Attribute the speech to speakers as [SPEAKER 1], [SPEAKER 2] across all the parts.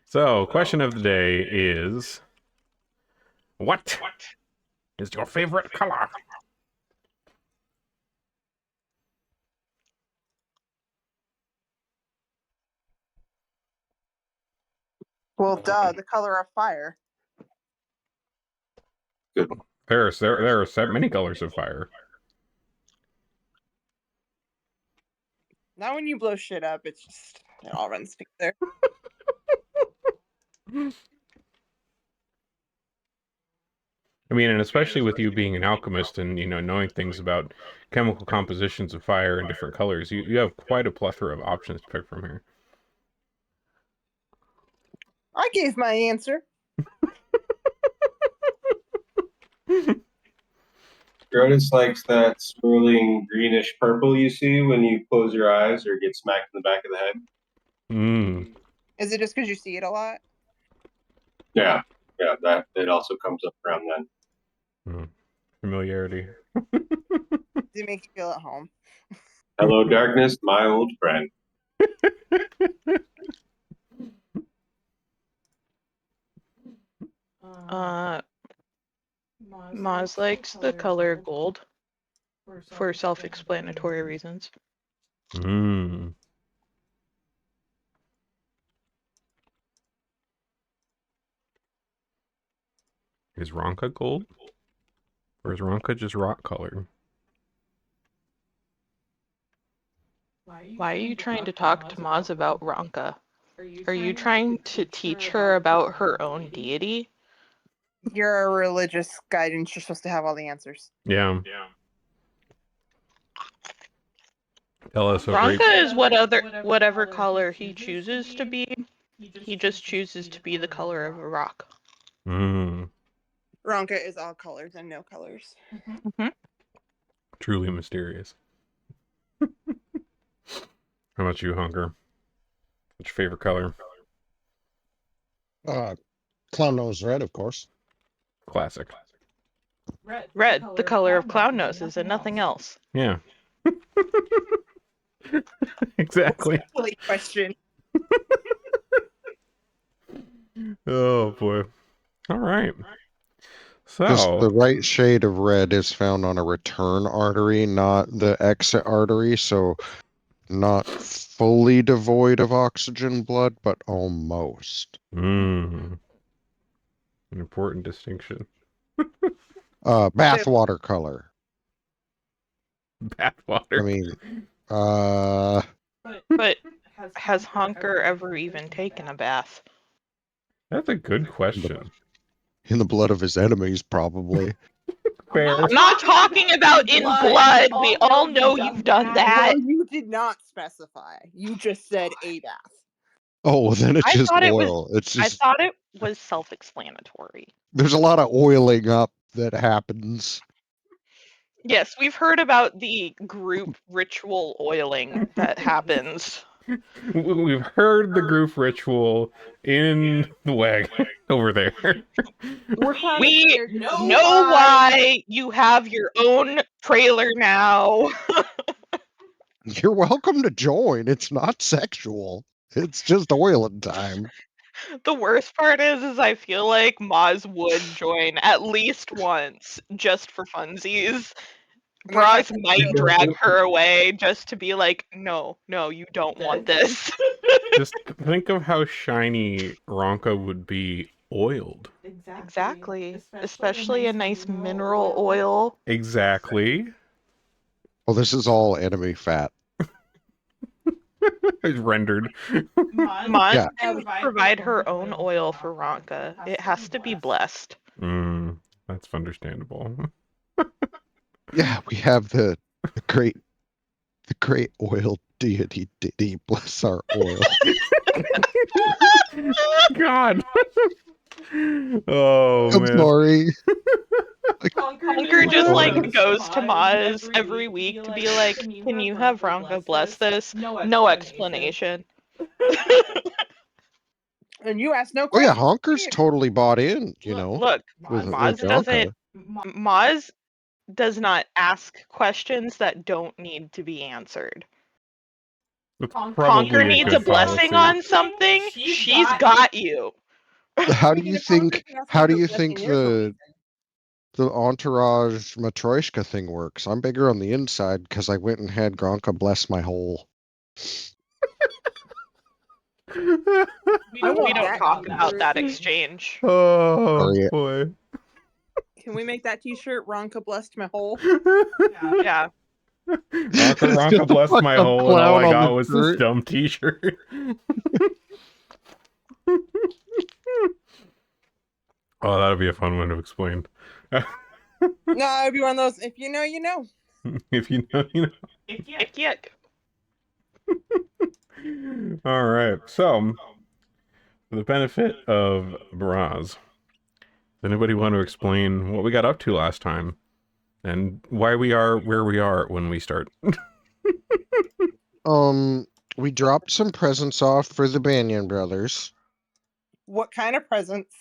[SPEAKER 1] So, question of the day is, what is your favorite color?
[SPEAKER 2] Well, duh, the color of fire.
[SPEAKER 1] There are so many colors of fire.
[SPEAKER 2] Now when you blow shit up, it all runs together.
[SPEAKER 1] I mean, and especially with you being an alchemist and, knowing things about chemical compositions of fire in different colors, you have quite a plethora of options to pick from here.
[SPEAKER 2] I gave my answer.
[SPEAKER 3] Grotus likes that swirling greenish purple you see when you close your eyes or get smacked in the back of the head.
[SPEAKER 1] Mm.
[SPEAKER 2] Is it just because you see it a lot?
[SPEAKER 3] Yeah, that it also comes up around then.
[SPEAKER 1] Familiarity.
[SPEAKER 2] Does it make you feel at home?
[SPEAKER 3] Hello, darkness, my old friend.
[SPEAKER 4] Maz likes the color gold for self-explanatory reasons.
[SPEAKER 1] Mm. Is Ronka gold? Or is Ronka just rock colored?
[SPEAKER 4] Why are you trying to talk to Maz about Ronka? Are you trying to teach her about her own deity?
[SPEAKER 2] You're a religious guidance. You're supposed to have all the answers.
[SPEAKER 1] Yeah. Tell us what
[SPEAKER 4] Ronka is whatever color he chooses to be. He just chooses to be the color of a rock.
[SPEAKER 1] Mm.
[SPEAKER 2] Ronka is all colors and no colors.
[SPEAKER 4] Mm-hmm.
[SPEAKER 1] Truly mysterious. How about you, Hunker? What's your favorite color?
[SPEAKER 5] Clown nose red, of course.
[SPEAKER 1] Classic.
[SPEAKER 4] Red, the color of clown noses and nothing else.
[SPEAKER 1] Yeah. Exactly.
[SPEAKER 2] Silly question.
[SPEAKER 1] Oh boy. All right.
[SPEAKER 5] Just
[SPEAKER 1] So
[SPEAKER 5] the right shade of red is found on a return artery, not the exit artery, so not fully devoid of oxygen blood, but almost.
[SPEAKER 1] an important distinction.
[SPEAKER 5] Bathwater color.
[SPEAKER 1] Bathwater.
[SPEAKER 5] I mean,
[SPEAKER 4] But has Honker ever even taken a bath?
[SPEAKER 1] That's a good question.
[SPEAKER 5] in the blood of his enemies, probably.
[SPEAKER 1] Fair.
[SPEAKER 4] I'm not talking about in blood. We all know you've done that.
[SPEAKER 2] Well, you did not specify. You just said a bath.
[SPEAKER 5] Oh, well, then it's
[SPEAKER 4] I
[SPEAKER 5] just
[SPEAKER 4] thought it
[SPEAKER 5] oil.
[SPEAKER 4] was.
[SPEAKER 5] It's
[SPEAKER 4] I
[SPEAKER 5] just
[SPEAKER 4] thought it was self-explanatory.
[SPEAKER 5] there's a lot of oiling up that happens.
[SPEAKER 4] Yes, we've heard about the group ritual oiling that happens.
[SPEAKER 1] We've heard the group ritual in the wagon over there.
[SPEAKER 4] We know why you have your own trailer now.
[SPEAKER 5] You're welcome to join. It's not sexual. It's just oiling time.
[SPEAKER 4] The worst part is I feel like Maz would join at least once just for funsies. Braz might drag her away just to be like, no, you don't want this.
[SPEAKER 1] Just think of how shiny Ronka would be oiled.
[SPEAKER 4] Exactly. Especially a nice mineral oil.
[SPEAKER 1] Exactly.
[SPEAKER 5] Well, this is all enemy fat.
[SPEAKER 1] It's rendered.
[SPEAKER 4] Maz
[SPEAKER 5] Yeah.
[SPEAKER 4] can provide her own oil for Ronka. It has to be blessed.
[SPEAKER 1] That's understandable.
[SPEAKER 5] Yeah, we have the great oil deity Diddy, bless our oil.
[SPEAKER 1] God. Oh,
[SPEAKER 5] I'm
[SPEAKER 1] man.
[SPEAKER 5] sorry.
[SPEAKER 4] Honker just like goes to Maz every week to be like, can you have Ronka bless this? No explanation.
[SPEAKER 2] And you asked no
[SPEAKER 5] Oh yeah,
[SPEAKER 2] questions.
[SPEAKER 5] Honker's totally bought in, you know.
[SPEAKER 4] Look,
[SPEAKER 5] with
[SPEAKER 4] Maz
[SPEAKER 5] Ronka.
[SPEAKER 4] Maz does not ask questions that don't need to be answered.
[SPEAKER 1] It's
[SPEAKER 4] Conquer
[SPEAKER 1] probably a
[SPEAKER 4] needs a
[SPEAKER 1] good
[SPEAKER 4] blessing
[SPEAKER 1] policy.
[SPEAKER 4] on something. She's got you.
[SPEAKER 5] How do
[SPEAKER 2] I mean,
[SPEAKER 5] you
[SPEAKER 2] if I'm
[SPEAKER 5] think?
[SPEAKER 2] being asked
[SPEAKER 5] How
[SPEAKER 2] for
[SPEAKER 5] do
[SPEAKER 2] a
[SPEAKER 5] you
[SPEAKER 2] blessing,
[SPEAKER 5] think
[SPEAKER 2] there's a reason.
[SPEAKER 5] the entourage Matryoshka thing works? I'm bigger on the inside because I went and had Gronka bless my hole.
[SPEAKER 2] I
[SPEAKER 4] We
[SPEAKER 2] want
[SPEAKER 4] don't
[SPEAKER 2] that
[SPEAKER 4] talk about
[SPEAKER 2] t-shirt.
[SPEAKER 4] that exchange.
[SPEAKER 1] Oh
[SPEAKER 5] Sorry.
[SPEAKER 1] boy.
[SPEAKER 2] Can we make that t-shirt? Ronka blessed my hole.
[SPEAKER 4] Yeah.
[SPEAKER 1] Ronka
[SPEAKER 5] Just a
[SPEAKER 1] blessed my
[SPEAKER 5] fucking
[SPEAKER 1] hole, and all
[SPEAKER 5] clown
[SPEAKER 1] I
[SPEAKER 5] on
[SPEAKER 1] got
[SPEAKER 5] the
[SPEAKER 1] was this
[SPEAKER 5] shirt.
[SPEAKER 1] dumb T-shirt. Oh, that'd be a fun one to explain.
[SPEAKER 2] No, it'd be one of those. If you know, you know.
[SPEAKER 1] If you know, you know.
[SPEAKER 4] Ick, yuck.
[SPEAKER 1] All right. So, for the benefit of Braz, does anybody want to explain what we got up to last time and why we are where we are when we start?
[SPEAKER 5] We dropped some presents off for the Banyan brothers.
[SPEAKER 2] What kind of presents?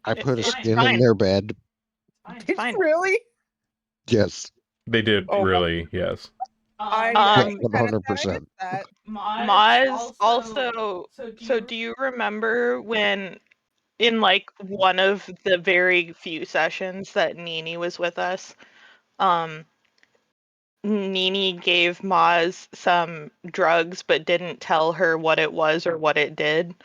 [SPEAKER 5] I put a
[SPEAKER 4] It's
[SPEAKER 5] skin in
[SPEAKER 4] fine.
[SPEAKER 5] their bed.
[SPEAKER 2] Did you
[SPEAKER 4] fine.
[SPEAKER 2] really?
[SPEAKER 5] Yes,
[SPEAKER 1] They did
[SPEAKER 2] Oh,
[SPEAKER 1] really, yes.
[SPEAKER 2] I'm
[SPEAKER 4] Um,
[SPEAKER 2] kind of sad I
[SPEAKER 5] 100%.
[SPEAKER 2] missed that.
[SPEAKER 4] Maz also. So do you remember when, in like one of the very few sessions that Nini was with us, Nini gave Maz some drugs but didn't tell her what it was or what it did?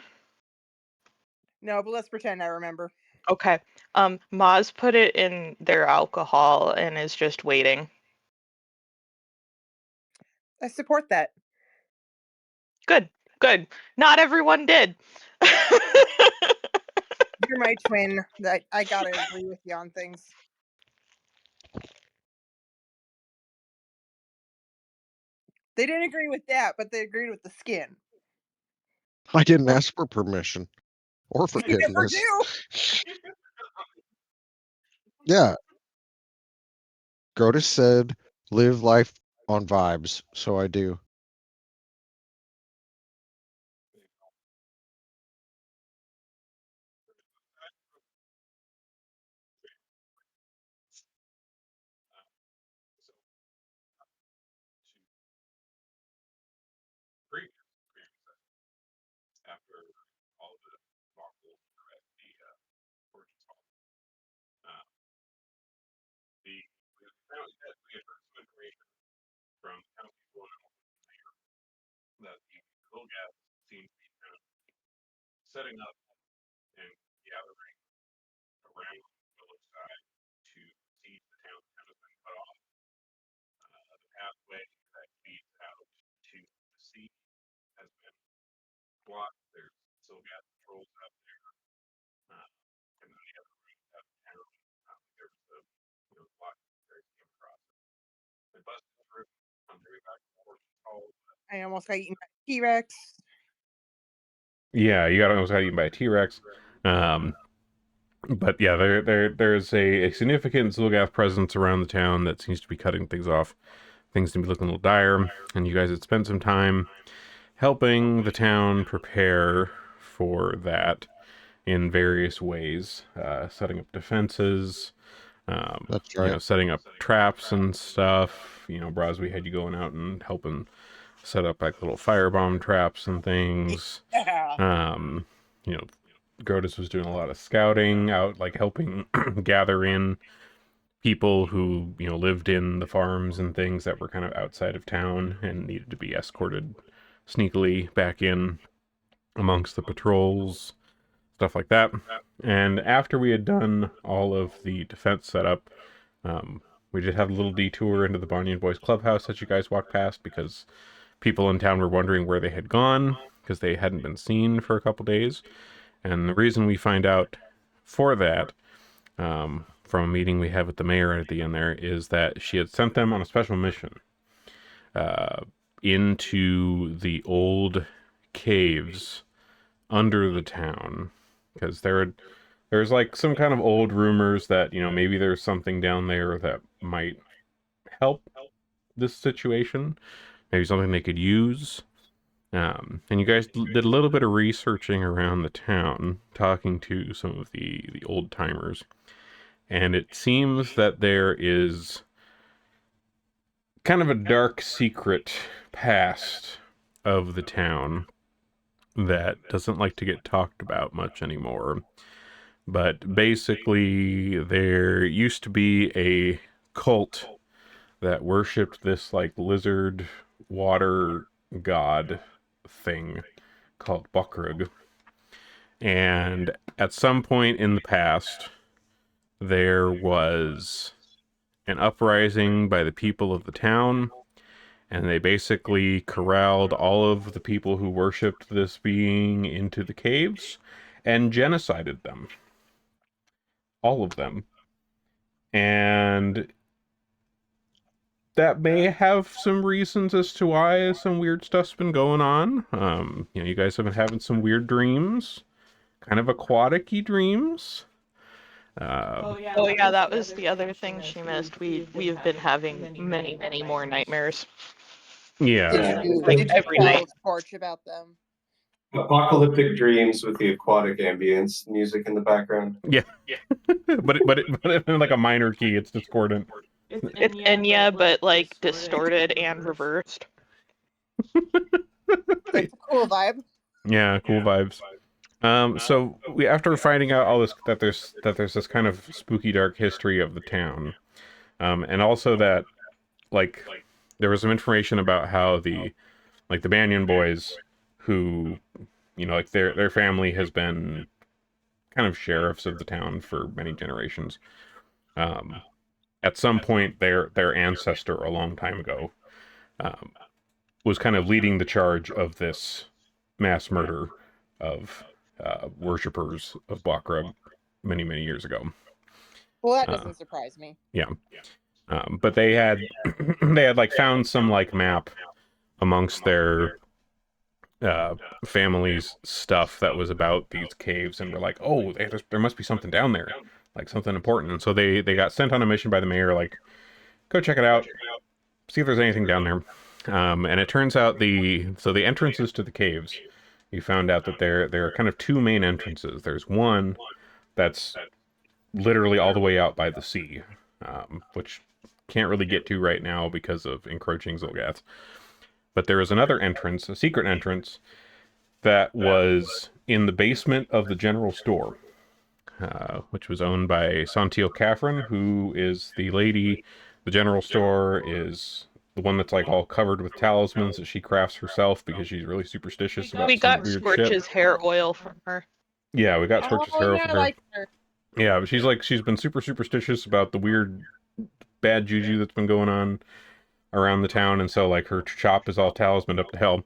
[SPEAKER 2] No, but let's pretend I remember.
[SPEAKER 4] Okay. Maz put it in their alcohol and is just waiting.
[SPEAKER 2] I support that.
[SPEAKER 4] Good. Good. Not everyone did.
[SPEAKER 2] You're my twin. I gotta agree with you on things. They didn't agree with that, but they agreed with the skin.
[SPEAKER 5] I didn't ask for permission or
[SPEAKER 2] You never
[SPEAKER 5] forgiveness.
[SPEAKER 2] do.
[SPEAKER 5] Yeah, Grotus said, live life on vibes, so I do.
[SPEAKER 2] I almost got eaten by a T-Rex.
[SPEAKER 1] Yeah, you got almost got eaten by a T-Rex. But yeah, there's a significant Zulgath presence around the town that seems to be cutting things off. Things seem to be looking a little dire, and you guys had spent some time helping the town prepare for that in various ways, setting up defenses,
[SPEAKER 5] That's right.
[SPEAKER 1] setting up traps and stuff. Braz, we had you going out and helping set up like little firebomb traps and things.
[SPEAKER 2] Yeah.
[SPEAKER 1] Um, you know, Grotus was doing a lot of scouting out, like helping gather in people who, lived in the farms and things that were kind of outside of town and needed to be escorted sneakily back in amongst the patrols, stuff like that. And after we had done all of the defense setup, we did have a little detour into the Banyan Boys Clubhouse that you guys walked past because people in town were wondering where they had gone because they hadn't been seen for a couple days. And the reason we find out for that, from a meeting we had with the mayor at the end there, is that she had sent them on a special mission into the old caves under the town, because there's like some kind of old rumors that maybe there's something down there that might help this situation, maybe something they could use. And you guys did a little bit of researching around the town, talking to some of the old timers, and it seems that there is kind of a dark secret past of the town that doesn't like to get talked about much anymore. But basically, there used to be a cult that worshipped this like lizard water god thing called Bukrug. And at some point in the past, there was an uprising by the people of the town, and they basically corralled all of the people who worshipped this being into the caves and genocided them. All of them. And that may have some reasons as to why some weird stuff's been going on. You guys have been having some weird dreams, kind of aquatic-y dreams.
[SPEAKER 4] Oh yeah, that was the other thing she missed. We've been having many more nightmares.
[SPEAKER 1] Yeah.
[SPEAKER 2] Did you
[SPEAKER 4] every
[SPEAKER 2] tell
[SPEAKER 4] night.
[SPEAKER 2] Scorch about them?
[SPEAKER 3] Apocalyptic dreams with the aquatic ambience music in the background.
[SPEAKER 1] Yeah. but in like a minor key, it's discordant.
[SPEAKER 4] It's Enya, but like distorted and reversed.
[SPEAKER 2] It's a cool vibe.
[SPEAKER 1] Yeah, cool vibes. So we after finding out all this that there's this kind of spooky dark history of the town, and also that like there was some information about how the Banyan boys, who like their family has been kind of sheriffs of the town for many generations. At some point, their ancestor a long time ago was kind of leading the charge of this mass murder of worshippers of Bakrug many years ago.
[SPEAKER 2] Well, that doesn't surprise me.
[SPEAKER 1] Yeah, but they had they had like found some like map amongst their family's stuff that was about these caves, and were like, oh, there must be something down there, like something important. And so they got sent on a mission by the mayor, like, go check it out, see if there's anything down there. And it turns out the entrances to the caves, you found out that there are kind of two main entrances. There's one that's literally all the way out by the sea, which can't really get to right now because of encroaching Zolgaths. But there is another entrance, a secret entrance, that was in the basement of the general store, which was owned by Santil Catherine, who is the lady. The general store is the one that's like all covered with talismans that she crafts herself because she's really superstitious about
[SPEAKER 4] We
[SPEAKER 1] some
[SPEAKER 4] got
[SPEAKER 1] weird
[SPEAKER 4] Scorch's
[SPEAKER 1] shit.
[SPEAKER 4] hair oil from her.
[SPEAKER 1] Yeah, we got Scorch's hair
[SPEAKER 2] yeah,
[SPEAKER 1] from
[SPEAKER 2] I
[SPEAKER 1] her.
[SPEAKER 2] like her.
[SPEAKER 1] Yeah, but she's been super superstitious about the weird bad juju that's been going on around the town, and so like her shop is all talismaned up to hell.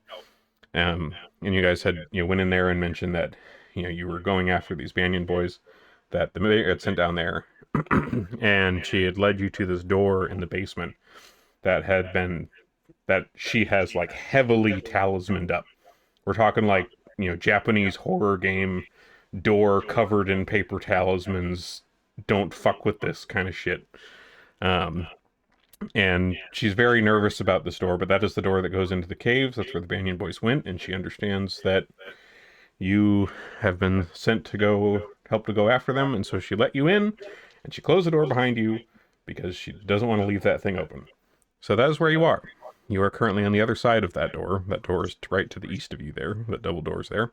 [SPEAKER 1] And you guys had went in there and mentioned that you were going after these Banyan boys that the mayor had sent down there, and she had led you to this door in the basement that she has like heavily talismaned up. We're talking like Japanese horror game door covered in paper talismans. Don't fuck with this kind of shit. And she's very nervous about this door, but that is the door that goes into the caves. That's where the Banyan boys went, and she understands that you have been sent to go after them, and so she let you in, and she closed the door behind you because she doesn't want to leave that thing open. So that is where you are. You are currently on the other side of that door. That door is right to the east of you there, that double door's there,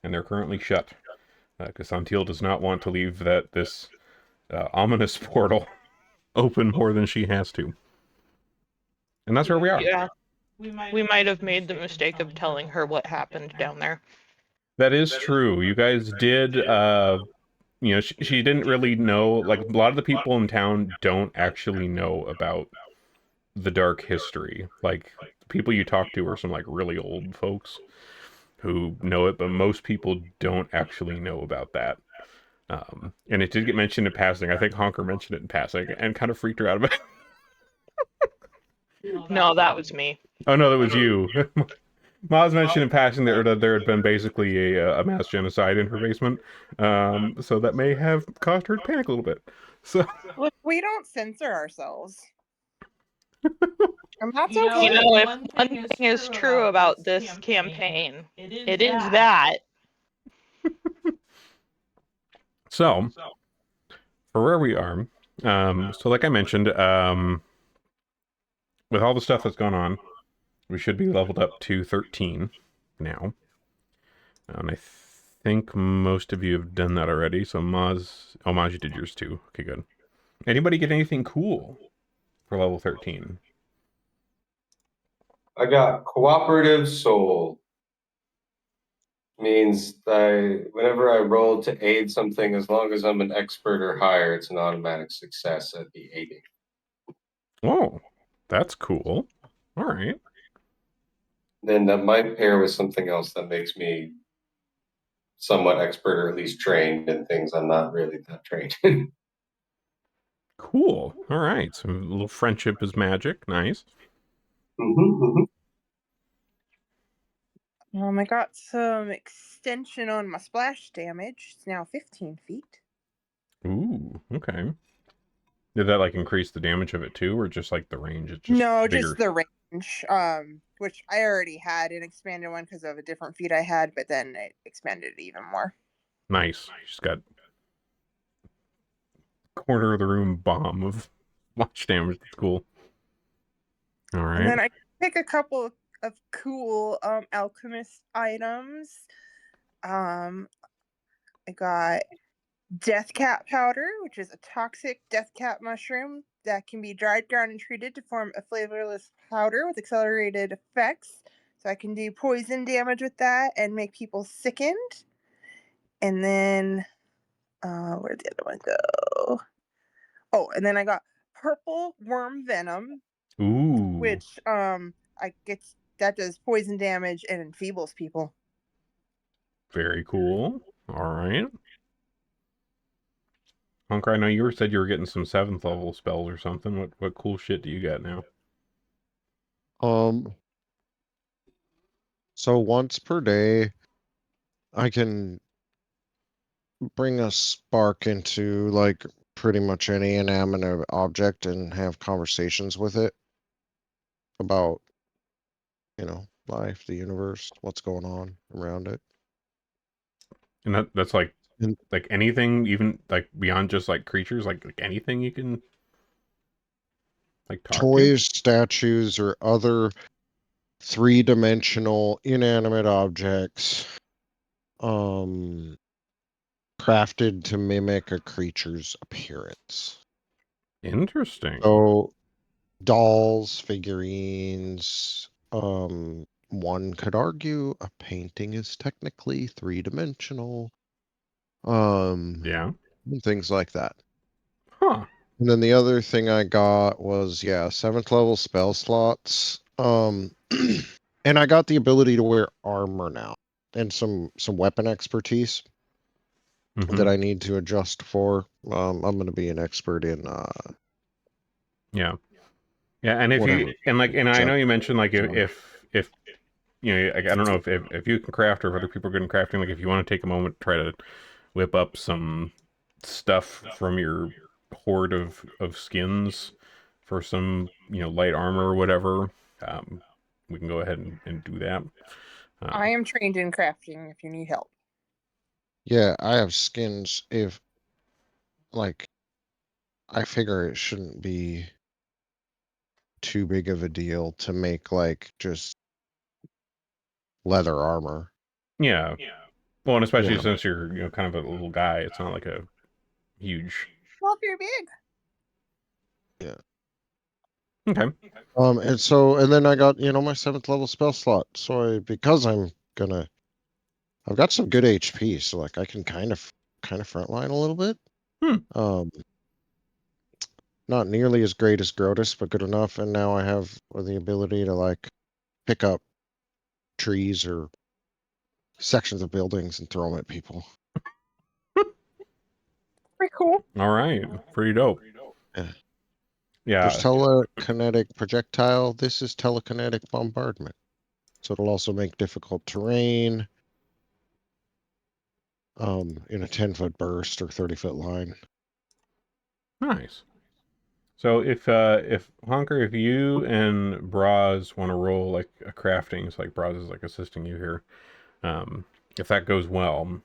[SPEAKER 1] and they're currently shut. Because Santil does not want to leave this ominous portal open more than she has to. And that's where we are.
[SPEAKER 4] Yeah. We might have made the mistake of telling her what happened down there.
[SPEAKER 1] That is true. You guys did, she didn't really know, like, a lot of the people in town don't actually know about the dark history. Like, the people you talk to are some, like, really old folks who know it, but most people don't actually know about that. And it did get mentioned in passing. I think Honker mentioned it in passing and kind of freaked her out about it.
[SPEAKER 4] No, that was me.
[SPEAKER 1] Oh, no, that was you. Maz mentioned in passing that there had been basically a mass genocide in her basement, so that may have caused her to panic a little bit. So
[SPEAKER 2] Look, we don't censor ourselves. And that's okay.
[SPEAKER 4] If one thing is true about this campaign, it is that.
[SPEAKER 1] So, for where we are, so like I mentioned, with all the stuff that's gone on, we should be leveled up to 13 now. And I think most of you have done that already. So Maz, you did yours too. Okay, good. Anybody get anything cool for level 13?
[SPEAKER 3] I got cooperative soul. Means whenever I roll to aid something, as long as I'm an expert or higher, it's an automatic success at the aiding.
[SPEAKER 1] Oh, that's cool. All right.
[SPEAKER 3] Then that might pair with something else that makes me somewhat expert or at least trained in things I'm not really that trained in.
[SPEAKER 1] Cool. All right. So a little friendship is magic. Nice.
[SPEAKER 2] I got some extension on my splash damage. It's now 15 feet.
[SPEAKER 1] Ooh, okay. Did that like increase the damage of it too, or just like the range? It's just
[SPEAKER 2] No,
[SPEAKER 1] bigger.
[SPEAKER 2] just the range. Which I already had an expanded one because of a different feat I had, but then it expanded it even more.
[SPEAKER 1] Nice. Just got corner of the room bomb of watch damage. That's cool. All right.
[SPEAKER 2] And then I pick a couple of cool alchemist items. I got death cat powder, which is a toxic death cat mushroom that can be dried, ground, and treated to form a flavorless powder with accelerated effects. So I can do poison damage with that and make people sickened. And then, where'd the other one go? Oh, and then I got purple worm venom,
[SPEAKER 1] Ooh,
[SPEAKER 2] which I gets that does poison damage and enfeebles people.
[SPEAKER 1] very cool. All right. Hunker, I know you said you were getting some 7th level spells or something. What cool shit do you got now?
[SPEAKER 5] So once per day, I can bring a spark into like pretty much any inanimate object and have conversations with it about, life, the universe, what's going on around it.
[SPEAKER 1] And that's like
[SPEAKER 5] And
[SPEAKER 1] anything, even like beyond just like creatures, like anything you can like talk to.
[SPEAKER 5] toys, statues, or other three-dimensional inanimate objects crafted to mimic a creature's appearance.
[SPEAKER 1] Interesting.
[SPEAKER 5] So dolls, figurines, one could argue a painting is technically three-dimensional.
[SPEAKER 1] Yeah.
[SPEAKER 5] And things like that.
[SPEAKER 1] Huh.
[SPEAKER 5] And then the other thing I got was 7th level spell slots. And I got the ability to wear armor now and some weapon expertise
[SPEAKER 1] Mm-hmm.
[SPEAKER 5] that I need to adjust for. I'm going to be an expert in
[SPEAKER 1] Yeah. Yeah, and if
[SPEAKER 5] whatever.
[SPEAKER 1] you and I know you mentioned like if you know, I don't know if you can craft or if other people are good in crafting, like if you want to take a moment to try to whip up some stuff from your hoard of skins for some, light armor or whatever, we can go ahead and do that.
[SPEAKER 2] I am trained in crafting if you need help.
[SPEAKER 5] Yeah, I have skins. If like, I figure it shouldn't be too big of a deal to make like just leather armor.
[SPEAKER 1] Yeah. Well, and especially
[SPEAKER 5] Yeah.
[SPEAKER 1] since you're, kind of a little guy, it's not like a huge.
[SPEAKER 2] Well, if you're big.
[SPEAKER 5] Yeah.
[SPEAKER 1] Okay.
[SPEAKER 5] And then I got, my 7th level spell slot. So because I've got some good HP, so like I can kind of frontline a little bit.
[SPEAKER 1] Hmm.
[SPEAKER 5] Not nearly as great as Grotus, but good enough. And now I have the ability to like pick up trees or sections of buildings and throw them at people.
[SPEAKER 2] Pretty cool.
[SPEAKER 1] All right. Pretty dope.
[SPEAKER 5] Yeah.
[SPEAKER 1] Yeah.
[SPEAKER 5] There's telekinetic projectile. This is telekinetic bombardment. So it'll also make difficult terrain in a 10-foot burst or 30-foot line.
[SPEAKER 1] Nice. So if Honker, if you and Braz want to roll like a crafting, so like Braz is like assisting you here, if that goes well,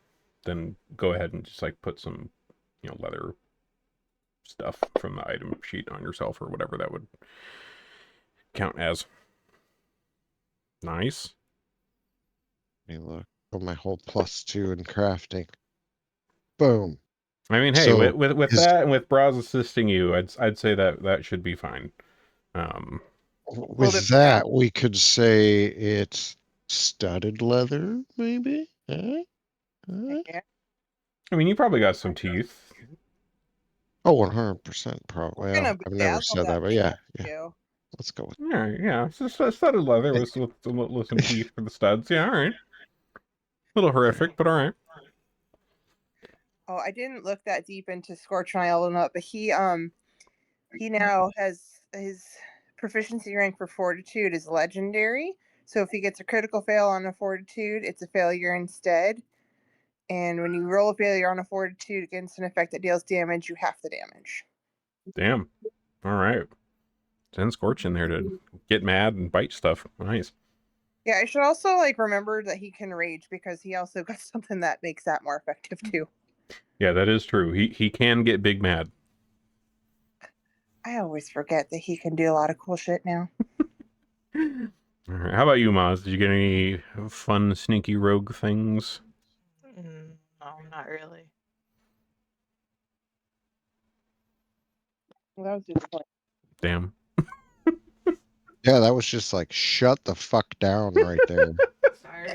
[SPEAKER 1] then go ahead and just like put some, leather stuff from the item sheet on yourself or whatever that would count as. Nice.
[SPEAKER 5] Let me look. Oh, my whole +2 in crafting. Boom.
[SPEAKER 1] I mean, hey,
[SPEAKER 5] So,
[SPEAKER 1] with
[SPEAKER 5] his-
[SPEAKER 1] that and with Braz assisting you, I'd say that should be fine.
[SPEAKER 5] With
[SPEAKER 2] bit
[SPEAKER 5] that, we could say it's studded leather, maybe? Huh?
[SPEAKER 2] Yeah.
[SPEAKER 1] I mean, you probably got some teeth.
[SPEAKER 5] Oh, 100% probably.
[SPEAKER 2] We're gonna
[SPEAKER 5] Well, I've never
[SPEAKER 2] bedazzle
[SPEAKER 5] said that, but
[SPEAKER 2] thing
[SPEAKER 5] yeah,
[SPEAKER 2] up
[SPEAKER 5] yeah.
[SPEAKER 2] too.
[SPEAKER 5] Let's go with
[SPEAKER 1] Yeah, yeah. It's just studded leather with some teeth for the studs. Yeah, all right. A little horrific, but all right.
[SPEAKER 2] Oh, I didn't look that deep into Scorch and Isle, but he now has his proficiency rank for Fortitude is legendary. So if he gets a critical fail on a Fortitude, it's a failure instead. And when you roll a failure on a Fortitude against an effect that deals damage, you half the damage.
[SPEAKER 1] Damn. All right. Send Scorch in there to get mad and bite stuff. Nice.
[SPEAKER 2] Yeah, I should also remember that he can rage because he also got something that makes that more effective too.
[SPEAKER 1] Yeah, that is true. He can get big mad.
[SPEAKER 2] I always forget that he can do a lot of cool shit now.
[SPEAKER 1] All right. How about you, Maz? Did you get any fun, sneaky rogue things?
[SPEAKER 4] No, not really.
[SPEAKER 2] Well, that was disappointing.
[SPEAKER 1] Damn.
[SPEAKER 5] Yeah, that was just like, shut the fuck down right there.
[SPEAKER 2] Is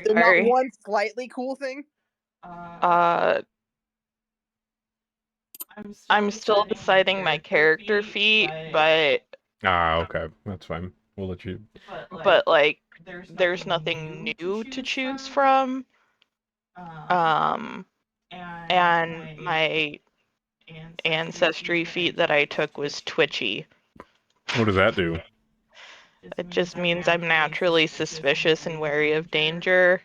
[SPEAKER 2] there not
[SPEAKER 4] Sorry.
[SPEAKER 2] one slightly cool thing?
[SPEAKER 4] I'm still deciding my character feat, but
[SPEAKER 1] Okay. That's fine. We'll let you.
[SPEAKER 4] there's nothing new to choose from. And my ancestry feat that I took was twitchy.
[SPEAKER 1] What does that do?
[SPEAKER 4] It just means I'm naturally suspicious and wary of danger.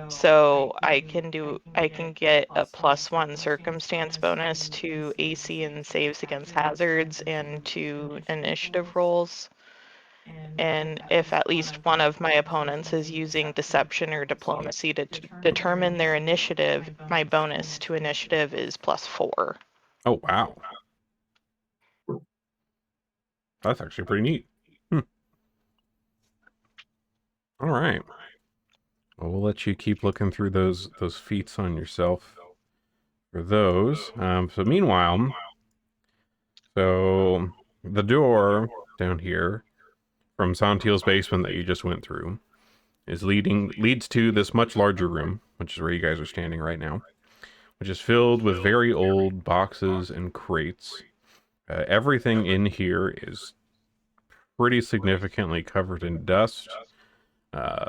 [SPEAKER 4] So I can get a +1 circumstance bonus to AC and saves against hazards and to initiative rolls. And if at least one of my opponents is using deception or diplomacy to determine their initiative, my bonus to initiative is +4.
[SPEAKER 1] Oh, wow. That's actually pretty neat. All right. Well, we'll let you keep looking through those feats on yourself for those. So meanwhile, so the door down here from Santiel's basement that you just went through leads to this much larger room, which is where you guys are standing right now, which is filled with very old boxes and crates. Everything in here is pretty significantly covered in dust.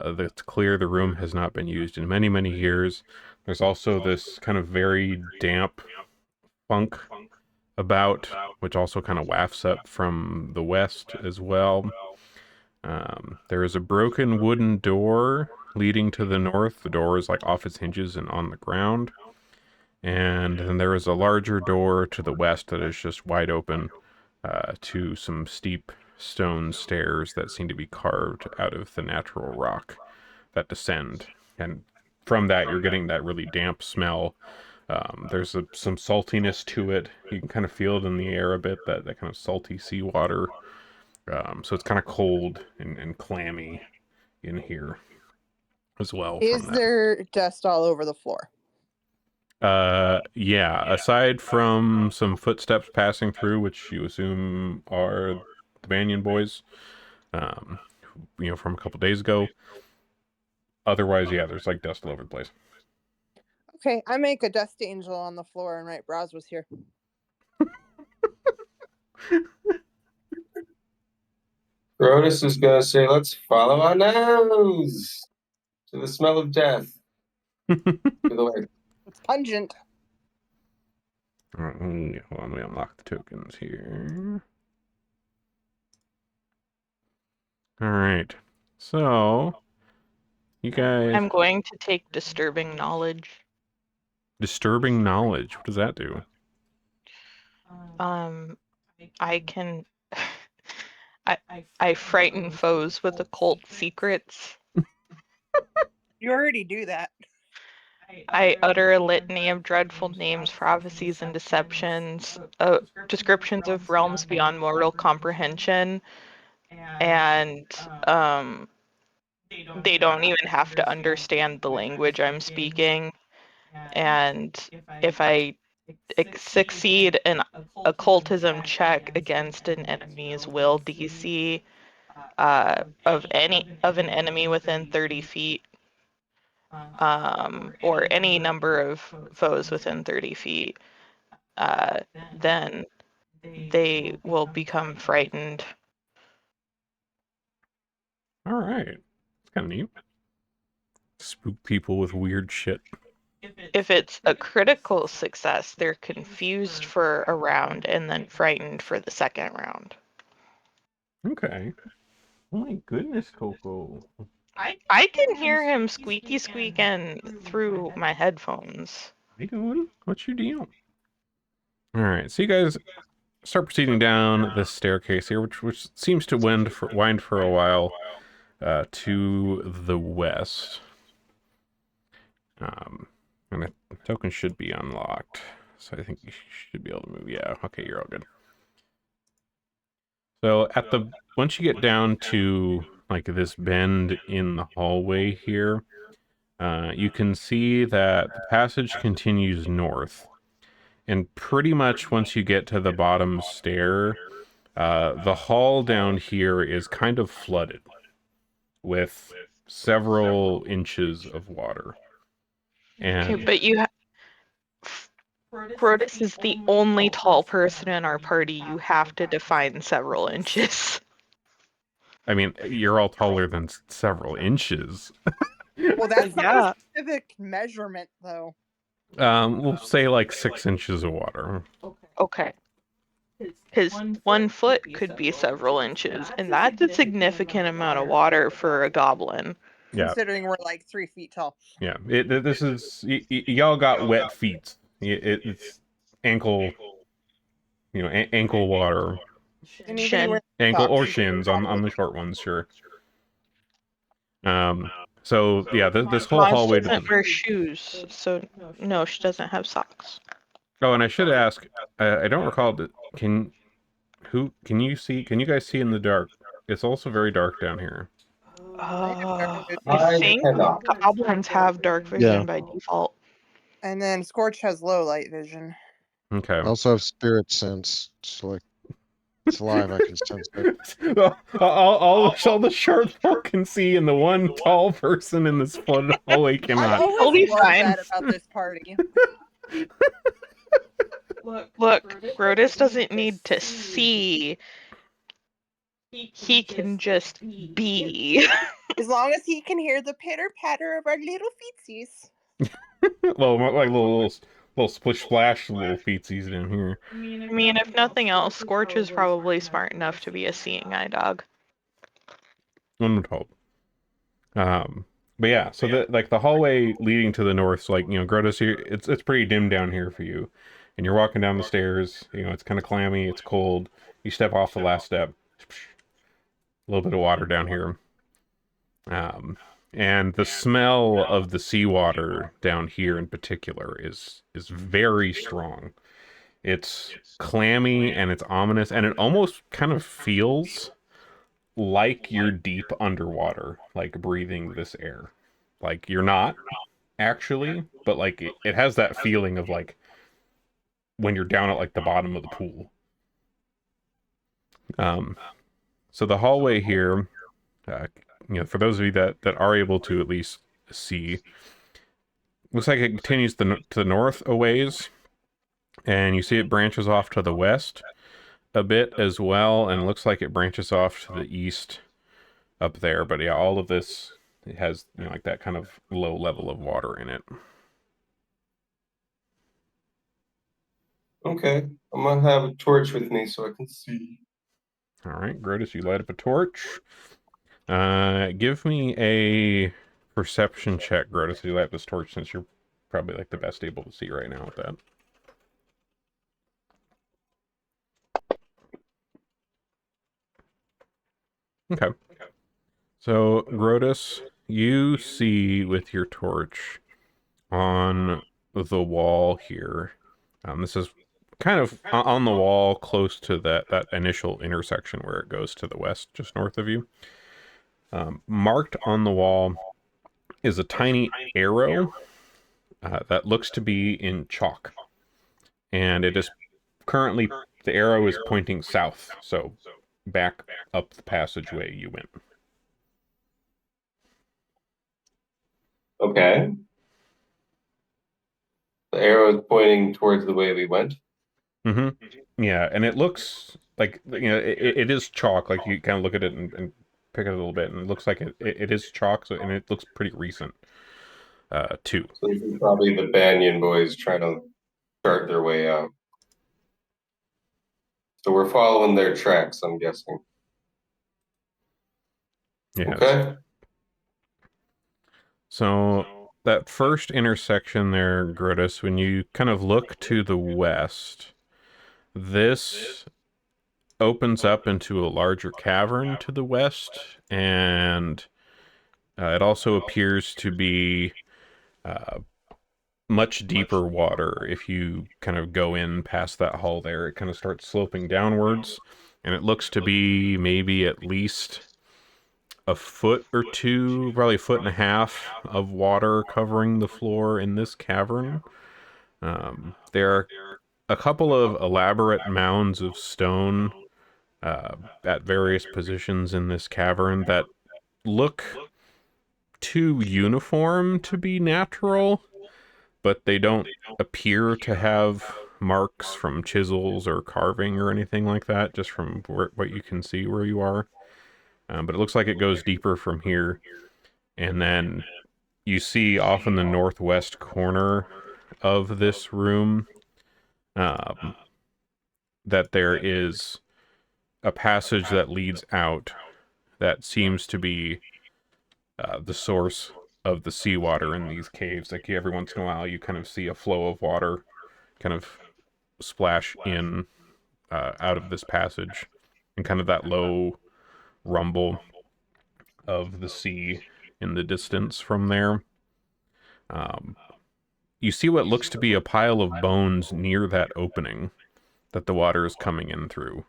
[SPEAKER 1] It's clear the room has not been used in many, many years. There's also this kind of very damp funk about, which also kind of wafts up from the west as well. There is a broken wooden door leading to the north. The door is off its hinges and on the ground. And then there is a larger door to the west that is just wide open to some steep stone stairs that seem to be carved out of the natural rock that descend. And from that, you're getting that really damp smell. There's some saltiness to it. You can kind of feel it in the air a bit, that kind of salty seawater. So it's kind of cold and clammy in here as well
[SPEAKER 2] Is
[SPEAKER 1] from that.
[SPEAKER 2] there dust all over the floor?
[SPEAKER 1] Yeah, aside from some footsteps passing through, which you assume are the Banyan boys, from a couple days ago. Otherwise, yeah, there's dust all over the place.
[SPEAKER 2] Okay, I make a dust angel on the floor and write Braz was here.
[SPEAKER 3] Grodus is gonna say, "Let's follow our nose to the smell of death." To the way.
[SPEAKER 2] It's pungent.
[SPEAKER 1] All right, hold on, let me unlock the tokens here. All right, so you guys.
[SPEAKER 4] I'm going to take disturbing knowledge.
[SPEAKER 1] Disturbing knowledge. What does that do?
[SPEAKER 4] I can I frighten foes with occult secrets.
[SPEAKER 2] You already do that.
[SPEAKER 4] I utter a litany of dreadful names, prophecies, and deceptions, descriptions of realms beyond mortal comprehension, and they don't even have to understand the language I'm speaking. And if I succeed an occultism check against an enemy's will DC of an enemy within 30 feet, or any number of foes within 30 feet, then they will become frightened.
[SPEAKER 1] All right. It's kind of neat. Spook people with weird shit.
[SPEAKER 4] If it's a critical success, they're confused for a round and then frightened for the second round.
[SPEAKER 1] Okay. Oh my goodness, Coco.
[SPEAKER 4] I can hear him squeaky squeaking through my headphones.
[SPEAKER 1] How you doing? What's your deal? All right. So you guys start proceeding down this staircase here, which seems to wind for a while to the west. And the token should be unlocked. So I think you should be able to move. Yeah, okay, you're all good. So once you get down to like this bend in the hallway here, you can see that the passage continues north. And pretty much once you get to the bottom stair, the hall down here is kind of flooded with several inches of water.
[SPEAKER 4] Okay,
[SPEAKER 1] And
[SPEAKER 4] but Protus is the only tall person in our party. You have to define several inches.
[SPEAKER 1] I mean, you're all taller than several inches.
[SPEAKER 2] Well, that's not
[SPEAKER 4] Yeah.
[SPEAKER 2] a specific measurement, though.
[SPEAKER 1] We'll say like 6 inches of water.
[SPEAKER 4] Okay. Because 1 foot could be several inches, and that's a significant amount of water for a goblin.
[SPEAKER 1] Yeah,
[SPEAKER 2] Considering we're like 3 feet tall.
[SPEAKER 1] yeah. This is y'all got wet feet. It's ankle, ankle water,
[SPEAKER 2] You need to be
[SPEAKER 4] Shin.
[SPEAKER 2] wearing
[SPEAKER 1] ankle or
[SPEAKER 2] socks.
[SPEAKER 1] shins on the short ones, sure. So yeah, this whole
[SPEAKER 4] Maz
[SPEAKER 1] hallway.
[SPEAKER 4] doesn't wear shoes, so no, she doesn't have socks.
[SPEAKER 1] Oh, and I should ask. I don't recall. Can you guys see in the dark? It's also very dark down here.
[SPEAKER 4] I
[SPEAKER 3] I
[SPEAKER 4] think
[SPEAKER 3] cannot.
[SPEAKER 4] goblins have dark vision
[SPEAKER 5] Yeah.
[SPEAKER 4] by default.
[SPEAKER 2] And then Scorch has low light vision.
[SPEAKER 1] Okay.
[SPEAKER 5] I also have spirit sense. So like it's alive, I can sense it.
[SPEAKER 1] all the short folk can see, and the one tall person in this flooded hallway
[SPEAKER 2] I
[SPEAKER 1] cannot.
[SPEAKER 4] He'll be
[SPEAKER 2] always love
[SPEAKER 4] fine.
[SPEAKER 2] that about this party.
[SPEAKER 4] Look, Grotus doesn't need to see. He can just be.
[SPEAKER 2] As long as he can hear the pitter patter of our little feetsies.
[SPEAKER 1] Well, like little splish splash little feetsies down here.
[SPEAKER 4] I mean, if nothing else, Scorch is probably smart enough to be a seeing eye dog.
[SPEAKER 1] One would hope. But yeah, so the hallway leading to the north, so like Grotus here, it's pretty dim down here for you, and you're walking down the stairs. It's kind of clammy, it's cold. You step off the last step, a little bit of water down here. And the smell of the seawater down here in particular is very strong. It's clammy and it's ominous, and it almost kind of feels like you're deep underwater, like breathing this air. Like you're not actually, but like it has that feeling of like when you're down at like the bottom of the pool. So the hallway here, for those of you that are able to at least see, looks like it continues to the north a ways, and you see it branches off to the west a bit as well, and it looks like it branches off to the east up there. But yeah, all of this has like that kind of low level of water in it.
[SPEAKER 3] Okay, I'm gonna have a torch with me so I can see.
[SPEAKER 1] All right, Grotus, you light up a torch. Give me a perception check, Grotus. You light up this torch, since you're probably like the best able to see right now with that. Okay. So, Grotus, you see with your torch on the wall here. This is kind of on the wall close to that initial intersection where it goes to the west, just north of you. Marked on the wall is a tiny arrow that looks to be in chalk. And it is currently, the arrow is pointing south, so back up the passageway you went.
[SPEAKER 3] Okay. The arrow is pointing towards the way we went.
[SPEAKER 1] Mm-hmm. Yeah, and it looks like, it is chalk. Like, you kind of look at it and pick it a little bit, and it looks like it is chalk, and it looks pretty recent, too.
[SPEAKER 3] So this is probably the Banyan boys trying to chart their way out. So we're following their tracks, I'm guessing.
[SPEAKER 1] Yes.
[SPEAKER 3] Okay.
[SPEAKER 1] So that first intersection there, Grotus, when you kind of look to the west, this opens up into a larger cavern to the west, and it also appears to be much deeper water. If you kind of go in past that hull there, it kind of starts sloping downwards, and it looks to be maybe at least a foot or two, probably a foot and a half of water covering the floor in this cavern. There are a couple of elaborate mounds of stone at various positions in this cavern that look too uniform to be natural, but they don't appear to have marks from chisels or carving or anything like that, just from what you can see where you are. But it looks like it goes deeper from here. And then you see off in the northwest corner of this room that there is a passage that leads out that seems to be the source of the seawater in these caves. Like, every once in a while, you kind of see a flow of water kind of splash in out of this passage, and kind of that low rumble of the sea in the distance from there. You see what looks to be a pile of bones near that opening that the water is coming in through.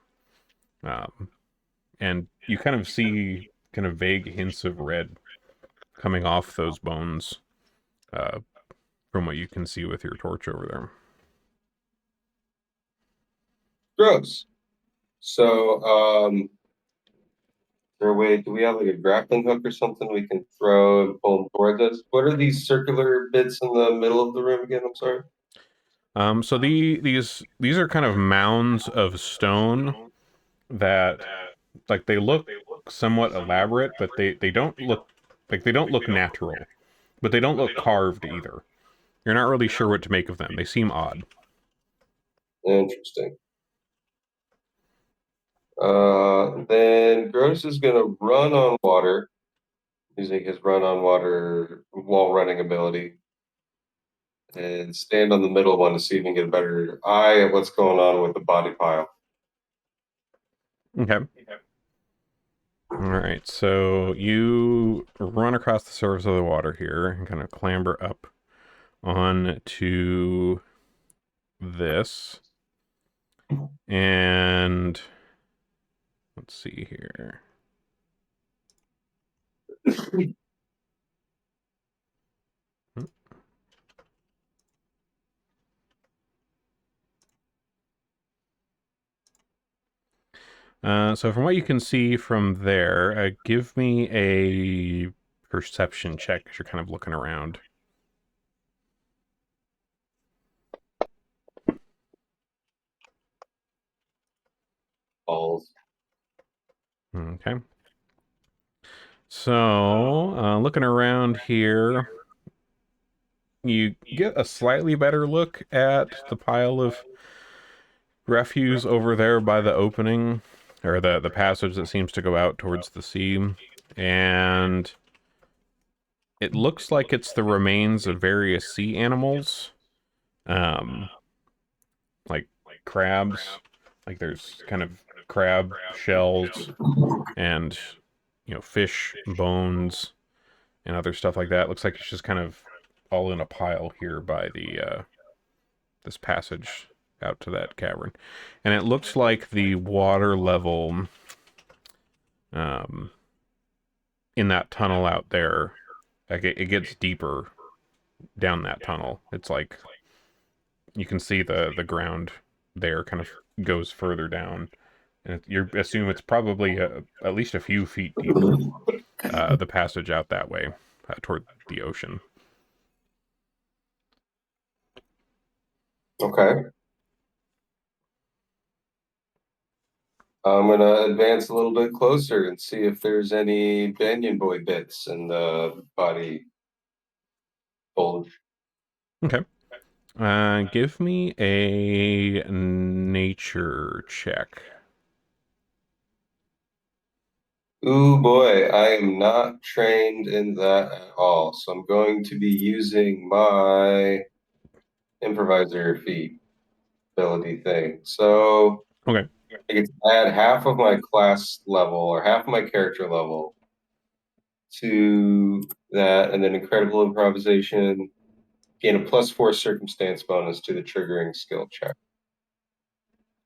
[SPEAKER 1] And you kind of see kind of vague hints of red coming off those bones from what you can see with your torch over there.
[SPEAKER 3] Gross. So, is there a way, do we have like a grappling hook or something we can throw and pull them towards us? What are these circular bits in the middle of the room again? I'm sorry.
[SPEAKER 1] So these are kind of mounds of stone that, like, they look somewhat elaborate, but they don't look like, they don't look natural, but they don't look carved either. You're not really sure what to make of them. They seem odd.
[SPEAKER 3] Interesting. Then Gross is gonna run on water, using his run on water wall running ability, and stand on the middle one to see if he can get a better eye of what's going on with the body pile.
[SPEAKER 1] Okay. All right, so you run across the surface of the water here and kind of clamber up onto this. And let's see here. So from what you can see from there, give me a perception check as you're kind of looking around.
[SPEAKER 3] Balls.
[SPEAKER 1] Okay. So, looking around here, you get a slightly better look at the pile of refuse over there by the opening, or the passage that seems to go out towards the sea, and it looks like it's the remains of various sea animals, like crabs. Like, there's kind of crab shells and, fish bones and other stuff like that. Looks like it's just kind of all in a pile here by the this passage out to that cavern. And it looks like the water level in that tunnel out there, like it gets deeper down that tunnel. It's like you can see the ground there kind of goes further down. And you assume it's probably at least a few feet deeper, the passage out that way toward the ocean.
[SPEAKER 3] Okay. I'm gonna advance a little bit closer and see if there's any Banyan Boy bits in the body bulge.
[SPEAKER 1] Okay. Give me a nature check.
[SPEAKER 3] Ooh boy, I am not trained in that at all. So I'm going to be using my improviser feat ability thing. So
[SPEAKER 1] Okay.
[SPEAKER 3] I get to add half of my class level or half of my character level to that, and then incredible improvisation, gain a +4 circumstance bonus to the triggering skill check.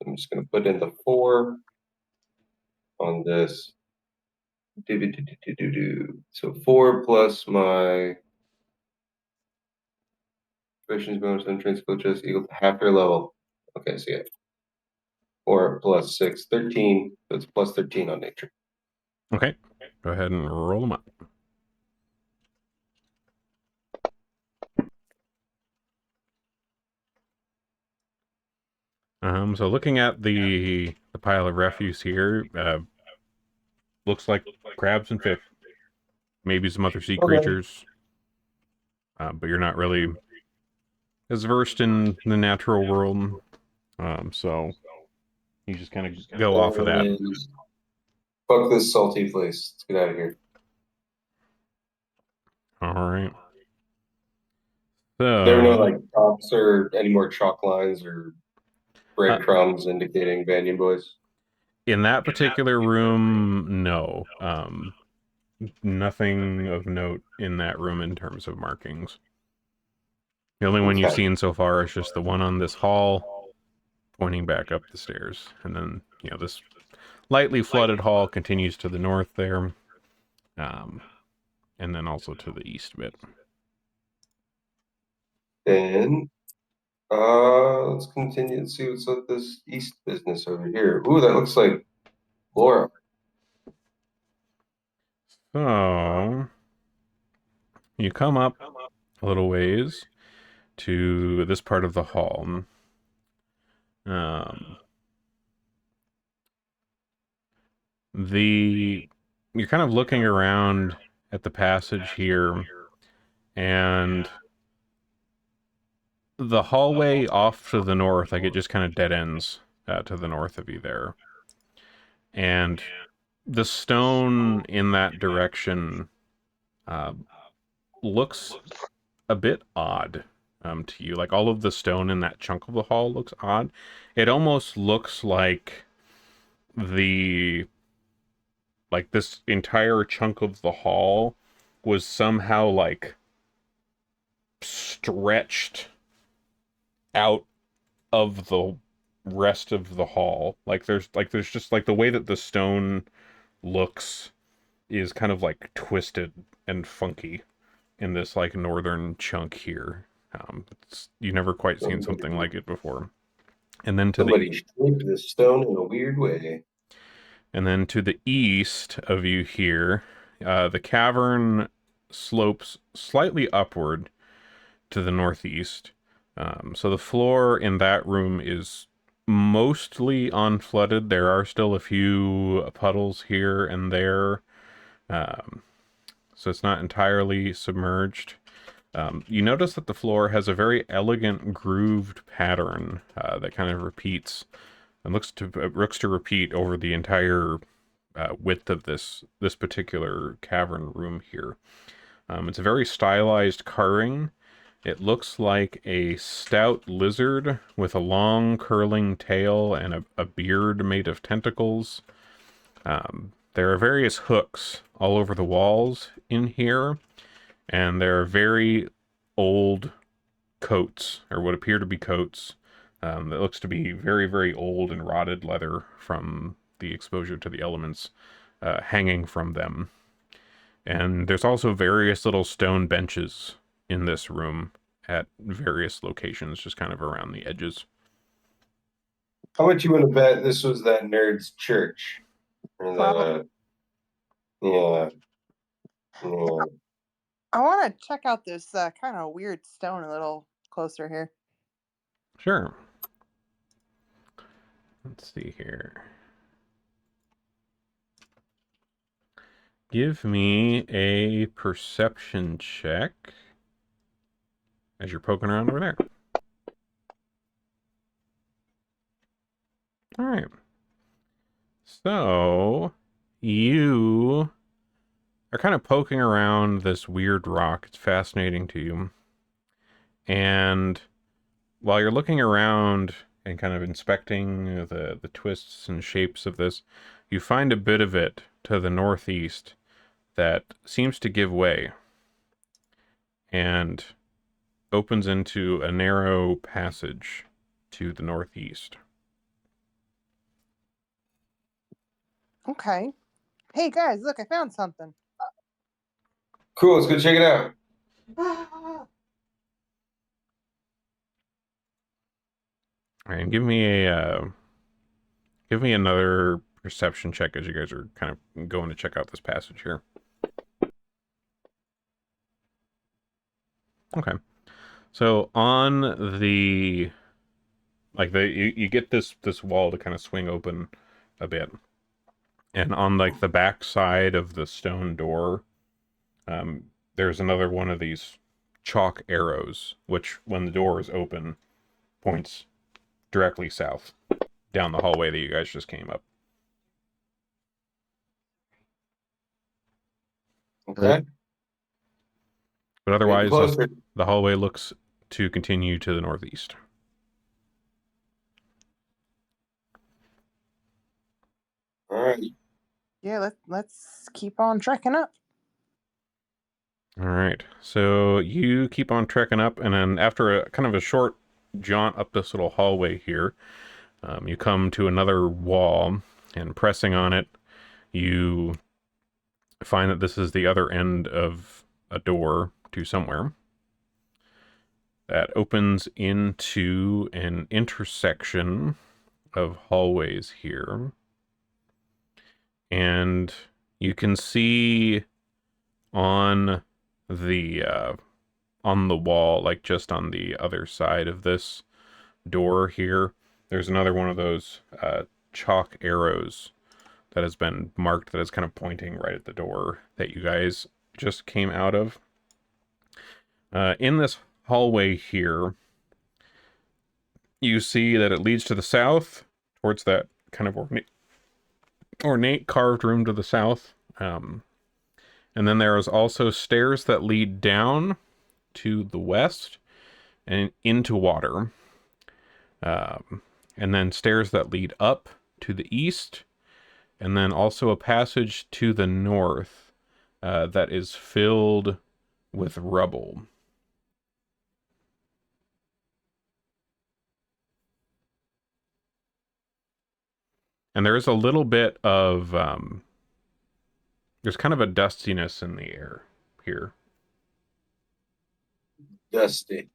[SPEAKER 3] I'm just going to put in the 4 on this. So 4 plus my proficiency bonus on train skill chest equal to half your level. Okay, so yeah. 4 plus 6, 13. So it's +13 on nature.
[SPEAKER 1] Okay. Go ahead and roll them up. So looking at the pile of refuse here, looks like crabs and fish. Maybe some other sea creatures. But you're not really as versed in the natural world. So you just kind of go off of that.
[SPEAKER 3] Fuck this salty place. Let's get out of here.
[SPEAKER 1] All right.
[SPEAKER 3] There are no
[SPEAKER 1] So
[SPEAKER 3] like chalks or any more chalk lines or breadcrumbs indicating Banyan Boys.
[SPEAKER 1] in that particular room, no. Nothing of note in that room in terms of markings. The only one you've
[SPEAKER 3] Okay.
[SPEAKER 1] seen so far is just the one on this hall pointing back up the stairs. And then, this lightly flooded hall continues to the north there. And then also to the east a bit.
[SPEAKER 3] Then let's continue and see what's up this east business over here. Ooh, that looks like Laura.
[SPEAKER 1] So you come up a little ways to this part of the hall. You're kind of looking around at the passage here, and the hallway off to the north, like it just kind of dead ends to the north of you there. And the stone in that direction looks a bit odd to you. Like all of the stone in that chunk of the hall looks odd. It almost looks like this entire chunk of the hall was somehow like stretched out of the rest of the hall. There's just like the way that the stone looks is kind of like twisted and funky in this like northern chunk here. You've never quite seen something like it before. And then
[SPEAKER 3] Somebody shaped the stone in a weird way.
[SPEAKER 1] And then to the east of you here, the cavern slopes slightly upward to the northeast. So the floor in that room is mostly unflooded. There are still a few puddles here and there. So it's not entirely submerged. You notice that the floor has a very elegant grooved pattern that kind of repeats and looks to repeat over the entire width of this particular cavern room here. It's a very stylized carving. It looks like a stout lizard with a long curling tail and a beard made of tentacles. There are various hooks all over the walls in here, and there are very old coats, or what appear to be coats, that looks to be very, very old and rotted leather from the exposure to the elements hanging from them. And there's also various little stone benches in this room at various locations, just kind of around the edges.
[SPEAKER 3] How much you want to bet this was that nerd's church? Or
[SPEAKER 2] Probably.
[SPEAKER 3] yeah. Yeah.
[SPEAKER 2] I want to check out this kind of weird stone a little closer here.
[SPEAKER 1] Sure. Let's see here. Give me a perception check as you're poking around over there. All right. So you are kind of poking around this weird rock. It's fascinating to you. And while you're looking around and kind of inspecting the twists and shapes of this, you find a bit of it to the northeast that seems to give way and opens into a narrow passage to the northeast.
[SPEAKER 2] Okay. Hey guys, look, I found something.
[SPEAKER 3] Cool, let's go check it out.
[SPEAKER 1] All right, give me another perception check as you guys are kind of going to check out this passage here. Okay. So on the you get this wall to kind of swing open a bit. And on like the back side of the stone door, there's another one of these chalk arrows, which when the door is open, points directly south down the hallway that you guys just came up.
[SPEAKER 3] Okay.
[SPEAKER 1] But otherwise,
[SPEAKER 3] Closer.
[SPEAKER 1] the hallway looks to continue to the northeast.
[SPEAKER 3] All right.
[SPEAKER 2] Yeah, let's keep on trekking up.
[SPEAKER 1] All right. So you keep on trekking up, and then after a kind of a short jaunt up this little hallway here, you come to another wall, and pressing on it, you find that this is the other end of a door to somewhere that opens into an intersection of hallways here. And you can see on the wall, like just on the other side of this door here, there's another one of those chalk arrows that has been marked that is kind of pointing right at the door that you guys just came out of. In this hallway here, you see that it leads to the south, towards that kind of ornate carved room to the south. And then there is also stairs that lead down to the west and into water. And then stairs that lead up to the east. And then also a passage to the north that is filled with rubble. And there is a little bit of, there's kind of a dustiness in the air here.
[SPEAKER 3] Dusty.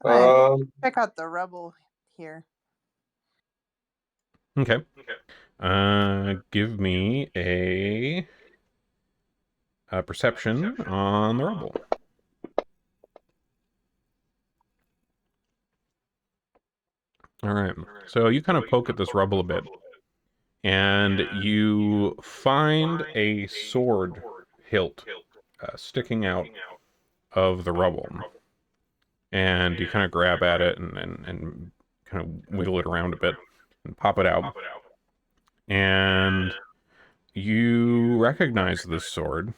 [SPEAKER 2] Right. Check out the rubble here.
[SPEAKER 1] Okay. Give me a perception on the rubble. All right. So you kind of poke at this rubble a bit, and you find a sword hilt sticking out of the rubble. And you kind of grab at it and kind of wiggle it around a bit and pop it out. And you recognize this sword.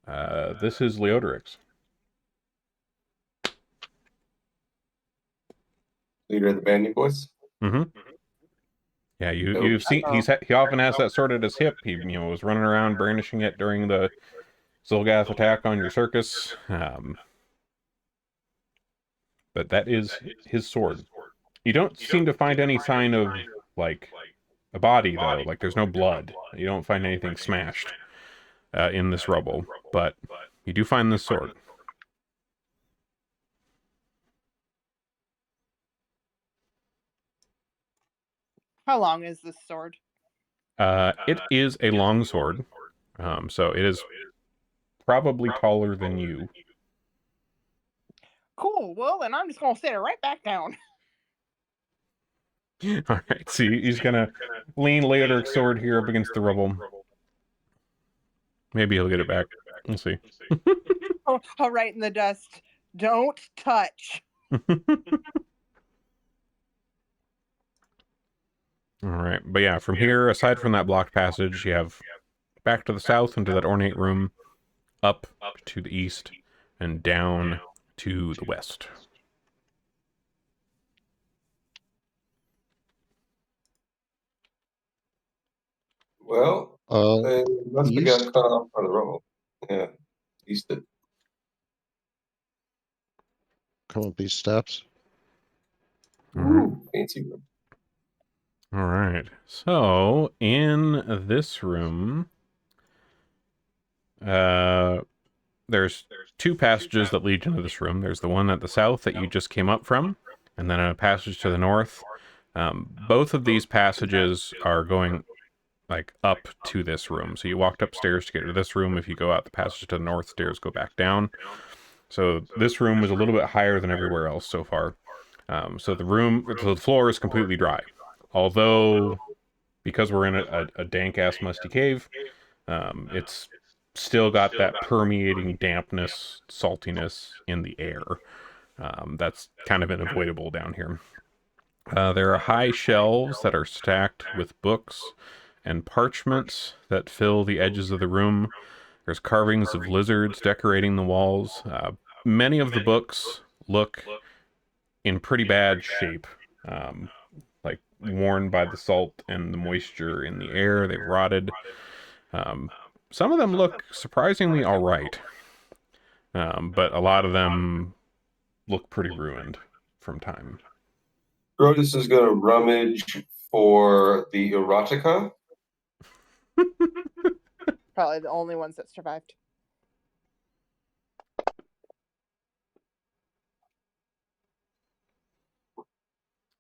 [SPEAKER 1] This is Leodoric's.
[SPEAKER 3] Leader of the Bandy Boys.
[SPEAKER 1] Mm-hmm. Yeah, you've seen he often has that sword at his hip. He was running around brandishing it during the Zolgath attack on your circus. but that is his sword. You don't seem to find any sign of, like, a body, though. Like, there's no blood. You don't find anything smashed in this rubble, but you do find this sword.
[SPEAKER 2] How long is this sword?
[SPEAKER 1] It is a long sword, so it is probably taller than you.
[SPEAKER 2] Cool. Well, then I'm just gonna set it right back down.
[SPEAKER 1] All right, so he's gonna lean Leodoric's sword here up against the rubble. Maybe he'll get it back. We'll see.
[SPEAKER 2] I'll write in the dust. Don't touch.
[SPEAKER 1] All right, but yeah, from here, aside from that blocked passage, you have back to the south into that ornate room, up to the east, and down to the west.
[SPEAKER 3] Well, they must have got
[SPEAKER 5] east?
[SPEAKER 3] cut off by the rubble. Yeah, easted.
[SPEAKER 5] Come up these steps.
[SPEAKER 3] Ooh, fancy room.
[SPEAKER 1] All right, so in this room, there's two passages that lead into this room. There's the one at the south that you just came up from, and then a passage to the north. Both of these passages are going like up to this room. So you walked upstairs to get to this room. If you go out the passage to the north, stairs go back down. So this room is a little bit higher than everywhere else so far. So the floor is completely dry. Although, because we're in a dank-ass musty cave, it's still got that permeating dampness, saltiness in the air. That's kind of unavoidable down here. There are high shelves that are stacked with books and parchments that fill the edges of the room. There's carvings of lizards decorating the walls. Many of the books look in pretty bad shape, like worn by the salt and the moisture in the air. They've rotted. Some of them look surprisingly all right, but a lot of them look pretty ruined from time.
[SPEAKER 3] Grotus is going to rummage for the erotica.
[SPEAKER 2] Probably the only ones that survived.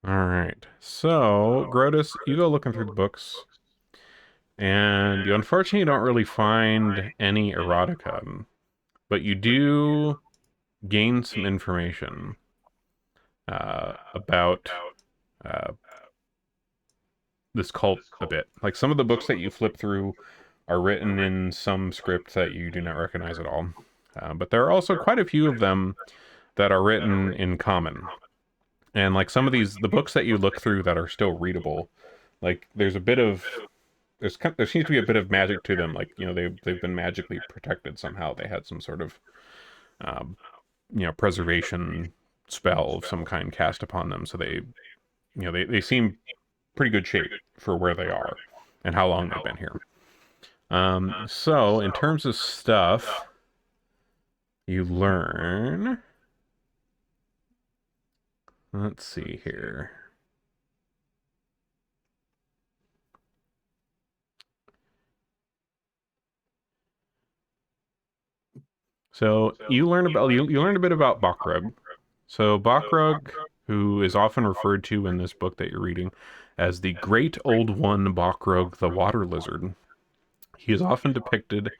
[SPEAKER 1] All right. So, Grotus, you go looking through the books, and you unfortunately don't really find any erotica, but you do gain some information about this cult a bit. Like, some of the books that you flip through are written in some script that you do not recognize at all. But there are also quite a few of them that are written in common. And like some of the books that you look through that are still readable, like there seems to be a bit of magic to them. Like, they've been magically protected somehow. They had some sort of, preservation spell of some kind cast upon them. So they seem pretty good shape for where they are and how long they've been here. So in terms of stuff, you learn. Let's see here. So you learn a bit about Bakrug. So Bakrug, who is often referred to in this book that you're reading as the Great Old One Bakrug the Water Lizard. He is often depicted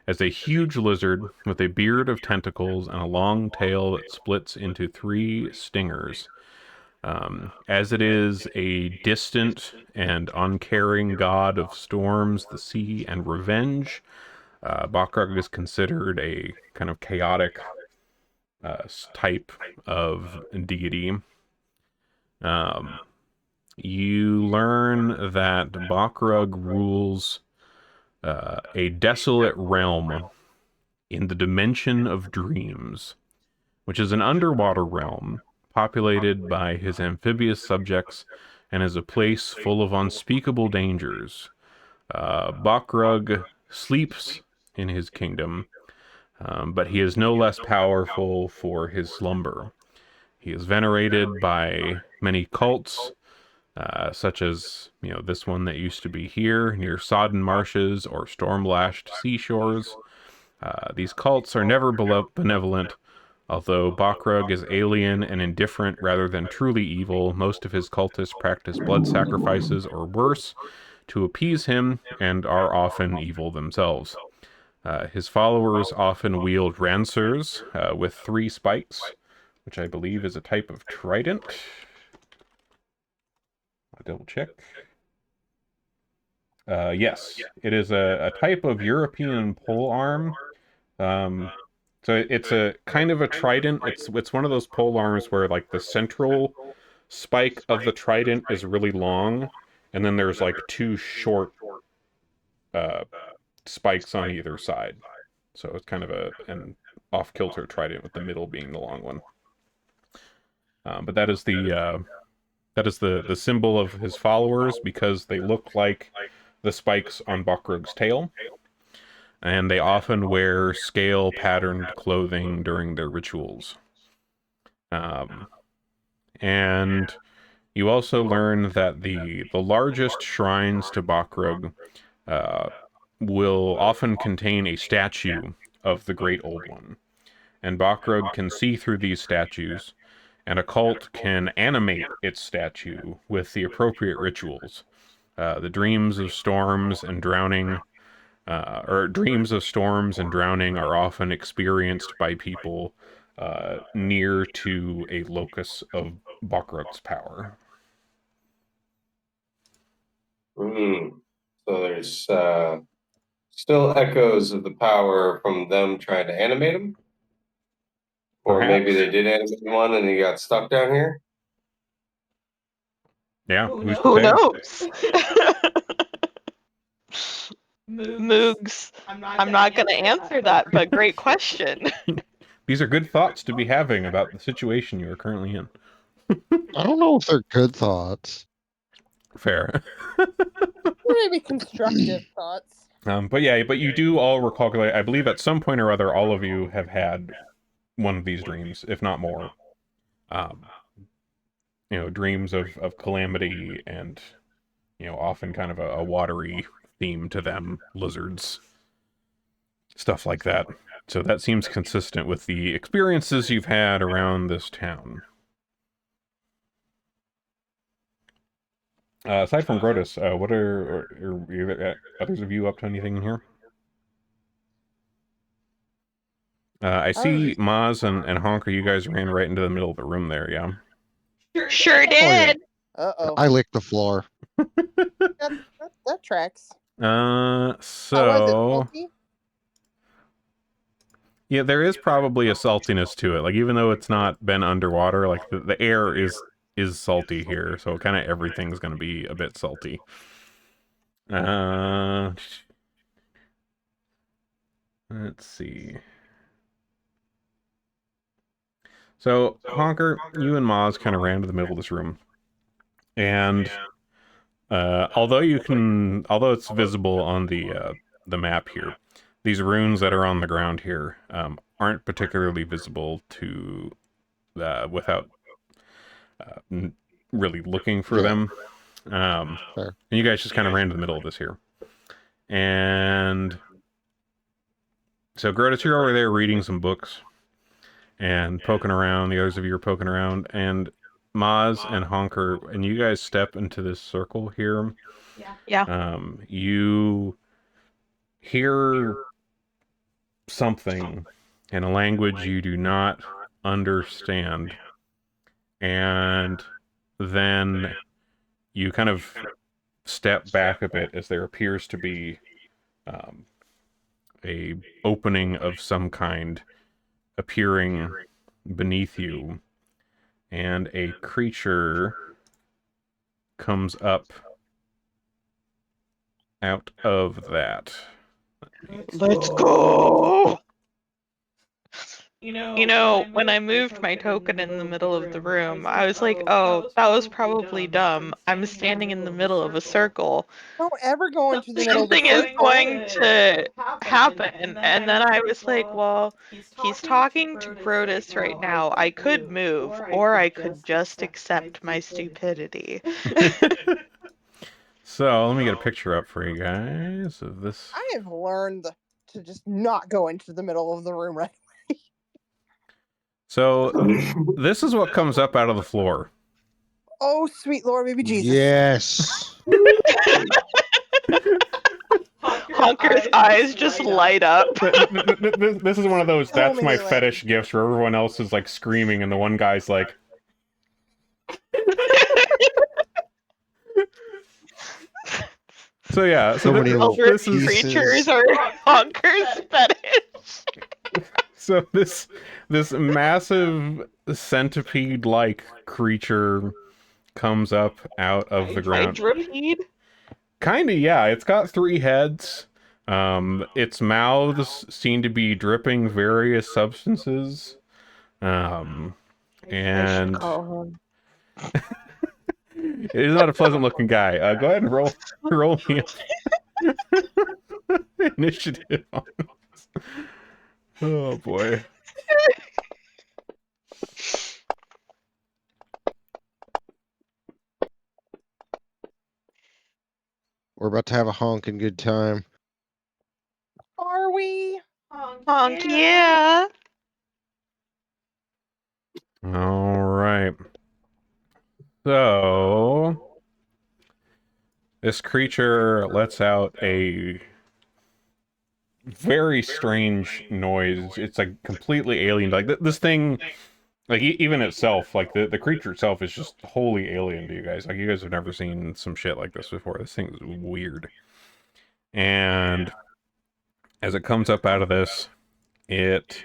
[SPEAKER 1] as a huge lizard with a beard of tentacles and a long tail that splits into 3 stingers. As it is a distant and uncaring god of storms, the sea, and revenge, Bakrug is considered a kind of chaotic type of deity. You learn that Bakrug rules a desolate realm in the dimension of dreams, which is an underwater realm populated by his amphibious subjects and is a place full of unspeakable dangers. Bakrug sleeps in his kingdom, but he is no less powerful for his slumber. He is venerated by many cults, such as, this one that used to be here near sodden marshes or storm-lashed seashores. These cults are never benevolent. Although Bakrug is alien and indifferent rather than truly evil, most of his cultists practice blood sacrifices or worse to appease him and are often evil themselves. His followers often wield rancers with 3 spikes, which I believe is a type of trident. I'll double check. Yes, it is a type of European pole arm. So it's a kind of a trident. It's one of those pole arms where like the central spike of the trident is really long, and then there's like 2 short uh, spikes on either side. So it's kind of an off-kilter trident with the middle being the long one. But that is the symbol of his followers because they look like the spikes on Bakrug's tail. And they often wear scale-patterned clothing during their rituals. And you also learn that the largest shrines to Bakrug will often contain a statue of the Great Old One. And Bakrug can see through these statues, and a cult can animate its statue with the appropriate rituals. The dreams of storms and drowning are often experienced by people near to a locus of Bakrug's power.
[SPEAKER 3] So there's still echoes of the power from them trying to animate him? Or
[SPEAKER 1] Perhaps.
[SPEAKER 3] maybe they did animate one and he got stuck down here?
[SPEAKER 1] Yeah, who's to
[SPEAKER 4] Who
[SPEAKER 1] say?
[SPEAKER 4] knows? Moogs. I'm not going to answer that, but great question.
[SPEAKER 1] These are good thoughts to be having about the situation you are currently in.
[SPEAKER 5] I don't know if they're good thoughts.
[SPEAKER 1] Fair.
[SPEAKER 2] Maybe constructive thoughts.
[SPEAKER 1] But you do all recall, I believe at some point or other, all of you have had one of these dreams, if not more. Dreams of calamity and, often kind of a watery theme to them, lizards, stuff like that. So that seems consistent with the experiences you've had around this town. Aside from Grotus, what are others of you up to anything in here? I see Maz and Honker, you guys ran right into the middle of the room there, yeah?
[SPEAKER 4] Sure did.
[SPEAKER 2] Uh-oh.
[SPEAKER 5] I licked the floor.
[SPEAKER 2] That tracks.
[SPEAKER 1] So...
[SPEAKER 2] How was it, salty?
[SPEAKER 1] Yeah, there is probably a saltiness to it. Like, even though it's not been underwater, like, the air is salty here, so kind of everything's going to be a bit salty. Let's see. So, Honker, you and Maz kind of ran to the middle of this room. And although it's visible on the map here, these runes that are on the ground here aren't particularly visible to without really looking for them. And you guys just kind of ran to the middle of this here. And so, Grotus, you're over there reading some books and poking around. The others of you are poking around. And Maz and Honker, and you guys step into this circle here.
[SPEAKER 4] Yeah.
[SPEAKER 1] You hear something in a language you do not understand. And then you kind of step back a bit as there appears to be a opening of some kind appearing beneath you, and a creature comes up out of that.
[SPEAKER 4] Let's go! When I moved my token in the middle of the room, I was like, oh, that was probably dumb. I'm standing in the middle of a circle.
[SPEAKER 2] Don't ever go into the middle of the
[SPEAKER 4] Something is
[SPEAKER 2] circle.
[SPEAKER 4] going to happen. And then I was like, well, he's talking to Grotus right now. I could move, or I could just accept my stupidity.
[SPEAKER 1] So let me get a picture up for you guys of this.
[SPEAKER 2] I have learned to just not go into the middle of the room right.
[SPEAKER 1] So this is what comes up out of the floor.
[SPEAKER 2] Oh, sweet Lord, baby Jesus.
[SPEAKER 5] Yes.
[SPEAKER 4] Honker's eyes just light up.
[SPEAKER 1] This is one of those,
[SPEAKER 2] So
[SPEAKER 1] that's my
[SPEAKER 2] many legs.
[SPEAKER 1] fetish gifts where everyone else is like screaming and the one guy's like... So yeah,
[SPEAKER 5] So many little
[SPEAKER 1] this is...
[SPEAKER 4] creatures are Honker's fetish.
[SPEAKER 1] So this massive centipede-like creature comes up out of the ground.
[SPEAKER 4] Hydropede?
[SPEAKER 1] Kinda, yeah. It's got 3 heads. Its mouths seem to be dripping various substances. And it is not a pleasant-looking guy. Go ahead and roll me initiative on this. Oh boy.
[SPEAKER 5] We're about to have a honking good time.
[SPEAKER 2] Are we?
[SPEAKER 4] Honk, yeah.
[SPEAKER 1] All right. So this creature lets out a very strange noise. It's like completely alien. Like this thing, like even itself, like the creature itself is just wholly alien to you guys. Like you guys have never seen some shit like this before. This thing is weird. And as it comes up out of this, it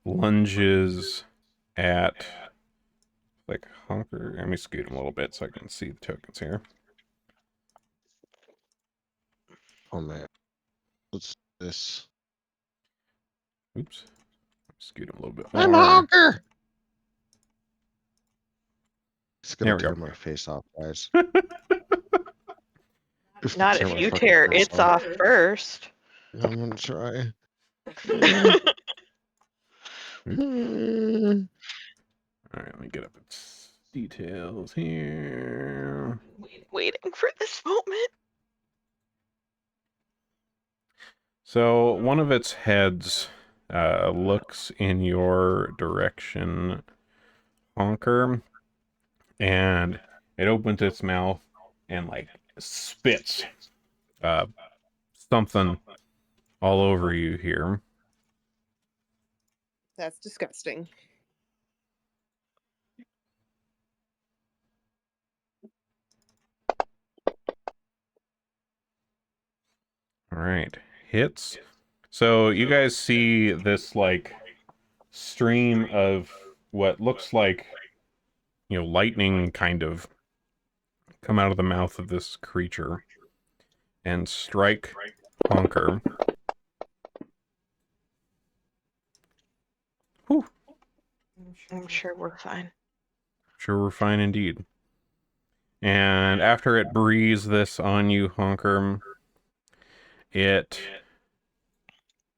[SPEAKER 1] lunges at like Honker. Let me scoot him a little bit so I can see the tokens here.
[SPEAKER 5] Oh man. What's this?
[SPEAKER 1] Oops. Scoot him a little bit more.
[SPEAKER 5] I'm Honker! It's gonna
[SPEAKER 1] There we
[SPEAKER 5] tear
[SPEAKER 1] go.
[SPEAKER 5] my face off, guys.
[SPEAKER 4] Not
[SPEAKER 5] Tear
[SPEAKER 4] if
[SPEAKER 5] my
[SPEAKER 4] you
[SPEAKER 5] fucking
[SPEAKER 4] tear
[SPEAKER 5] face
[SPEAKER 4] its off first.
[SPEAKER 5] I'm gonna try.
[SPEAKER 1] Alright, let me get up its details here.
[SPEAKER 4] Waiting for this moment.
[SPEAKER 1] So, one of its heads looks in your direction, Honker, and it opens its mouth and, like, spits something all over you here.
[SPEAKER 2] That's disgusting.
[SPEAKER 1] Alright, hits. So, you guys see this, like, stream of what looks like, you know, lightning kind of come out of the mouth of this creature and strike Honker. Whew.
[SPEAKER 4] I'm sure we're fine.
[SPEAKER 1] Sure, we're fine indeed. And after it breathes this on you, Honker, it...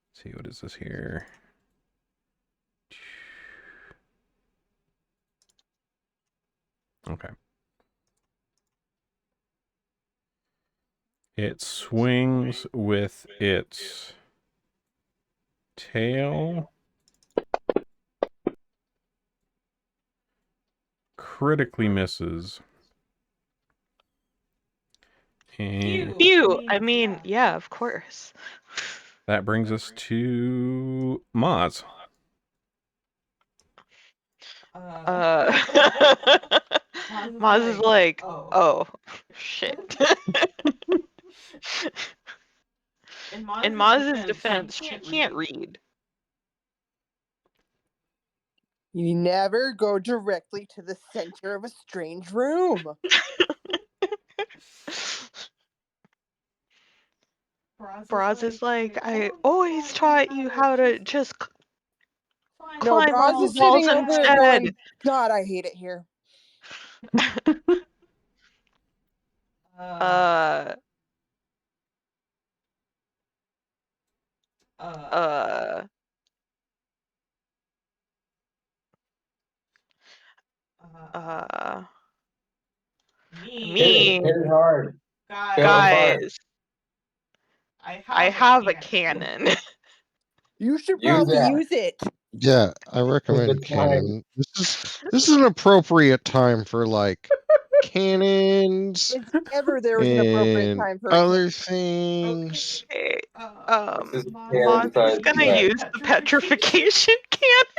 [SPEAKER 1] Let's see, what is this here? Okay. It swings with its tail. Critically misses. And
[SPEAKER 4] Phew! I mean, yeah, of course.
[SPEAKER 1] that brings us to Maz.
[SPEAKER 4] Maz is like, oh, shit. In Maz's defense, she can't read.
[SPEAKER 2] You never go directly to the center of a strange room.
[SPEAKER 4] Braz is like, I always taught you how to just
[SPEAKER 2] No,
[SPEAKER 4] climb
[SPEAKER 2] Braz
[SPEAKER 4] up
[SPEAKER 2] is
[SPEAKER 4] the walls
[SPEAKER 2] sitting over it
[SPEAKER 4] instead.
[SPEAKER 2] going, God, I hate it here.
[SPEAKER 4] Uh, uh, uh, me,
[SPEAKER 3] Hit it hard. Fail apart.
[SPEAKER 4] guys, I have a cannon.
[SPEAKER 2] You should
[SPEAKER 3] Use
[SPEAKER 2] probably
[SPEAKER 3] that.
[SPEAKER 2] use it.
[SPEAKER 5] Yeah, I recommend
[SPEAKER 3] the time.
[SPEAKER 5] cannon. This is an appropriate time for like cannons
[SPEAKER 2] If ever there was an appropriate
[SPEAKER 5] and
[SPEAKER 2] time for a
[SPEAKER 5] other things.
[SPEAKER 4] Okay,
[SPEAKER 3] This is
[SPEAKER 4] Moz
[SPEAKER 3] cannon time
[SPEAKER 4] is gonna
[SPEAKER 3] to
[SPEAKER 4] use the petrification cannon.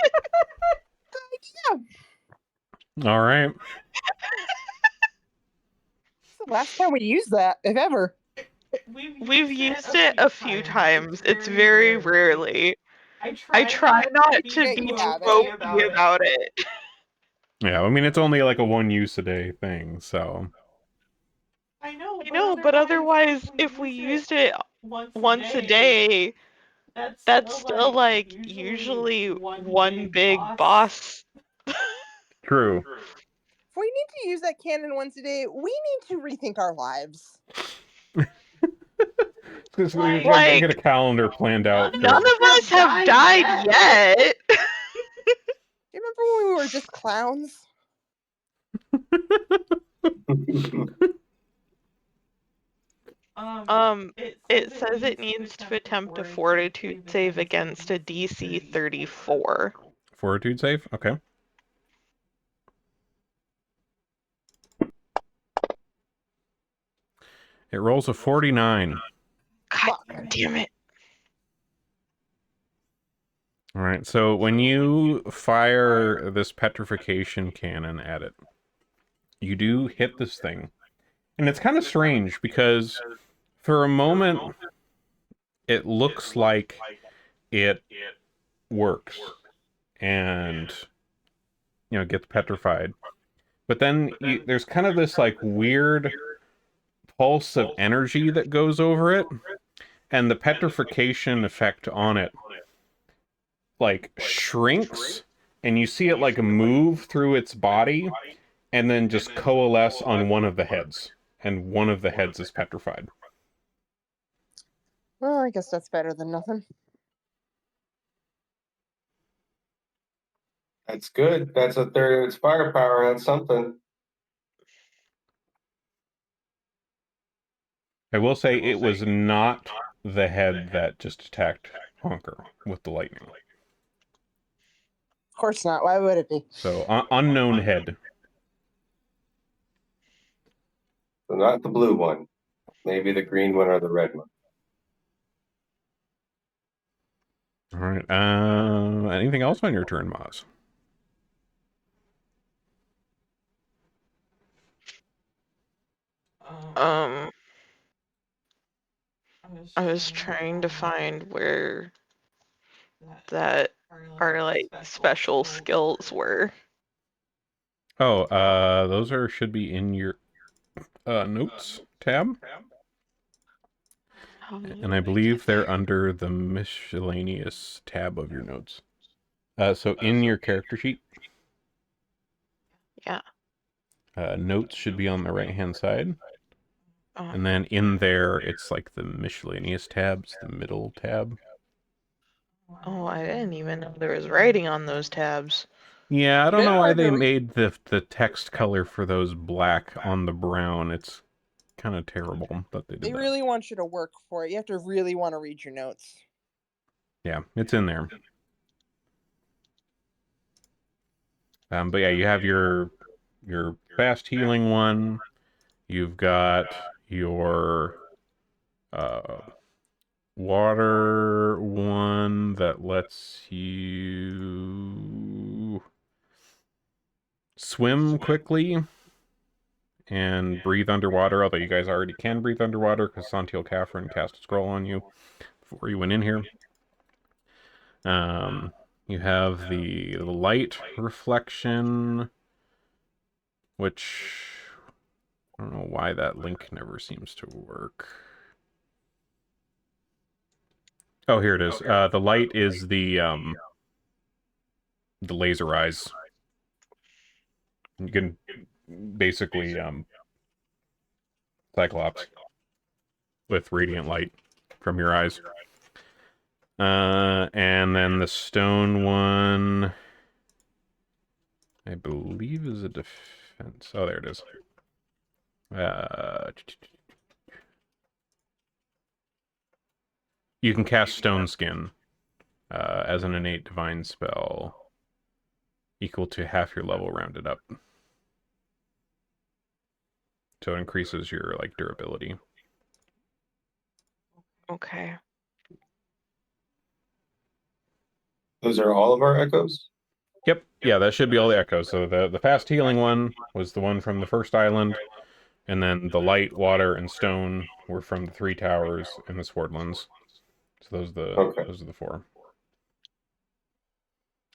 [SPEAKER 1] All right.
[SPEAKER 2] It's the last time we used that, if ever.
[SPEAKER 4] We've used it a few times. It's very rarely. I try not to
[SPEAKER 2] Get
[SPEAKER 4] be
[SPEAKER 2] you
[SPEAKER 4] too
[SPEAKER 2] have it.
[SPEAKER 4] ropey about it.
[SPEAKER 1] Yeah, I mean, it's only like a one use a day thing, so.
[SPEAKER 4] I know, but otherwise, if we used it once a day, that's still like usually one big boss.
[SPEAKER 1] True.
[SPEAKER 2] If we need to use that cannon once a day, we need to rethink our lives.
[SPEAKER 1] Just
[SPEAKER 4] Like,
[SPEAKER 1] get a calendar planned out.
[SPEAKER 4] None of us have died yet.
[SPEAKER 2] Do you remember when we were just clowns?
[SPEAKER 4] It says it needs to attempt a fortitude save against a DC 34.
[SPEAKER 1] Fortitude save? Okay. It rolls a 49.
[SPEAKER 4] God damn it.
[SPEAKER 1] All right, so when you fire this petrification cannon at it, you do hit this thing. And it's kind of strange because for a moment, it looks like it works and, gets petrified. But then there's kind of this like weird pulse of energy that goes over it, and the petrification effect on it like shrinks, and you see it like move through its body and then just coalesce on one of the heads, and one of the heads is petrified.
[SPEAKER 2] Well, I guess that's better than nothing.
[SPEAKER 3] That's good. That's a third of its firepower. That's something.
[SPEAKER 1] I will say it was not the head that just attacked Honker with the lightning.
[SPEAKER 2] Of course not. Why would it be?
[SPEAKER 1] So, unknown head.
[SPEAKER 3] So not the blue one. Maybe the green one or the red one.
[SPEAKER 1] All right. Anything else on your turn, Maz?
[SPEAKER 4] I was trying to find where that our like special skills were.
[SPEAKER 1] Oh, those should be in your notes tab. And I believe they're under the miscellaneous tab of your notes. So in your character sheet.
[SPEAKER 4] Yeah.
[SPEAKER 1] Notes should be on the right-hand side.
[SPEAKER 4] Oh.
[SPEAKER 1] And then in there, it's like the miscellaneous tabs, the middle tab.
[SPEAKER 4] Oh, I didn't even know there was writing on those tabs.
[SPEAKER 1] Yeah, I don't know why
[SPEAKER 2] hard to
[SPEAKER 1] they
[SPEAKER 2] read.
[SPEAKER 1] made the text color for those black on the brown. It's kind of terrible that they did
[SPEAKER 2] They
[SPEAKER 1] that.
[SPEAKER 2] really want you to work for it. You have to really want to read your notes.
[SPEAKER 1] Yeah, it's in there. But yeah, you have your fast healing one. You've got your water one that lets you swim quickly and breathe underwater, although you guys already can breathe underwater because Santiel Catherine cast a scroll on you before you went in here. You have the light reflection, which I don't know why that link never seems to work. Oh, here it is. The light is the the laser eyes. You can basically Cyclops with radiant light from your eyes. And then the stone one, I believe, is a defense. Oh, there it is. You can cast Stone Skin as an innate divine spell, equal to half your level rounded up. So it increases your like durability.
[SPEAKER 4] Okay.
[SPEAKER 3] Those are all of our echoes?
[SPEAKER 1] Yep, yeah, that should be all the echoes. So the fast healing one was the one from the first island, and then the light, water, and stone were from the 3 towers and the Swordlands. So those are the 4.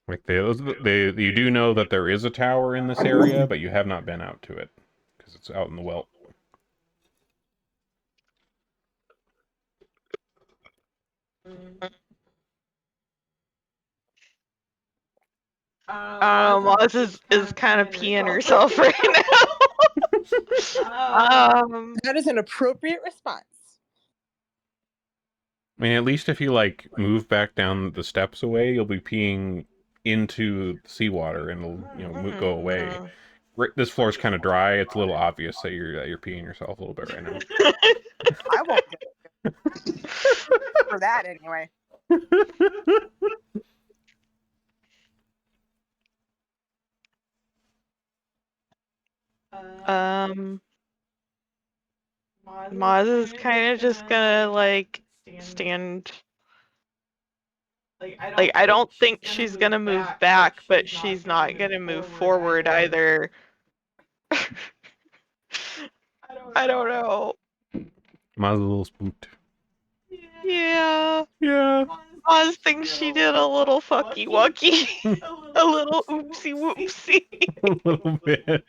[SPEAKER 1] Like you do know that there is a tower in this area, but you have not been out to it because it's out in the Welt.
[SPEAKER 4] Oz is kind of peeing herself right now.
[SPEAKER 2] That is an appropriate response.
[SPEAKER 1] I mean, at least if you like move back down the steps away, you'll be peeing into the seawater and it'll go away. This floor is kind of dry. It's a little obvious that you're peeing yourself a little bit right now.
[SPEAKER 2] I won't do it. For that anyway.
[SPEAKER 4] Maz is kind of just gonna like stand. Like I don't think she's gonna move back, but she's not gonna move forward either. I don't know.
[SPEAKER 1] Ma's a little spooked.
[SPEAKER 4] Yeah.
[SPEAKER 1] Yeah.
[SPEAKER 4] Maz thinks she did a little fucky wucky. A little oopsie whoopsie.
[SPEAKER 1] A little bit.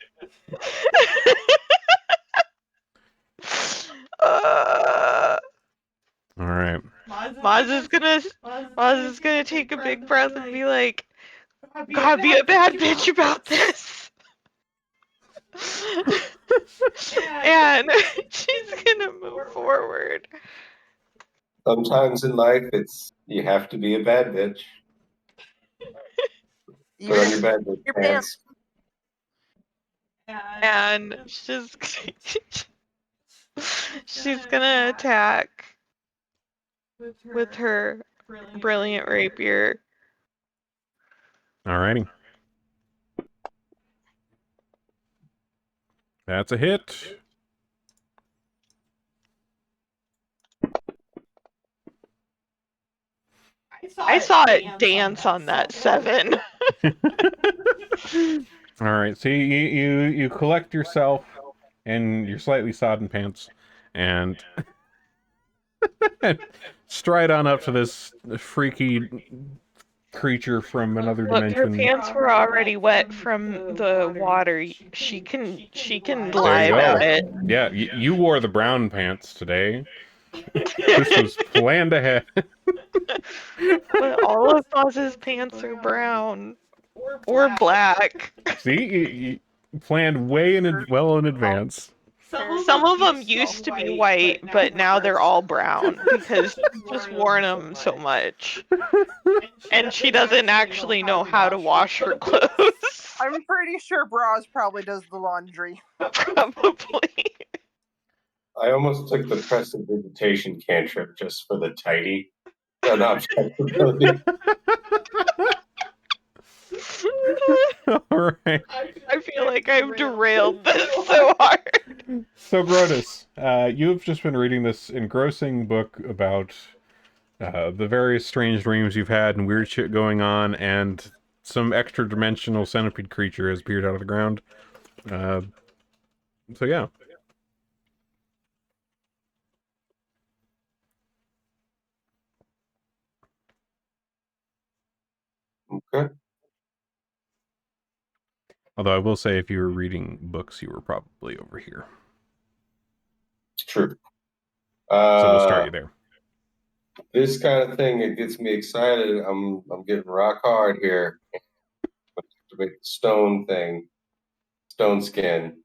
[SPEAKER 1] All right.
[SPEAKER 4] Maz is gonna take a big breath and be like, "God, be a bad bitch about this." And she's gonna move forward.
[SPEAKER 3] Sometimes in life, you have to be a bad bitch. Put on your bad bitch pants.
[SPEAKER 4] And she's gonna attack with her brilliant rapier.
[SPEAKER 1] Alrighty. That's a hit.
[SPEAKER 4] I saw it dance on that 7.
[SPEAKER 1] All right, so you collect yourself and your slightly sodden pants, and stride on up to this freaky creature from another
[SPEAKER 4] Look, her
[SPEAKER 1] dimension.
[SPEAKER 4] pants were already wet from the water. She can
[SPEAKER 1] There
[SPEAKER 4] lie
[SPEAKER 1] you go.
[SPEAKER 4] about it.
[SPEAKER 1] Yeah, you wore the brown pants today. This was planned ahead.
[SPEAKER 4] But all of Oz's pants are brown or black.
[SPEAKER 1] See, you planned way well in advance.
[SPEAKER 4] Some of them used to be white, but now they're all brown because she's just worn them so much. And she doesn't actually know how to wash her clothes.
[SPEAKER 2] I'm pretty sure Braz probably does the laundry.
[SPEAKER 4] Probably.
[SPEAKER 3] I almost took the prestidigitation cantrip just for the tidy objectability.
[SPEAKER 1] All right.
[SPEAKER 4] I feel like I've derailed this so hard.
[SPEAKER 1] So, Grotus, you've just been reading this engrossing book about the various strange dreams you've had and weird shit going on, and some extra-dimensional centipede creature has appeared out of the ground. So, yeah.
[SPEAKER 3] Okay.
[SPEAKER 1] Although I will say, if you were reading books, you were probably over here.
[SPEAKER 3] It's true.
[SPEAKER 1] So we'll start you there.
[SPEAKER 3] This kind of thing, it gets me excited. I'm getting rock hard here. activate the stone thing, stone skin,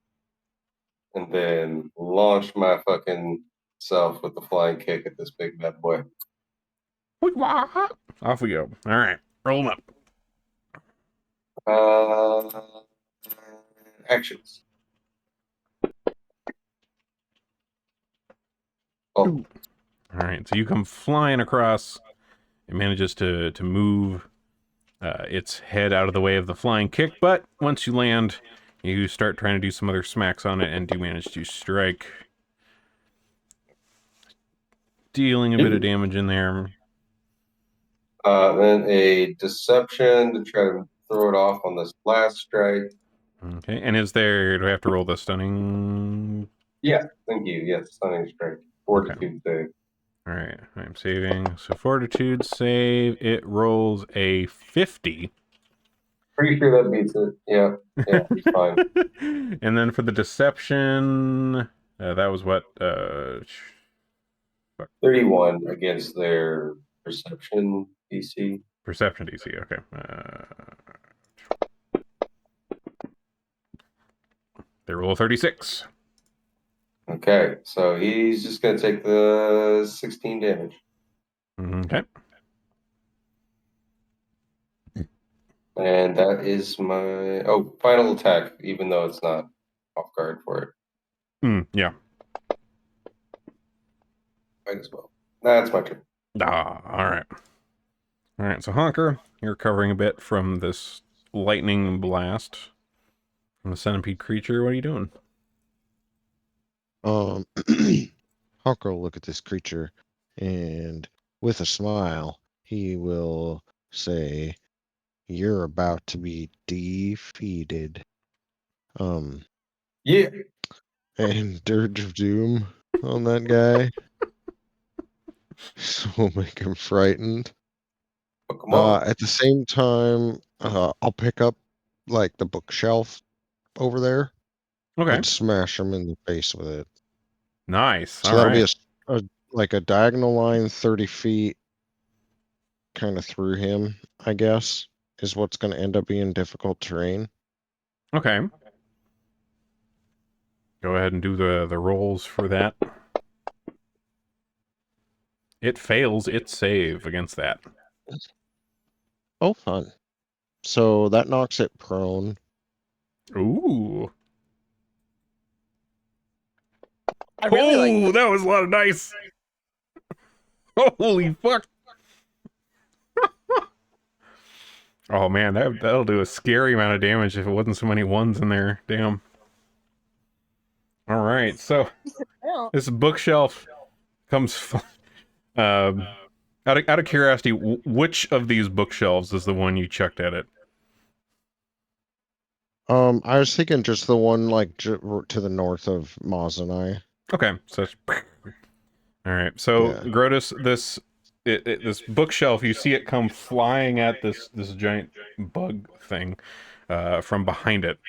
[SPEAKER 3] and then launch my fucking self with the flying kick at this big bad boy.
[SPEAKER 1] Off we go. All right, roll 'em up.
[SPEAKER 3] Actions. Oh,
[SPEAKER 1] All right, so you come flying across. It manages to move its head out of the way of the flying kick, but once you land, you start trying to do some other smacks on it and do manage to strike, dealing a bit of damage in there.
[SPEAKER 3] then a deception to try to throw it off on this last strike.
[SPEAKER 1] Okay, and do I have to roll the stunning?
[SPEAKER 3] Yeah, thank you. Yes, stunning strike. Fortitude save.
[SPEAKER 1] All right, I'm saving. So fortitude save, it rolls a 50.
[SPEAKER 3] Pretty sure that beats it. Yeah, it's fine.
[SPEAKER 1] And then for the deception, that was what?
[SPEAKER 3] 31 against their perception DC.
[SPEAKER 1] Perception DC, okay. They roll a 36.
[SPEAKER 3] Okay, so he's just going to take the 16 damage.
[SPEAKER 1] Okay.
[SPEAKER 3] And that is my final attack, even though it's not off guard for it.
[SPEAKER 1] Yeah.
[SPEAKER 3] Might as well. That's my turn.
[SPEAKER 1] All right. All right, so Honker, you're recovering a bit from this lightning blast from the centipede creature. What are you doing?
[SPEAKER 5] Honker will look at this creature, and with a smile, he will say, "You're about to be defeated."
[SPEAKER 3] Yeah.
[SPEAKER 5] And Dirge of Doom on that guy. So we'll make him frightened.
[SPEAKER 3] Fuck him up.
[SPEAKER 5] At the same time, I'll pick up like the bookshelf over there
[SPEAKER 1] Okay.
[SPEAKER 5] and smash him in the face with it.
[SPEAKER 1] Nice.
[SPEAKER 5] So
[SPEAKER 1] All
[SPEAKER 5] that'll
[SPEAKER 1] right.
[SPEAKER 5] be like a diagonal line 30 feet kind of through him, I guess, is what's going to end up being difficult terrain.
[SPEAKER 1] Okay. Go ahead and do the rolls for that. It fails its save against that.
[SPEAKER 5] Oh, fun. So that knocks it prone.
[SPEAKER 1] Ooh.
[SPEAKER 2] I really like
[SPEAKER 1] that was a lot of dice. Holy fuck. Oh man, that'll do a scary amount of damage if it wasn't so many ones in there. Damn. All right, so
[SPEAKER 2] that.
[SPEAKER 1] this bookshelf comes. Out of curiosity, which of these bookshelves is the one you chucked at it?
[SPEAKER 5] I was thinking just the one like to the north of Maz and I.
[SPEAKER 1] Okay, so all right. So
[SPEAKER 5] Yeah.
[SPEAKER 1] Grotus, this bookshelf, you see it come flying at this giant bug thing from behind it,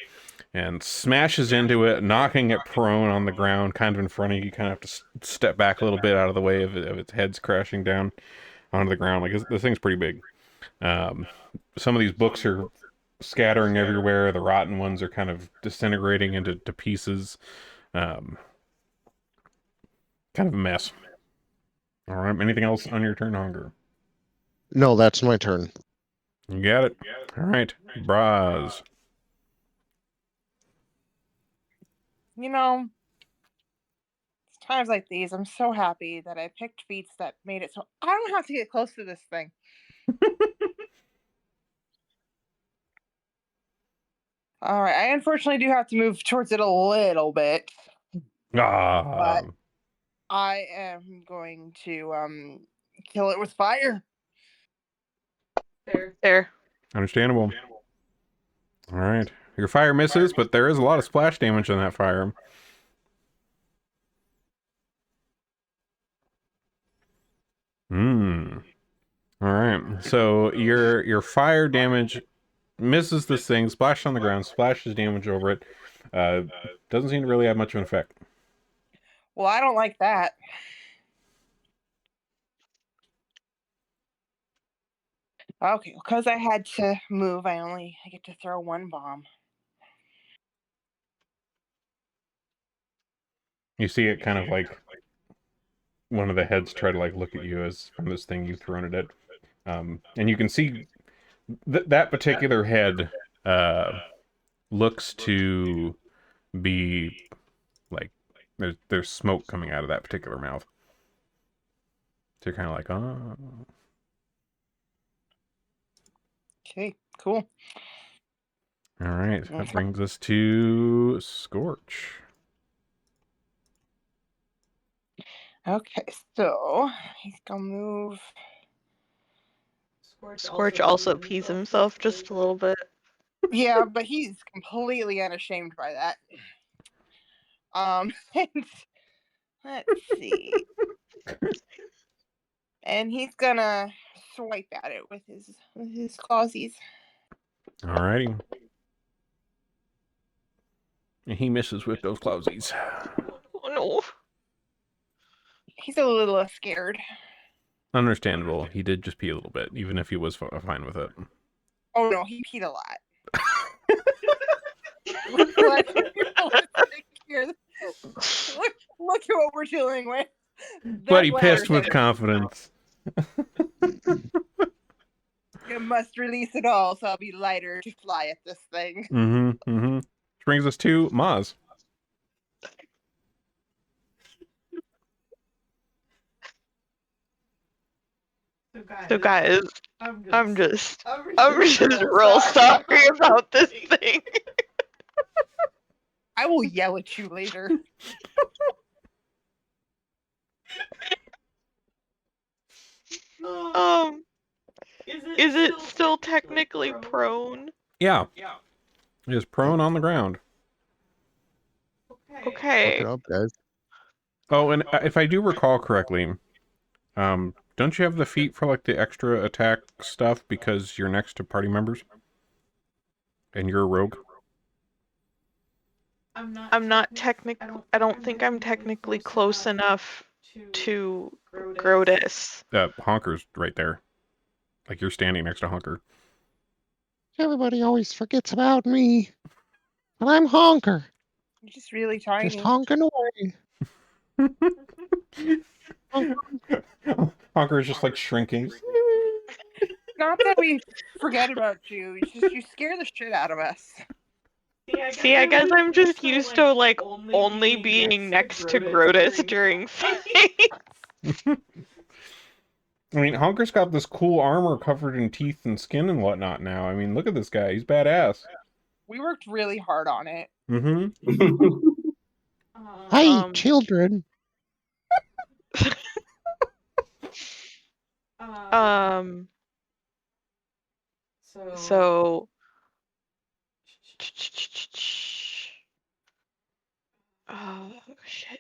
[SPEAKER 1] and smashes into it, knocking it prone on the ground, kind of in front of you. You kind of have to step back a little bit out of the way of its head's crashing down onto the ground. Like this thing's pretty big. Some of these books are scattering everywhere. The rotten ones are kind of disintegrating into pieces. Kind of a mess. All right. Anything else on your turn, Hunger?
[SPEAKER 5] No, that's my turn.
[SPEAKER 1] You got it. All right, Braz.
[SPEAKER 2] You know, it's times like these, I'm so happy that I picked feats that made it so I don't have to get close to this thing. All right, I unfortunately do have to move towards it a little bit, but I am going to kill it with fire.
[SPEAKER 4] There.
[SPEAKER 1] Understandable. All right. Your fire misses, but there is a lot of splash damage on that fire. All right. So your fire damage misses this thing, splashes on the ground, splashes damage over it. Doesn't seem to really have much of an effect.
[SPEAKER 2] Well, I don't like that. Okay, because I had to move, I get to throw one bomb.
[SPEAKER 1] You see it kind of like one of the heads try to like look at you as from this thing you've thrown it at. And you can see that particular head looks to be like there's smoke coming out of that particular mouth. So you're kind of like, oh.
[SPEAKER 2] Okay, cool.
[SPEAKER 1] All right, that brings us to Scorch.
[SPEAKER 2] Okay, so he's gonna move.
[SPEAKER 4] Scorch also pees himself just a little bit.
[SPEAKER 2] Yeah, but he's completely unashamed by that. And let's see. And he's gonna swipe at it with his clawsies.
[SPEAKER 1] Alrighty. And he misses with those clawsies.
[SPEAKER 4] Oh no.
[SPEAKER 2] He's a little scared.
[SPEAKER 1] Understandable. He did just pee a little bit, even if he was fine with it.
[SPEAKER 2] Oh no, he peed a lot. Let's here. Look at what we're dealing with.
[SPEAKER 1] But he pissed with confidence.
[SPEAKER 2] You must release it all, so I'll be lighter to fly at this thing.
[SPEAKER 1] Which brings us to Maz.
[SPEAKER 4] So guys, I'm just real sorry about this thing.
[SPEAKER 2] I will yell at you later.
[SPEAKER 4] Is it still technically prone?
[SPEAKER 1] Yeah. It is prone on the ground.
[SPEAKER 4] Okay.
[SPEAKER 5] Look it up, guys.
[SPEAKER 1] Oh, and if I do recall correctly, don't you have the feat for like the extra attack stuff because you're next to party members? And you're a rogue?
[SPEAKER 4] I'm not technically. I don't think I'm technically close enough to Grotus.
[SPEAKER 1] Honker's right there. Like you're standing next to Honker.
[SPEAKER 5] Everybody always forgets about me. But I'm Honker.
[SPEAKER 2] You're just really tiny.
[SPEAKER 5] Just honking away.
[SPEAKER 1] Honker is just like shrinking.
[SPEAKER 2] Not that we forget about you. It's just you scare the shit out of us.
[SPEAKER 4] See, I guess I'm just used to like only being next to Grotus during fights.
[SPEAKER 1] I mean, Honker's got this cool armor covered in teeth and skin and whatnot now. I mean, look at this guy. He's badass.
[SPEAKER 2] We worked really hard on it.
[SPEAKER 5] Hey, children.
[SPEAKER 4] So oh shit.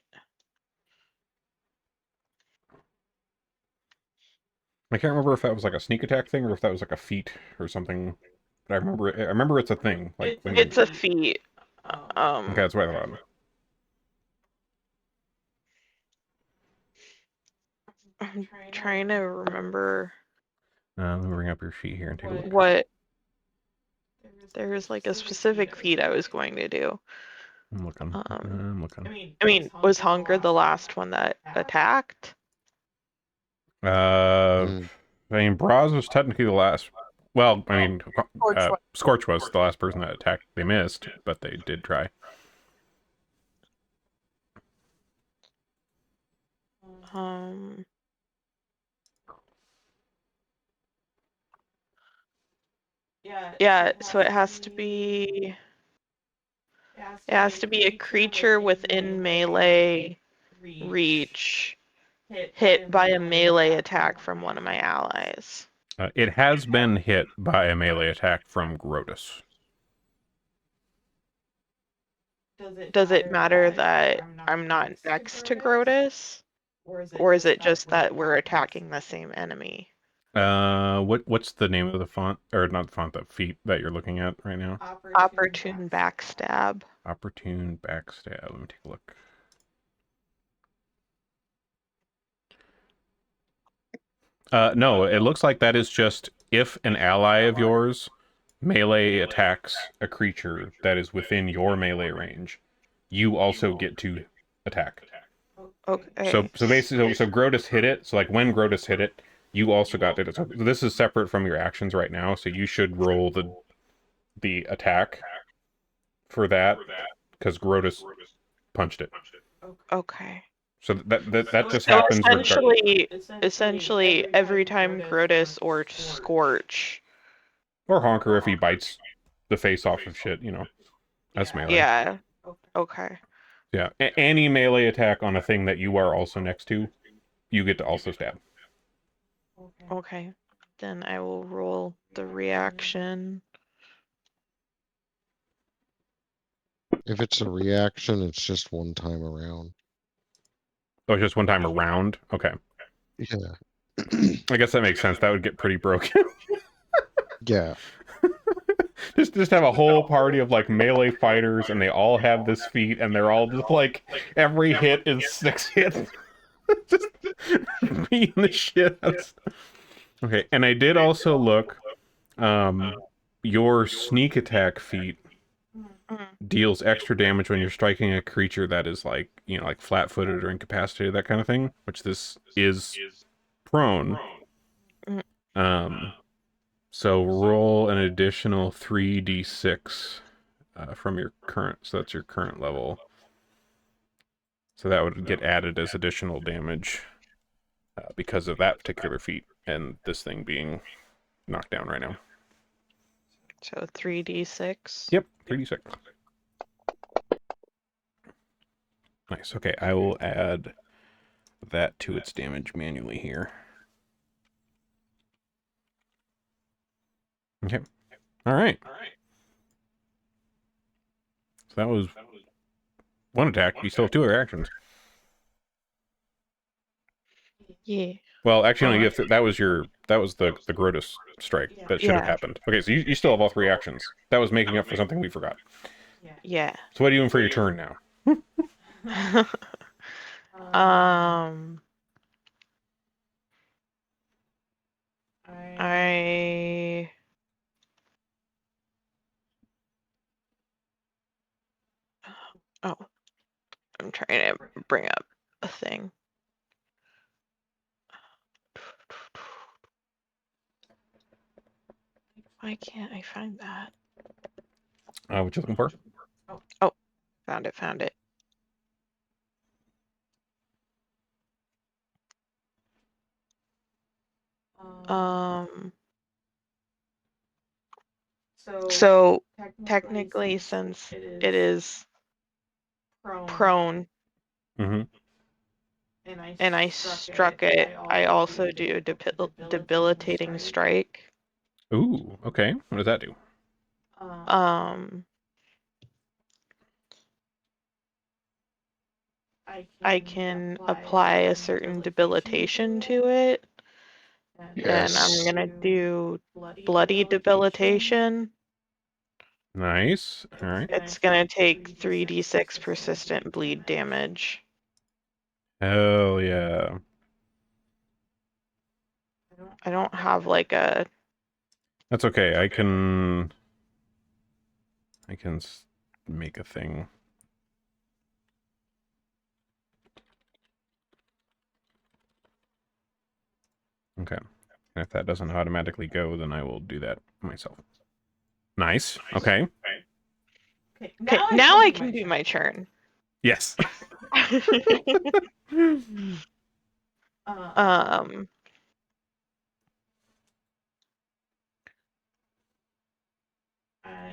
[SPEAKER 1] I can't remember if that was like a sneak attack thing or if that was like a feat or something. But I remember it's a thing. Like when
[SPEAKER 4] It's a feat.
[SPEAKER 1] Okay, that's what I thought.
[SPEAKER 4] I'm trying to remember.
[SPEAKER 1] Let me bring up your sheet here and take a look.
[SPEAKER 4] What? There's like a specific feat I was going to do.
[SPEAKER 1] I'm looking. I'm looking.
[SPEAKER 4] I mean, was Hunger the last one that attacked?
[SPEAKER 1] I mean, Braz was technically the last. Well, I mean, Scorch was the last person that attacked. They missed, but they did try.
[SPEAKER 4] Yeah, so it has to be a creature within melee reach hit by a melee attack from one of my allies.
[SPEAKER 1] It has been hit by a melee attack from Grotus.
[SPEAKER 4] Does it matter that I'm not next to Grotus? Or is it just that we're attacking the same enemy?
[SPEAKER 1] What's the name of the font, or not the font, the feat that you're looking at right now?
[SPEAKER 4] Opportune backstab.
[SPEAKER 1] Opportune backstab. Let me take a look. No, it looks like that is just if an ally of yours melee attacks a creature that is within your melee range, you also get to attack.
[SPEAKER 4] Okay.
[SPEAKER 1] So basically, so Grotus hit it. So like when Grotus hit it, you also got it. So this is separate from your actions right now. So you should roll the attack for that because Grotus punched it.
[SPEAKER 4] Okay.
[SPEAKER 1] So that just
[SPEAKER 4] So
[SPEAKER 1] happens
[SPEAKER 4] essentially, every time Grotus or Scorch.
[SPEAKER 1] or Honker if he bites the face off of shit. That's melee.
[SPEAKER 4] Yeah. Okay.
[SPEAKER 1] Yeah. Any melee attack on a thing that you are also next to, you get to also stab.
[SPEAKER 4] Okay. Then I will roll the reaction.
[SPEAKER 5] If it's a reaction, it's just one time around.
[SPEAKER 1] Oh, just one time around? Okay.
[SPEAKER 5] Yeah.
[SPEAKER 1] I guess that makes sense. That would get pretty broken.
[SPEAKER 5] Yeah.
[SPEAKER 1] just have a whole party of like melee fighters and they all have this feat and they're all just like every hit is 6 hits. Just beating the shit out of stuff. Okay, and I did also look your sneak attack feat deals extra damage when you're striking a creature that is like, like flat-footed or incapacitated, that kind of thing, which this is prone. So roll an additional 3d6 from your current, so that's your current level. So that would get added as additional damage because of that particular feat and this thing being knocked down right now.
[SPEAKER 4] So 3d6.
[SPEAKER 1] Yep, 3d6. Nice. Okay, I will add that to its damage manually here. Okay. All right. So that was one attack. You still have 2 other actions.
[SPEAKER 4] Yeah.
[SPEAKER 1] Well, actually, no, that was the Grotus strike that should have happened. Okay, so you still have all 3 actions. That was making up for something we forgot.
[SPEAKER 4] Yeah.
[SPEAKER 1] So what are you doing for your turn now?
[SPEAKER 4] I Oh, I'm trying to bring up a thing. Why can't I find that?
[SPEAKER 1] What you looking for?
[SPEAKER 4] Oh, found it. So technically, since it is prone,
[SPEAKER 1] Mm-hmm.
[SPEAKER 4] and I struck it, I also do a debilitating strike.
[SPEAKER 1] Ooh, okay. What does that do?
[SPEAKER 4] I can apply a certain debilitation to it.
[SPEAKER 5] Yes.
[SPEAKER 4] And I'm gonna do bloody debilitation.
[SPEAKER 1] Nice. All right.
[SPEAKER 4] It's gonna take 3d6 persistent bleed damage.
[SPEAKER 1] Hell yeah.
[SPEAKER 4] I don't have like a...
[SPEAKER 1] That's okay. I can make a thing. Okay. And if that doesn't automatically go, then I will do that myself. Nice. Okay.
[SPEAKER 4] Okay, now I can do my turn.
[SPEAKER 1] Yes.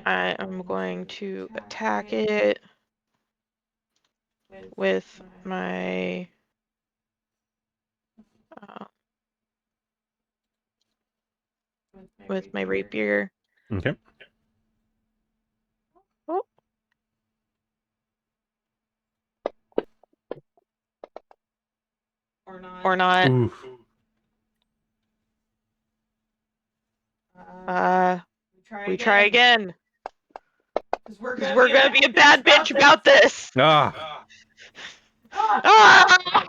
[SPEAKER 4] I am going to attack it with my rapier.
[SPEAKER 1] Okay.
[SPEAKER 4] Oh. Or not.
[SPEAKER 1] Oof.
[SPEAKER 4] We try again. Because we're gonna be a bad bitch about this.
[SPEAKER 1] Ah.
[SPEAKER 4] Ah!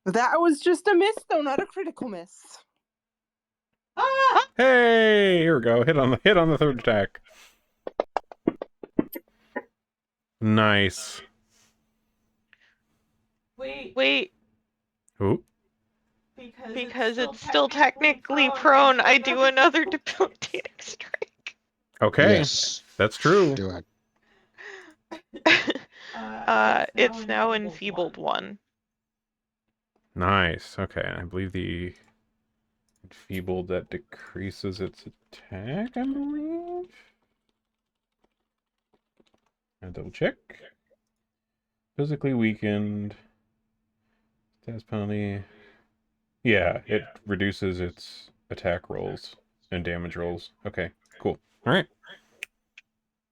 [SPEAKER 2] That was just a miss, though, not a critical miss.
[SPEAKER 1] Hey, here we go. Hit on the third attack. Nice.
[SPEAKER 4] Wait,
[SPEAKER 1] Ooh.
[SPEAKER 4] because it's still technically prone, I do another debilitating strike.
[SPEAKER 1] Okay.
[SPEAKER 5] Yes.
[SPEAKER 1] That's true.
[SPEAKER 5] Do it.
[SPEAKER 4] It's now enfeebled one.
[SPEAKER 1] Nice. Okay, I believe the enfeebled that decreases its attack, I believe. And double check. Physically weakened. Stats penalty. Yeah, it reduces its attack rolls and damage rolls. Okay, cool. All right.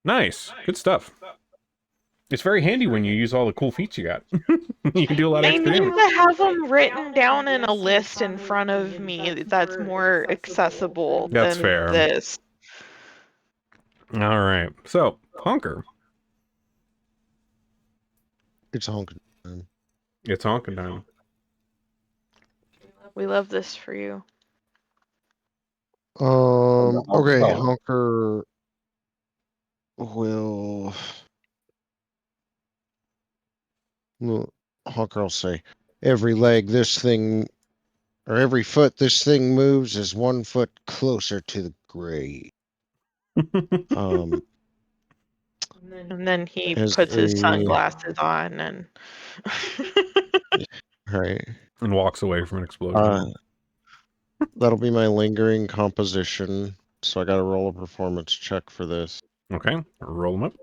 [SPEAKER 1] Nice. Good stuff. It's very handy when you use all the cool feats you got. You can do a lot of
[SPEAKER 4] I
[SPEAKER 1] extra
[SPEAKER 4] need
[SPEAKER 1] damage.
[SPEAKER 4] to have them written down in a list in front of me that's more accessible
[SPEAKER 1] That's
[SPEAKER 4] than
[SPEAKER 1] fair.
[SPEAKER 4] this.
[SPEAKER 1] All right. So, Honker.
[SPEAKER 5] It's honking time.
[SPEAKER 1] It's honking time.
[SPEAKER 4] We love this for you.
[SPEAKER 5] Okay, Honker will. Well, Honker will say, every leg this thing, or every foot this thing moves is 1 foot closer to the grave.
[SPEAKER 4] And then he
[SPEAKER 5] As
[SPEAKER 4] puts his
[SPEAKER 5] a
[SPEAKER 4] sunglasses on and
[SPEAKER 5] right.
[SPEAKER 1] And walks away from an explosion.
[SPEAKER 5] That'll be my lingering composition. So I got to roll a performance check for this.
[SPEAKER 1] Okay, roll them up.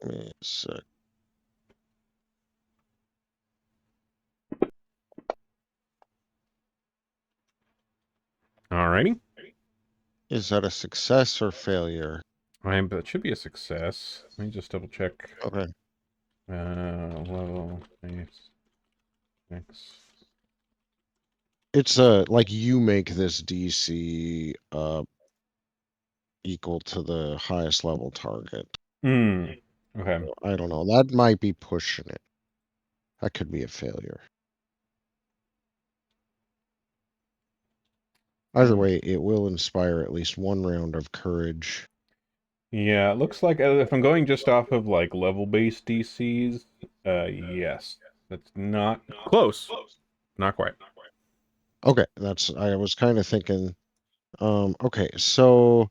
[SPEAKER 5] Give me a sec.
[SPEAKER 1] Alrighty.
[SPEAKER 5] Is that a success or failure?
[SPEAKER 1] But it should be a success. Let me just double check.
[SPEAKER 5] Okay.
[SPEAKER 1] Level X.
[SPEAKER 5] It's like you make this DC equal to the highest level target.
[SPEAKER 1] Okay.
[SPEAKER 5] I don't know. That might be pushing it. That could be a failure. Either way, it will inspire at least 1 round of courage.
[SPEAKER 1] Yeah, it looks like if I'm going just off of like level-based DCs, yes. That's not close. Not quite.
[SPEAKER 5] Okay, I was kind of thinking okay, so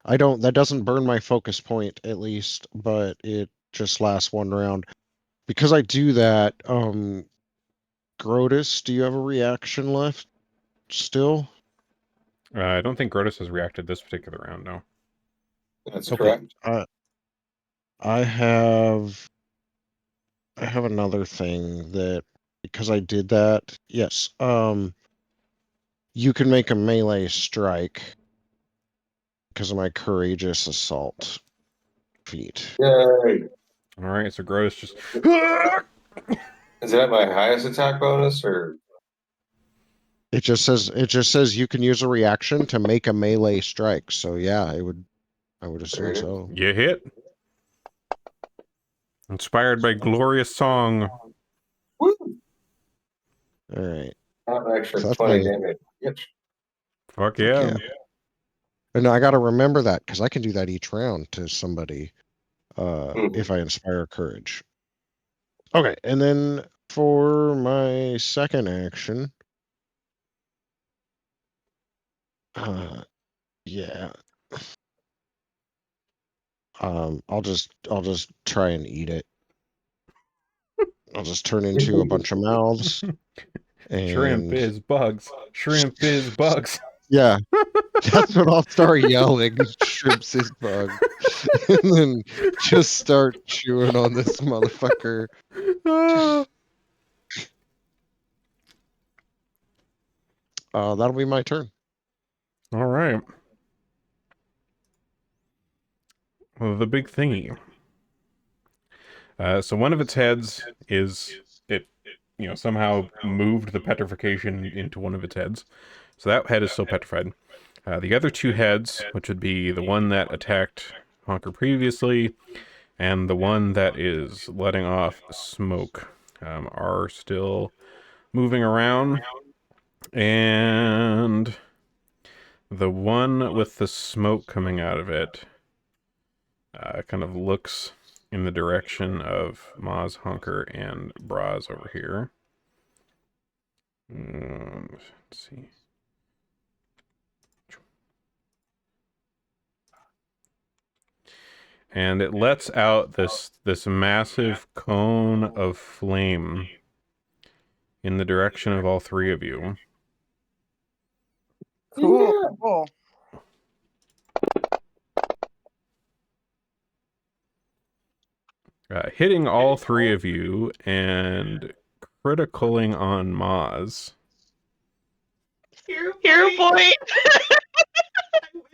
[SPEAKER 5] that doesn't burn my focus point at least, but it just lasts 1 round. Because I do that, Grotus, do you have a reaction left still?
[SPEAKER 1] I don't think Grotus has reacted this particular round, no.
[SPEAKER 3] That's
[SPEAKER 5] Okay.
[SPEAKER 3] correct.
[SPEAKER 5] I have another thing that because I did that, yes. You can make a melee strike because of my courageous assault feat.
[SPEAKER 3] Yay!
[SPEAKER 1] Alright, so Grotus just
[SPEAKER 3] Is that my highest attack bonus or?
[SPEAKER 5] It just says you can use a reaction to make a melee strike. So yeah, I would assume so.
[SPEAKER 1] You hit. Inspired by glorious song.
[SPEAKER 3] Woo!
[SPEAKER 5] All right.
[SPEAKER 3] Not an extra
[SPEAKER 5] So that's
[SPEAKER 3] 20
[SPEAKER 5] my
[SPEAKER 3] damage. Yep.
[SPEAKER 1] Fuck yeah.
[SPEAKER 5] yeah. And I got to remember that because I can do that each round to somebody if I inspire courage. Okay, and then for my second action, yeah, I'll just try and eat it. I'll just turn into a bunch of mouths.
[SPEAKER 1] Shrimp
[SPEAKER 5] And
[SPEAKER 1] is bugs. Shrimp is bugs.
[SPEAKER 5] yeah, that's what I'll start yelling. Shrimps is bug, and then just start chewing on this motherfucker. That'll be my turn.
[SPEAKER 1] All right. Well, the big thingy. So one of its heads is somehow moved the petrification into one of its heads. So that head is still petrified. The other 2 heads, which would be the one that attacked Honker previously, and the one that is letting off smoke, are still moving around. And The one with the smoke coming out of it kind of looks in the direction of Maz, Hunker, and Braz over here. Let's see. And it lets out this massive cone of flame in the direction of all three of you.
[SPEAKER 2] Cool. Cool.
[SPEAKER 1] Hitting all three of you and criticaling on Maz.
[SPEAKER 4] Hero point.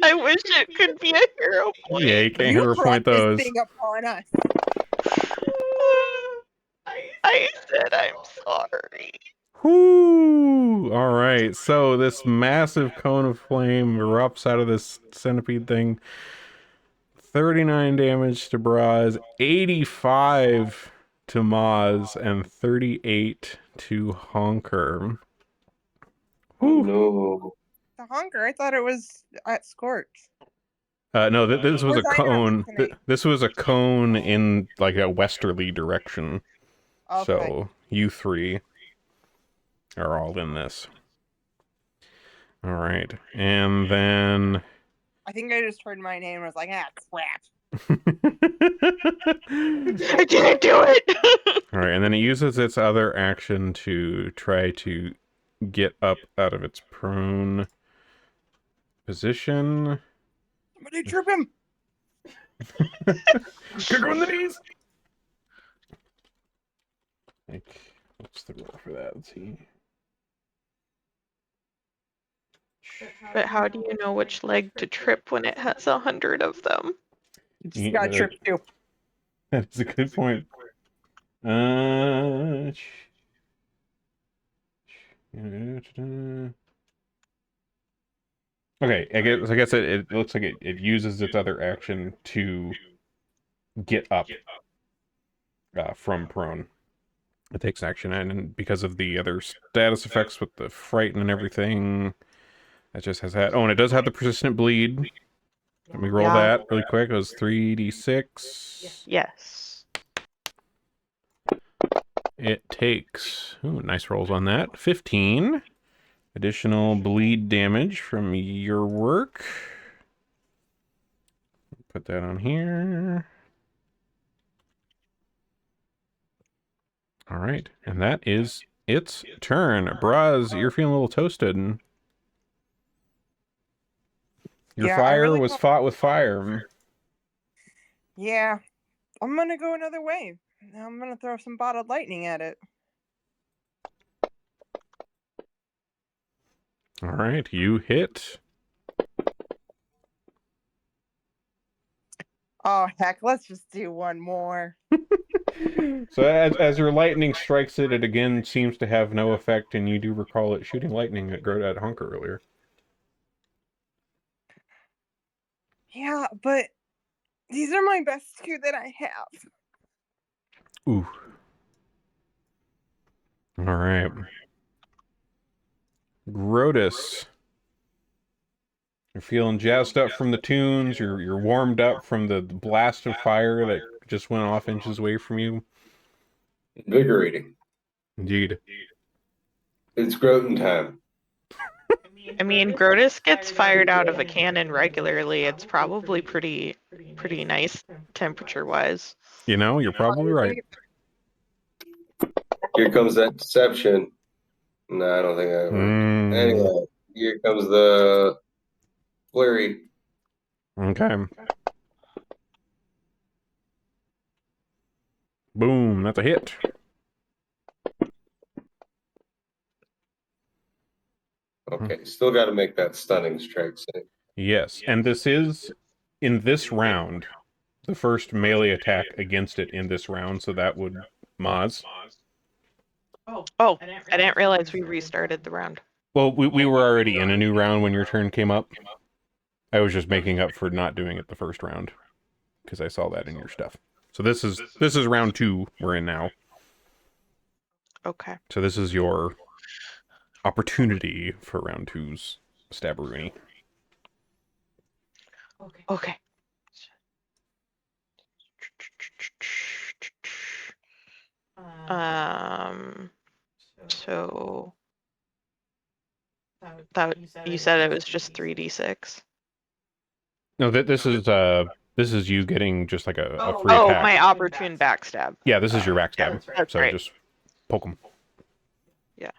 [SPEAKER 4] I wish it could be a hero point.
[SPEAKER 1] Yeah, you can't
[SPEAKER 2] You
[SPEAKER 1] hero
[SPEAKER 2] brought
[SPEAKER 1] point those.
[SPEAKER 2] this thing upon us.
[SPEAKER 4] I said I'm sorry.
[SPEAKER 1] Whoo! All right, so this massive cone of flame erupts out of this centipede thing. 39 damage to Braz, 85 to Maz, and 38 to Honker.
[SPEAKER 3] Oh, no.
[SPEAKER 2] The hunger. I thought it was at Scorch.
[SPEAKER 1] No, this was
[SPEAKER 2] Or
[SPEAKER 1] a
[SPEAKER 2] is I not
[SPEAKER 1] cone.
[SPEAKER 2] listening?
[SPEAKER 1] This was a cone in like a westerly direction.
[SPEAKER 2] Okay.
[SPEAKER 1] So you three are all in this. All right, and then
[SPEAKER 2] I think I just heard my name and was like, ah, crap.
[SPEAKER 4] I didn't do it.
[SPEAKER 1] All right, and then it uses its other action to try to get up out of its prone position.
[SPEAKER 2] Somebody trip him.
[SPEAKER 1] Kick him in the knees. Like, what's the roll for that? Let's see.
[SPEAKER 4] But how do you know which leg to trip when it has 100 of them?
[SPEAKER 2] You just got tripped too.
[SPEAKER 1] That's a good point. Okay, I guess it looks like it uses its other action to get up from prone. It takes action, and because of the other status effects with the frighten and everything, it just has that. Oh, and it does have the persistent bleed. Let me roll that really quick. It was 3d6.
[SPEAKER 4] Yes.
[SPEAKER 1] It takes, ooh, nice rolls on that. 15 additional bleed damage from your work. Put that on here. All right, and that is its turn. Braz, you're feeling a little toasted. Your
[SPEAKER 2] Yeah,
[SPEAKER 1] fire
[SPEAKER 2] really
[SPEAKER 1] was fought with fire.
[SPEAKER 2] Yeah. I'm gonna go another way. I'm gonna throw some bottled lightning at it.
[SPEAKER 1] All right, you hit.
[SPEAKER 2] Oh heck, let's just do one more.
[SPEAKER 1] So as your lightning strikes it, it again seems to have no effect, and you do recall it shooting lightning at Hunker earlier.
[SPEAKER 2] Yeah, but these are my best two that I have.
[SPEAKER 1] Ooh. All right. Grotus. You're feeling jazzed up from the tunes. You're warmed up from the blast of fire that just went off inches away from you.
[SPEAKER 3] Invigorating.
[SPEAKER 1] Indeed.
[SPEAKER 3] It's Groton time.
[SPEAKER 4] I mean, Grotus gets fired out of a cannon regularly. It's probably pretty nice temperature-wise.
[SPEAKER 1] You know, you're probably right.
[SPEAKER 3] Here comes that deception. No, I don't think that worked. Anyway, here comes the flurry.
[SPEAKER 1] Okay. Boom, that's a hit.
[SPEAKER 3] Okay, still got to make that stunning strike save.
[SPEAKER 1] Yes, and this is, in this round, the first melee attack against it in this round, so that would Maz.
[SPEAKER 4] Oh, I didn't realize we restarted the round.
[SPEAKER 1] Well, we were already in a new round when your turn came up. I was just making up for not doing it the first round, because I saw that in your stuff. So this is round 2 we're in now.
[SPEAKER 4] Okay.
[SPEAKER 1] So this is your opportunity for round 2's Stabberoonie.
[SPEAKER 4] Okay. So that you said it was just 3d6.
[SPEAKER 1] No, this is you getting just like a free
[SPEAKER 4] Oh,
[SPEAKER 1] attack.
[SPEAKER 4] my opportune backstab.
[SPEAKER 1] Yeah, this is your backstab.
[SPEAKER 4] That's
[SPEAKER 1] So
[SPEAKER 4] right.
[SPEAKER 1] just poke him.
[SPEAKER 4] Yeah.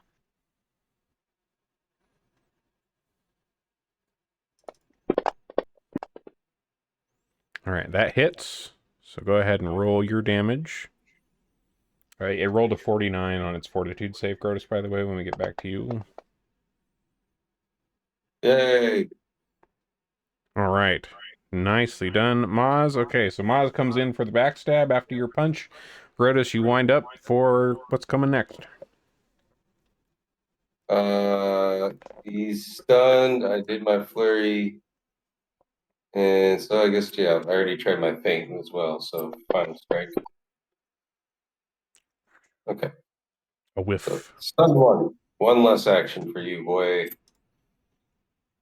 [SPEAKER 1] All right, that hits. So go ahead and roll your damage. All right, it rolled a 49 on its fortitude save, Grotus, by the way, when we get back to you.
[SPEAKER 3] Yay!
[SPEAKER 1] All right. Nicely done, Maz. Okay, so Maz comes in for the backstab after your punch. Grotus, you wind up for what's coming next.
[SPEAKER 3] He's stunned. I did my flurry. And so I guess, yeah, I already tried my feint as well, so final strike. Okay.
[SPEAKER 1] A
[SPEAKER 3] So
[SPEAKER 1] whiff.
[SPEAKER 3] stun one. One less action for you, boy.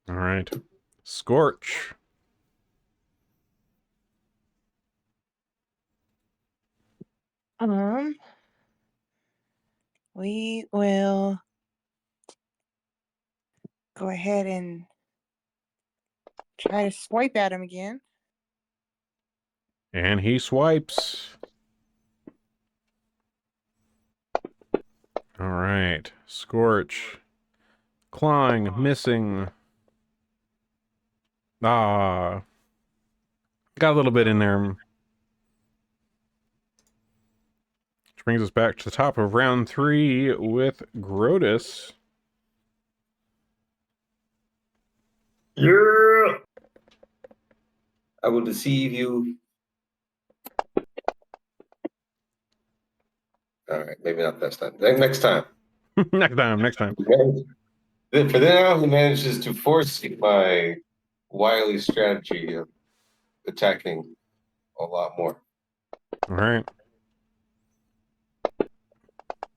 [SPEAKER 1] All right. Scorch.
[SPEAKER 2] We will go ahead and try to swipe at him again.
[SPEAKER 1] And he swipes. All right. Scorch. Clawing. Missing. Ah. Got a little bit in there. Which brings us back to the top of round 3 with Grotus.
[SPEAKER 3] Yeah. I will deceive you. All right, maybe not this time. Next time.
[SPEAKER 1] Next time.
[SPEAKER 3] For now, he manages to force my wily strategy of attacking a lot more.
[SPEAKER 1] All right.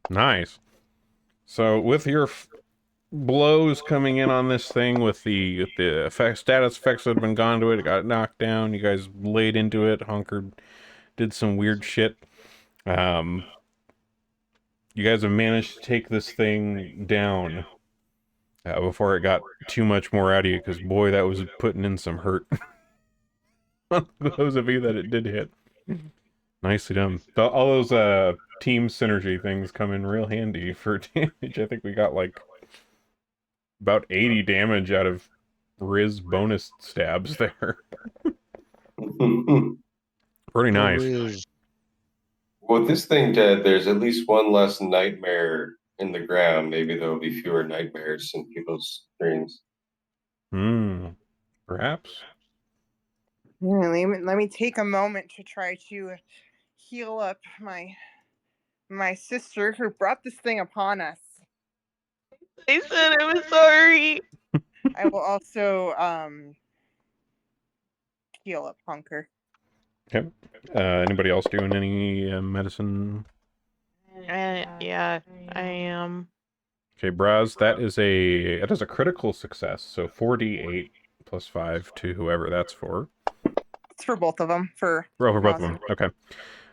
[SPEAKER 1] Nice. So with your blows coming in on this thing, with the status effects that have been gone to it, it got knocked down. You guys laid into it, hunkered, did some weird shit. You guys have managed to take this thing down before it got too much more out of you, because boy, that was putting in some hurt. Those of you that it did hit. Nicely done. All those team synergy things come in real handy for damage. I think we got like about 80 damage out of Riz bonus stabs there. Pretty nice.
[SPEAKER 3] Well, with this thing dead, there's at least one less nightmare in the ground. Maybe there will be fewer nightmares in people's dreams.
[SPEAKER 1] Perhaps.
[SPEAKER 2] Let me take a moment to try to heal up my sister who brought this thing upon us.
[SPEAKER 4] I said I was sorry.
[SPEAKER 2] I will also heal up Hunker.
[SPEAKER 1] Okay. Anybody else doing any medicine?
[SPEAKER 4] Yeah, I am.
[SPEAKER 1] Okay, Braz, that is a critical success. So 4d8 plus 5 to whoever that's for.
[SPEAKER 2] It's for both of them. For
[SPEAKER 1] both of them.
[SPEAKER 2] Maz.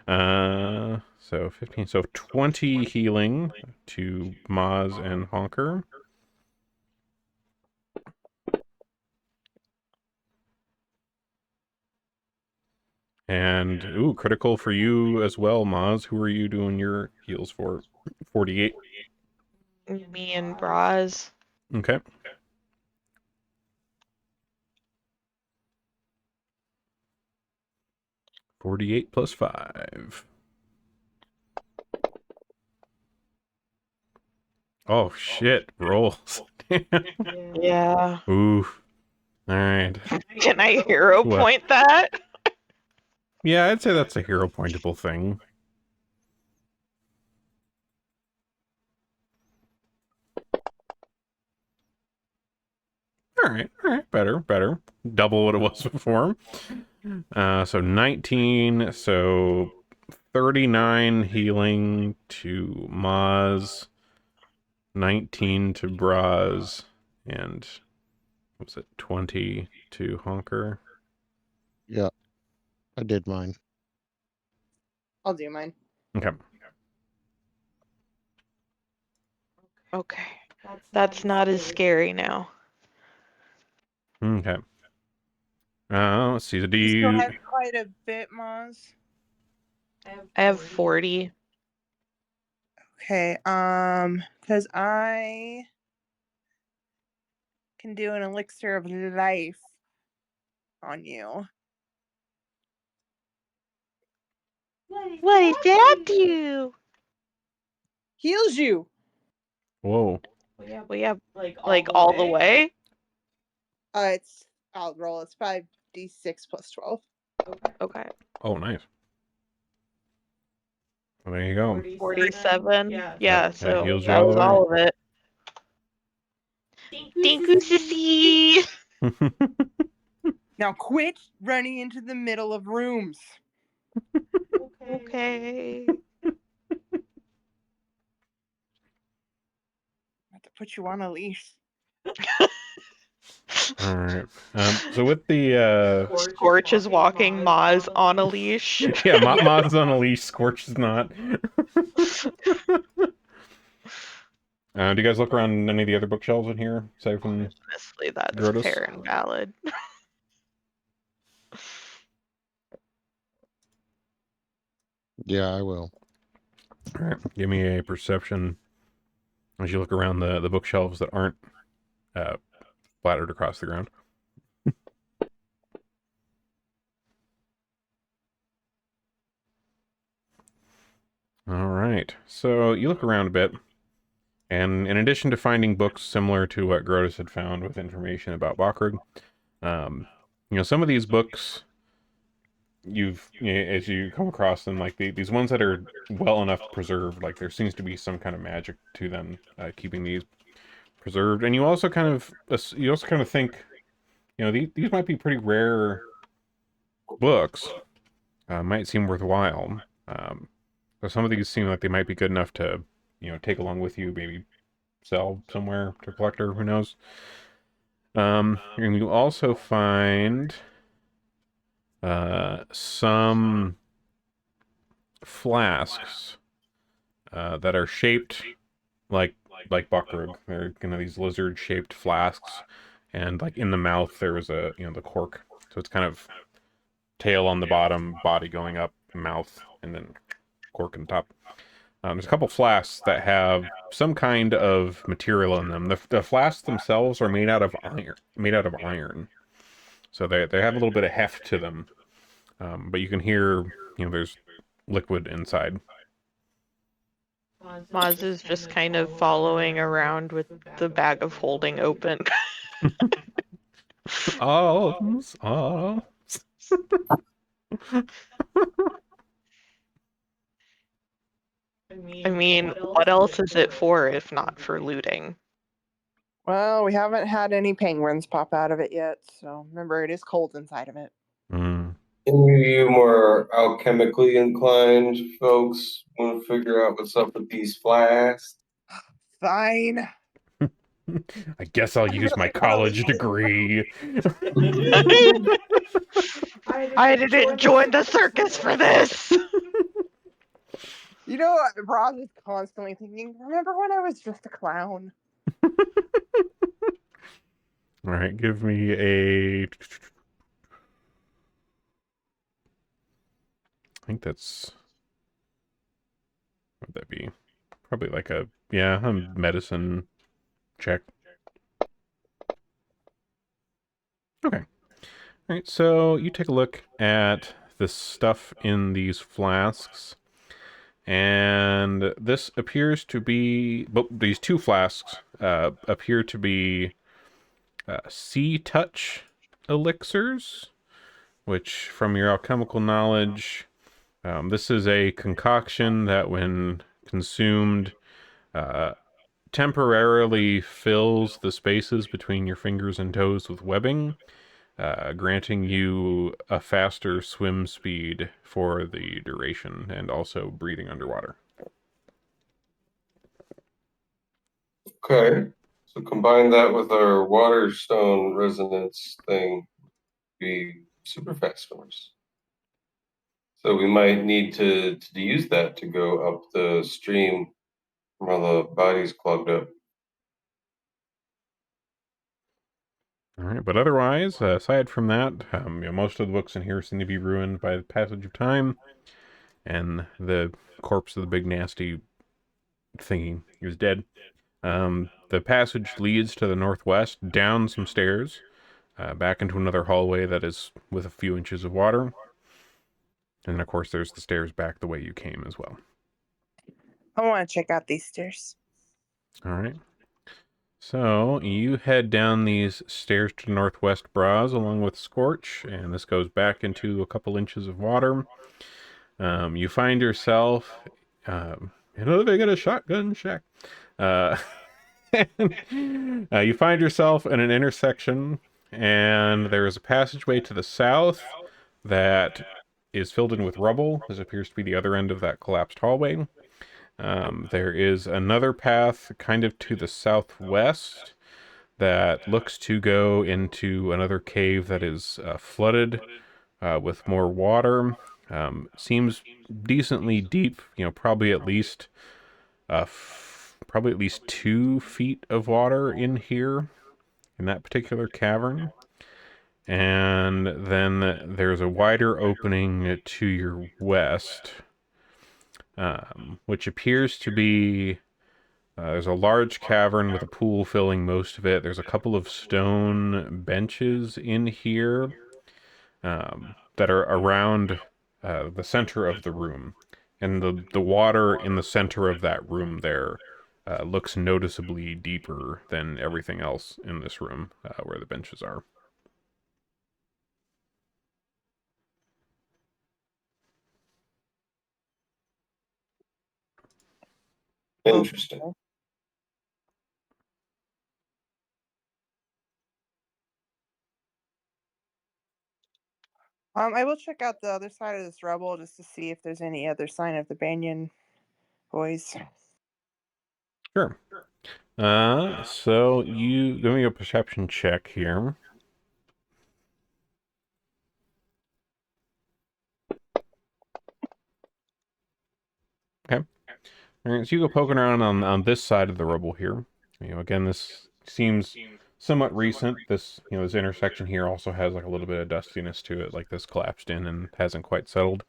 [SPEAKER 1] Okay. So 15. So 20 healing to Maz and Honker. And, ooh, critical for you as well, Maz. Who are you doing your heals for? 48.
[SPEAKER 4] Me and Braz.
[SPEAKER 1] Okay. $48 plus 5. Oh, shit. Rolls.
[SPEAKER 4] Yeah.
[SPEAKER 1] Oof. All right.
[SPEAKER 4] Can I hero
[SPEAKER 1] What?
[SPEAKER 4] point that?
[SPEAKER 1] Yeah, I'd say that's a hero pointable thing. All right, better. Double what it was before. So 19, so 39 healing to Maz, 19 to Braz, and what was it, 20 to Honker?
[SPEAKER 5] Yeah, I did mine.
[SPEAKER 2] I'll do mine.
[SPEAKER 1] Okay.
[SPEAKER 4] Okay. That's not as scary now.
[SPEAKER 1] Okay. Let's see. Do
[SPEAKER 2] You still
[SPEAKER 1] you?
[SPEAKER 2] have quite a bit, Moz.
[SPEAKER 4] I have 40.
[SPEAKER 2] Okay, because I can do an elixir of life on you.
[SPEAKER 4] What did that do?
[SPEAKER 2] Heals you.
[SPEAKER 1] Whoa.
[SPEAKER 4] We have like all the way.
[SPEAKER 2] I'll roll. It's 5d6 plus 12.
[SPEAKER 4] Okay.
[SPEAKER 1] Oh, nice. Well, there you go.
[SPEAKER 4] 47. Yeah,
[SPEAKER 1] That
[SPEAKER 4] so
[SPEAKER 1] heals you
[SPEAKER 4] that
[SPEAKER 1] all
[SPEAKER 4] was
[SPEAKER 1] the way.
[SPEAKER 4] all of it. Thank you, sissy.
[SPEAKER 2] Now quit running into the middle of rooms.
[SPEAKER 4] Okay.
[SPEAKER 2] I have to put you on a leash.
[SPEAKER 1] All right. So with the
[SPEAKER 4] Scorch is walking Maz on a leash.
[SPEAKER 1] yeah, Mod's on a leash. Scorch is not. Do you guys look around any of the other bookshelves in here, aside from
[SPEAKER 4] Honestly, that's
[SPEAKER 1] Grotus?
[SPEAKER 4] fair and valid.
[SPEAKER 5] Yeah, I will.
[SPEAKER 1] All right. Give me a perception as you look around the bookshelves that aren't splattered across the ground. All right. So you look around a bit, and in addition to finding books similar to what Grotus had found with information about Bakrug, some of these books as you come across them, like these ones that are well enough preserved, like there seems to be some kind of magic to them, keeping these preserved. And you also kind of think, these might be pretty rare books, might seem worthwhile. So some of these seem like they might be good enough to, take along with you, maybe sell somewhere to a collector, who knows. And you also find some flasks that are shaped like Buckrug. They're these lizard-shaped flasks, and like in the mouth there was the cork. So it's kind of tail on the bottom, body going up, mouth, and then cork on top. There's a couple flasks that have some kind of material in them. The flasks themselves are made out of iron. So they have a little bit of heft to them. But you can hear, there's liquid inside.
[SPEAKER 4] Maz is just kind of following around with the bag of holding open.
[SPEAKER 1] Arms.
[SPEAKER 4] I mean, what else is it for if not for looting?
[SPEAKER 2] Well, we haven't had any penguins pop out of it yet, so remember, it is cold inside of it.
[SPEAKER 1] Mm.
[SPEAKER 3] Any of you more alchemically inclined folks want to figure out what's up with these flasks?
[SPEAKER 2] Fine.
[SPEAKER 1] I guess I'll use my college degree.
[SPEAKER 4] I didn't join the circus for this.
[SPEAKER 2] You know, Roz is constantly thinking, remember when I was just a clown?
[SPEAKER 1] All right, give me a. I think that's. What'd that be? Probably like a medicine check. Okay. All right, so you take a look at the stuff in these flasks, and this appears to be. These two flasks appear to be sea touch elixirs, which, from your alchemical knowledge, this is a concoction that, when consumed, temporarily fills the spaces between your fingers and toes with webbing, granting you a faster swim speed for the duration, and also breathing underwater.
[SPEAKER 3] Okay. So combine that with our water stone resonance thing. Be super fast storms. So we might need to use that to go up the stream while the body's clogged up.
[SPEAKER 1] All right, but otherwise, aside from that, most of the books in here seem to be ruined by the passage of time, and the corpse of the big nasty thingy he was dead. The passage leads to the northwest, down some stairs, back into another hallway that is with a few inches of water. And of course, there's the stairs back the way you came as well.
[SPEAKER 2] I want to check out these stairs.
[SPEAKER 1] All right. So you head down these stairs to northwest Braz along with Scorch, and this goes back into a couple inches of water. You find yourself living in a shotgun shack. You find yourself in an intersection, and there is a passageway to the south that is filled in with rubble. This appears to be the other end of that collapsed hallway. There is another path kind of to the southwest that looks to go into another cave that is flooded with more water. Seems decently deep, probably at least 2 feet of water in here, in that particular cavern. And then there's a wider opening to your west, which appears to be, there's a large cavern with a pool filling most of it. There's a couple of stone benches in here that are around the center of the room. And the water in the center of that room there looks noticeably deeper than everything else in this room where the benches are.
[SPEAKER 3] Interesting.
[SPEAKER 2] Okay. I will check out the other side of this rubble just to see if there's any other sign of the Banyan boys.
[SPEAKER 1] Sure. So you give me a perception check here. Okay. All right, so you go poking around on this side of the rubble here. Again, this seems somewhat recent. This intersection here also has like a little bit of dustiness to it, like this collapsed in and hasn't quite settled.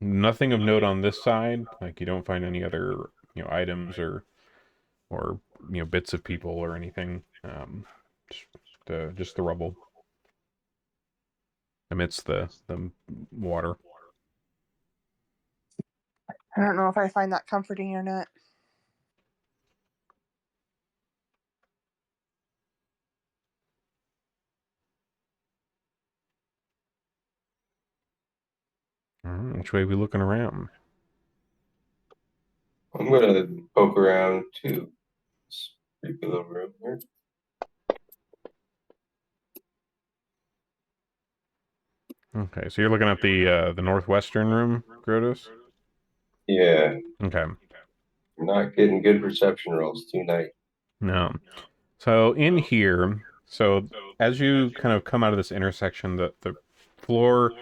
[SPEAKER 1] Nothing of note on this side. Like you don't find any other, items or bits of people or anything. Just the rubble amidst the water.
[SPEAKER 2] I don't know if I find that comforting or not.
[SPEAKER 1] All right, which way are we looking around?
[SPEAKER 3] I'm gonna poke around too. This creepy little room here.
[SPEAKER 1] Okay, so you're looking at the northwestern room, Grotus?
[SPEAKER 3] Yeah,
[SPEAKER 1] Okay.
[SPEAKER 3] not getting good perception rolls tonight.
[SPEAKER 1] No. So in here, so as you kind of come out of this intersection, the floor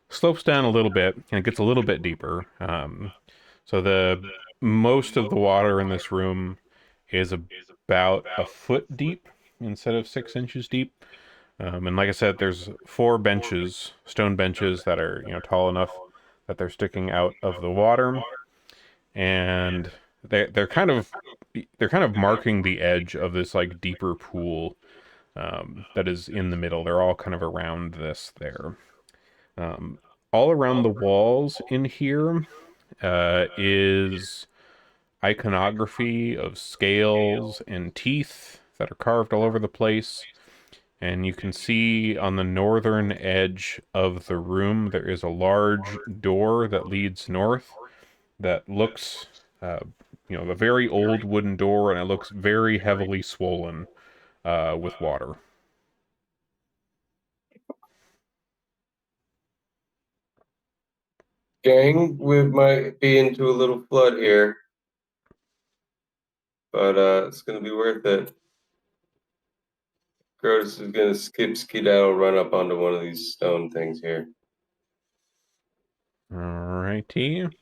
[SPEAKER 1] slopes down a little bit and it gets a little bit deeper. So the most of the water in this room is about a foot deep instead of 6 inches deep. And like I said, there's 4 benches, stone benches that are tall enough that they're sticking out of the water, and they're kind of marking the edge of this like deeper pool that is in the middle. They're all kind of around this there. All around the walls in here is iconography of scales and teeth that are carved all over the place. And you can see on the northern edge of the room, there is a large door that leads north that looks, a very old wooden door, and it looks very heavily swollen with water.
[SPEAKER 3] Gang, we might be into a little flood here, but it's gonna be worth it. Grotus is gonna skip skedaddle, run up onto one of these stone things here.
[SPEAKER 1] Alrighty.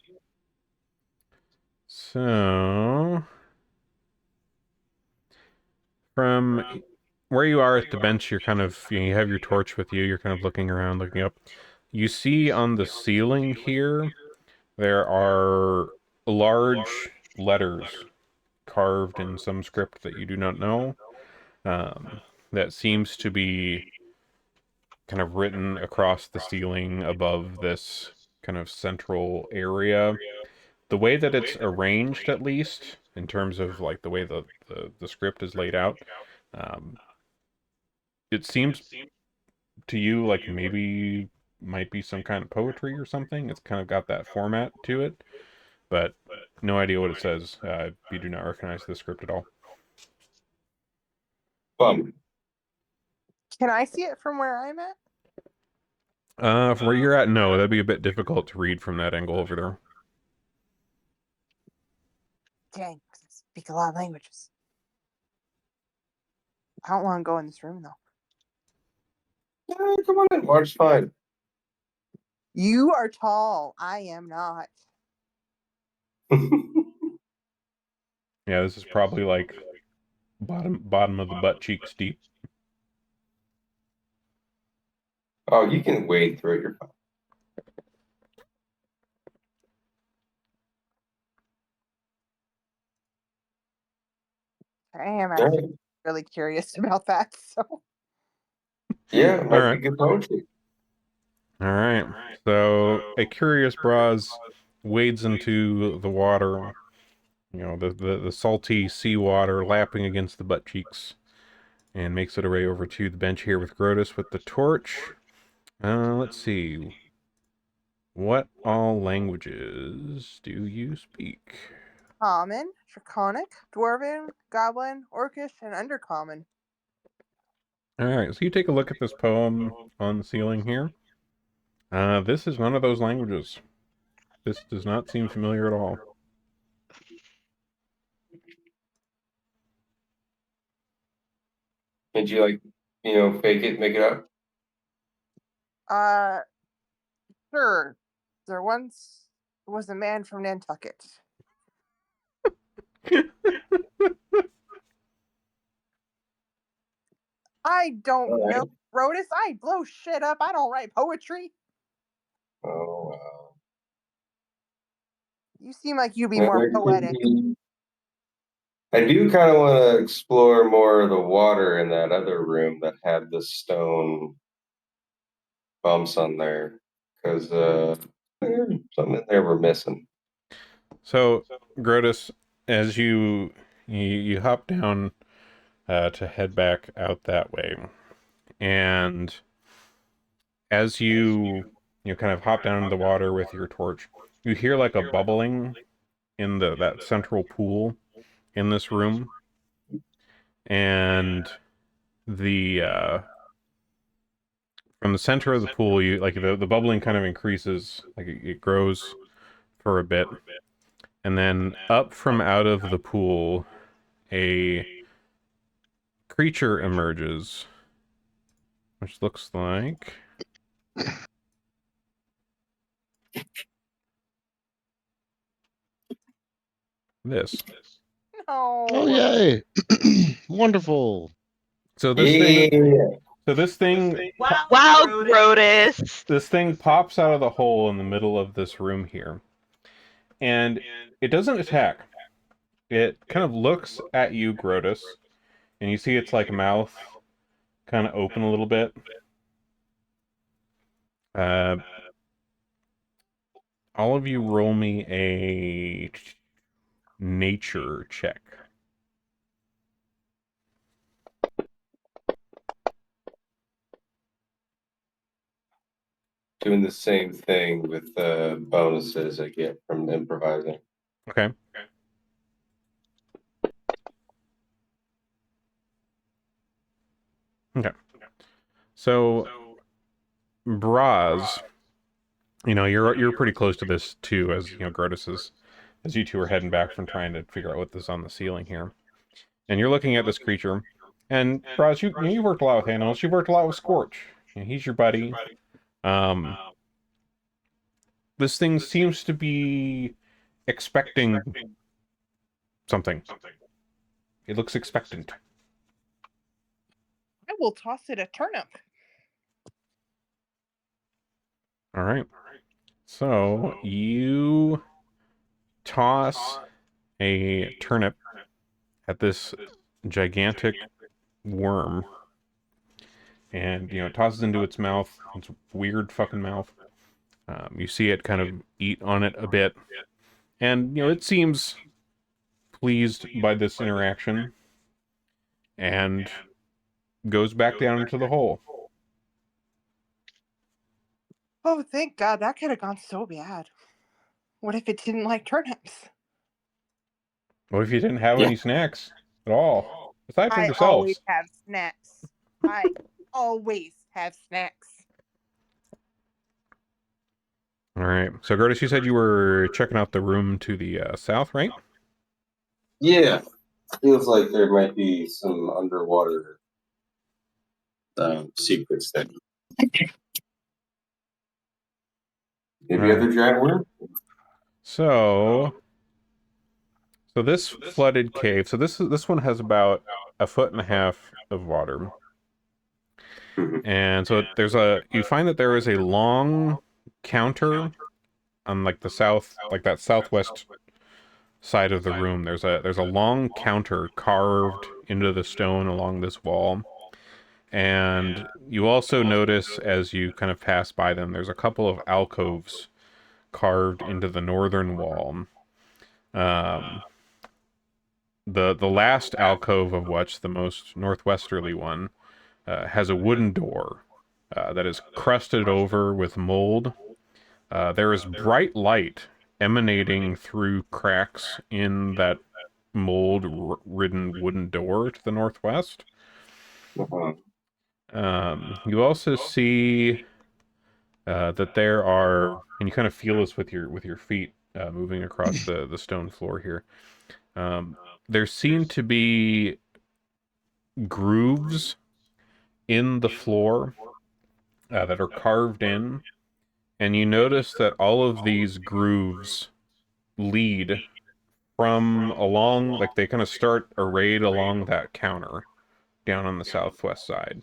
[SPEAKER 1] So, from where you are at the bench, you're kind of, you have your torch with you, you're kind of looking around, looking up. You see on the ceiling here, there are large letters carved in some script that you do not know. That seems to be kind of written across the ceiling above this kind of central area. The way that it's arranged, at least, in terms of like the way the script is laid out, um, it seems to you like maybe might be some kind of poetry or something. It's kind of got that format to it, but no idea what it says. You do not recognize the script at all.
[SPEAKER 3] Bum.
[SPEAKER 2] Can I see it from where I'm at?
[SPEAKER 1] From where you're at, no, that'd be a bit difficult to read from that angle over there.
[SPEAKER 2] Dang, 'cause I speak a lot of languages. I don't want to go in this room though.
[SPEAKER 3] Yeah, come on in. Water's fine.
[SPEAKER 2] You are tall. I am not.
[SPEAKER 1] Yeah, this is probably like bottom of the butt cheeks deep.
[SPEAKER 3] Oh, you can wade through it. You're fine.
[SPEAKER 2] I am
[SPEAKER 3] All
[SPEAKER 2] actually
[SPEAKER 3] right.
[SPEAKER 2] really curious about that. So
[SPEAKER 3] Yeah, it might
[SPEAKER 1] All
[SPEAKER 3] be
[SPEAKER 1] right.
[SPEAKER 3] good poetry.
[SPEAKER 1] All right. So a curious Braz wades into the water. You know, the salty seawater lapping against the butt cheeks, and makes it her way over to the bench here with Grotus with the torch. Let's see. What all languages do you speak?
[SPEAKER 2] common, draconic, dwarven, goblin, orcish, and undercommon.
[SPEAKER 1] All right, so you take a look at this poem on the ceiling here. This is none of those languages. This does not seem familiar at all.
[SPEAKER 3] Did you like, fake it, make it up?
[SPEAKER 2] Sure. There once was a man from Nantucket. I don't
[SPEAKER 3] All
[SPEAKER 2] know,
[SPEAKER 3] right.
[SPEAKER 2] Rotus. I blow shit up. I don't write poetry.
[SPEAKER 3] Oh wow.
[SPEAKER 2] You seem like you'd be
[SPEAKER 3] Well,
[SPEAKER 2] more
[SPEAKER 3] there could
[SPEAKER 2] poetic.
[SPEAKER 3] be. I do kind of want to explore more of the water in that other room that had the stone bumps on there, because something in there we're missing.
[SPEAKER 1] So, Grotus, as you hop down to head back out that way, and as you kind of hop down into the water with your torch, you hear like a bubbling in that central pool in this room, and the from the center of the pool, you like the bubbling kind of increases, like it grows for a bit, and then up from out of the pool, a creature emerges, which looks like this.
[SPEAKER 2] No.
[SPEAKER 5] Oh, yay! Wonderful.
[SPEAKER 1] So
[SPEAKER 3] Yeah.
[SPEAKER 1] this thing
[SPEAKER 4] Wow, Grotus.
[SPEAKER 1] this thing pops out of the hole in the middle of this room here, and it doesn't attack. It kind of looks at you, Grotus, and you see its like mouth kind of open a little bit. Uh, all of you roll me a nature check.
[SPEAKER 3] Doing the same thing with the bonuses I get from improvising.
[SPEAKER 1] Okay. Okay. So, Braz, you're pretty close to this too, as Grotus is, as you two are heading back from trying to figure out what this is on the ceiling here, and you're looking at this creature, And Braz, you've worked a lot with animals. You've worked a lot with Scorch. He's your buddy. Um, this thing seems to be expecting something. It looks expectant.
[SPEAKER 2] I will toss it a turnip.
[SPEAKER 1] All right. So you toss a turnip at this gigantic worm, and it tosses into its mouth. Its weird fucking mouth. You see it kind of eat on it a bit, and it seems pleased by this interaction, and goes back down into the hole.
[SPEAKER 2] Oh, thank God. That could have gone so bad. What if it didn't like turnips?
[SPEAKER 1] What if you didn't have any snacks at all, aside from
[SPEAKER 2] I always
[SPEAKER 1] yourselves?
[SPEAKER 2] have snacks. I always have snacks.
[SPEAKER 1] All right. So, Gertis, you said you were checking out the room to the south, right?
[SPEAKER 3] Yeah, feels like there might be some underwater secrets there. Maybe
[SPEAKER 1] All
[SPEAKER 3] other
[SPEAKER 1] right.
[SPEAKER 3] giant worm?
[SPEAKER 1] So this flooded cave. So this one has about 1.5 feet of water,
[SPEAKER 3] Mhm.
[SPEAKER 1] and so you find that there is a long counter on like the south, like that southwest side of the room. There's a long counter carved into the stone along this wall. And you also notice as you kind of pass by them, there's a couple of alcoves carved into the northern wall. Um, the last alcove of which, the most northwesterly one, has a wooden door that is crusted over with mold. There is bright light emanating through cracks in that mold-ridden wooden door to the northwest.
[SPEAKER 3] Uh-huh.
[SPEAKER 1] You also see that there are, and you kind of feel this with your feet moving across the stone floor here. There seem to be grooves in the floor that are carved in, and you notice that all of these grooves lead from along, like they kind of start arrayed along that counter down on the southwest side.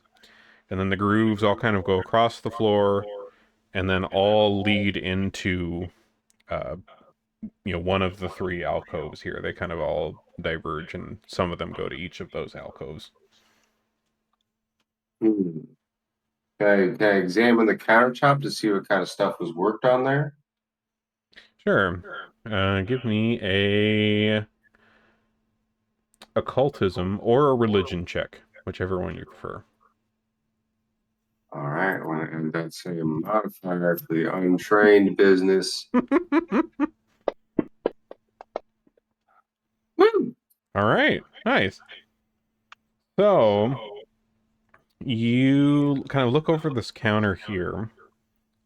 [SPEAKER 1] And then the grooves all kind of go across the floor and then all lead into uh, one of the three alcoves here. They kind of all diverge, and some of them go to each of those alcoves.
[SPEAKER 3] Hmm. Can I examine the countertop to see what kind of stuff was worked on there?
[SPEAKER 1] Sure. Give me a occultism or a religion check, whichever one you prefer.
[SPEAKER 3] All right, and that's a modifier for the untrained business. Woo!
[SPEAKER 1] All right, nice. So you kind of look over this counter here,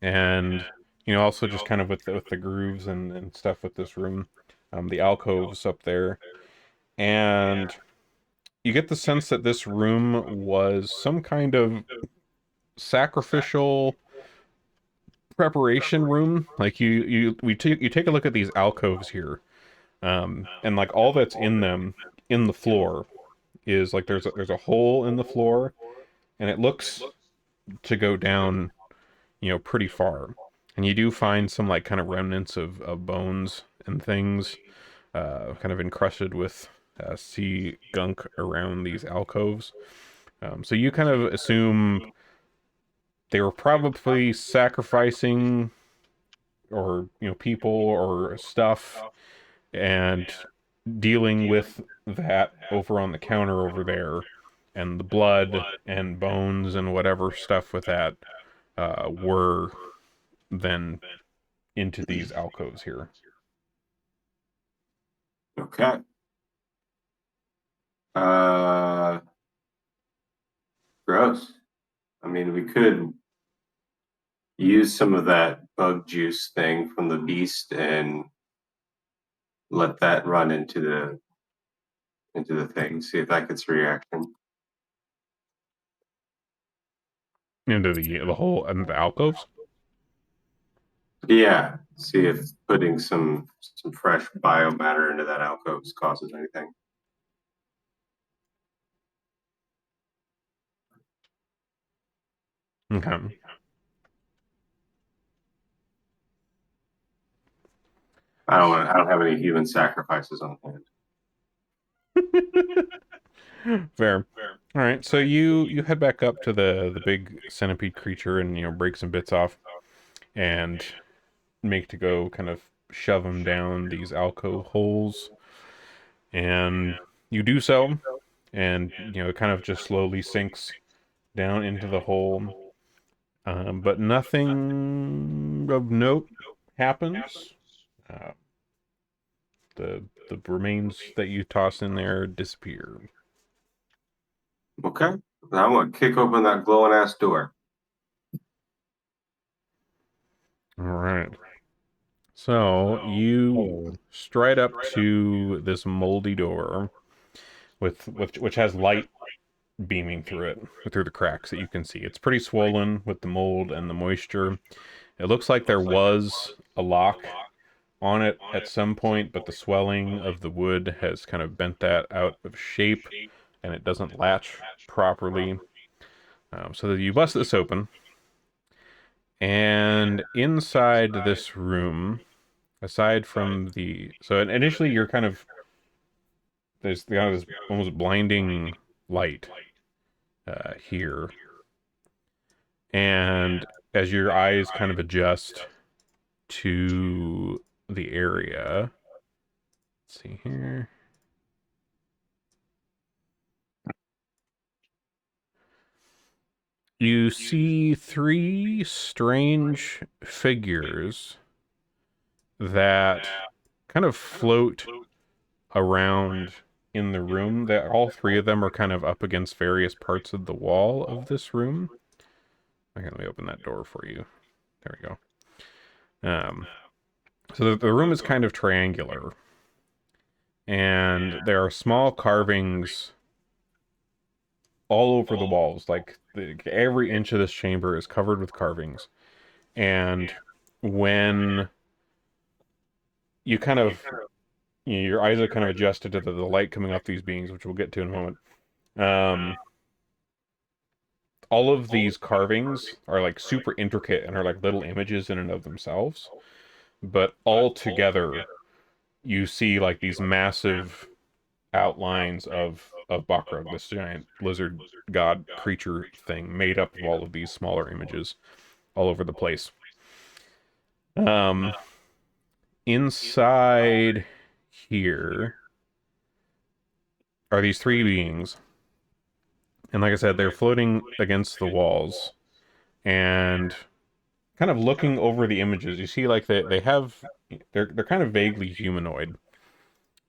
[SPEAKER 1] and also just kind of with the grooves and stuff with this room, the alcoves up there, and you get the sense that this room was some kind of sacrificial preparation room. Like you take a look at these alcoves here, and like all that's in them in the floor is like there's a hole in the floor, and it looks to go down pretty far. And you do find some like kind of remnants of bones and things kind of encrusted with sea gunk around these alcoves. So you kind of assume they were probably sacrificing or people or stuff and dealing with that over on the counter over there, and the blood and bones and whatever stuff with that were then into these alcoves here.
[SPEAKER 3] Okay. Uh, Gross. I mean, we could use some of that bug juice thing from the beast and let that run into the thing. See if that gets a reaction.
[SPEAKER 1] Into the hole and the alcoves.
[SPEAKER 3] Yeah, see if putting some fresh biomatter into that alcove causes anything.
[SPEAKER 1] Okay.
[SPEAKER 3] I don't have any human sacrifices on hand.
[SPEAKER 1] Fair. All right, so you head back up to the big centipede creature and break some bits off and make to go kind of shove them down these alcove holes, and you do so, and it kind of just slowly sinks down into the hole, but nothing of note happens. Uh, the remains that you toss in there disappear.
[SPEAKER 3] Okay. Now I'm gonna kick open that glowing ass door.
[SPEAKER 1] All right. So you
[SPEAKER 5] Oh,
[SPEAKER 1] stride up to this moldy door with which has light beaming through it, through the cracks that you can see. It's pretty swollen with the mold and the moisture. It looks like there was a lock on it at some point, but the swelling of the wood has kind of bent that out of shape, and it doesn't latch properly. So that you bust this open, and inside this room, aside from so initially you're kind of there's kind of this almost blinding light here, and as your eyes kind of adjust to the area, let's see here. You see three strange figures that kind of float around in the room. That all three of them are kind of up against various parts of the wall of this room. Okay, let me open that door for you. There we go. So the room is kind of triangular, and there are small carvings all over the walls. Like every inch of this chamber is covered with carvings. And when you kind of, your eyes are kind of adjusted to the light coming off these beings, which we'll get to in a moment. All of these carvings are like super intricate and are like little images in and of themselves. But all together, you see like these massive outlines of Bakrug, this giant lizard god creature thing made up of all of these smaller images all over the place. Inside here are these three beings, and like I said, they're floating against the walls and kind of looking over the images. You see, like they're kind of vaguely humanoid.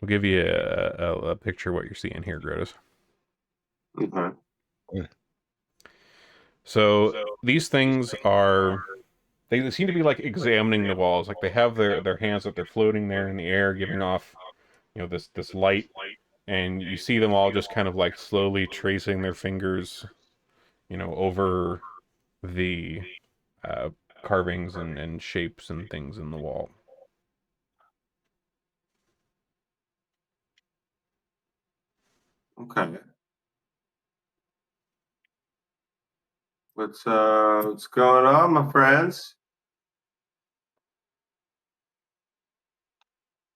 [SPEAKER 1] We'll give you a picture of what you're seeing here, Grotus.
[SPEAKER 3] Okay.
[SPEAKER 1] So these things are they seem to be like examining the walls. Like they have their hands that they're floating there in the air, giving off this light, and you see them all just kind of like slowly tracing their fingers over the carvings and shapes and things in the wall.
[SPEAKER 3] Okay. What's going on, my friends?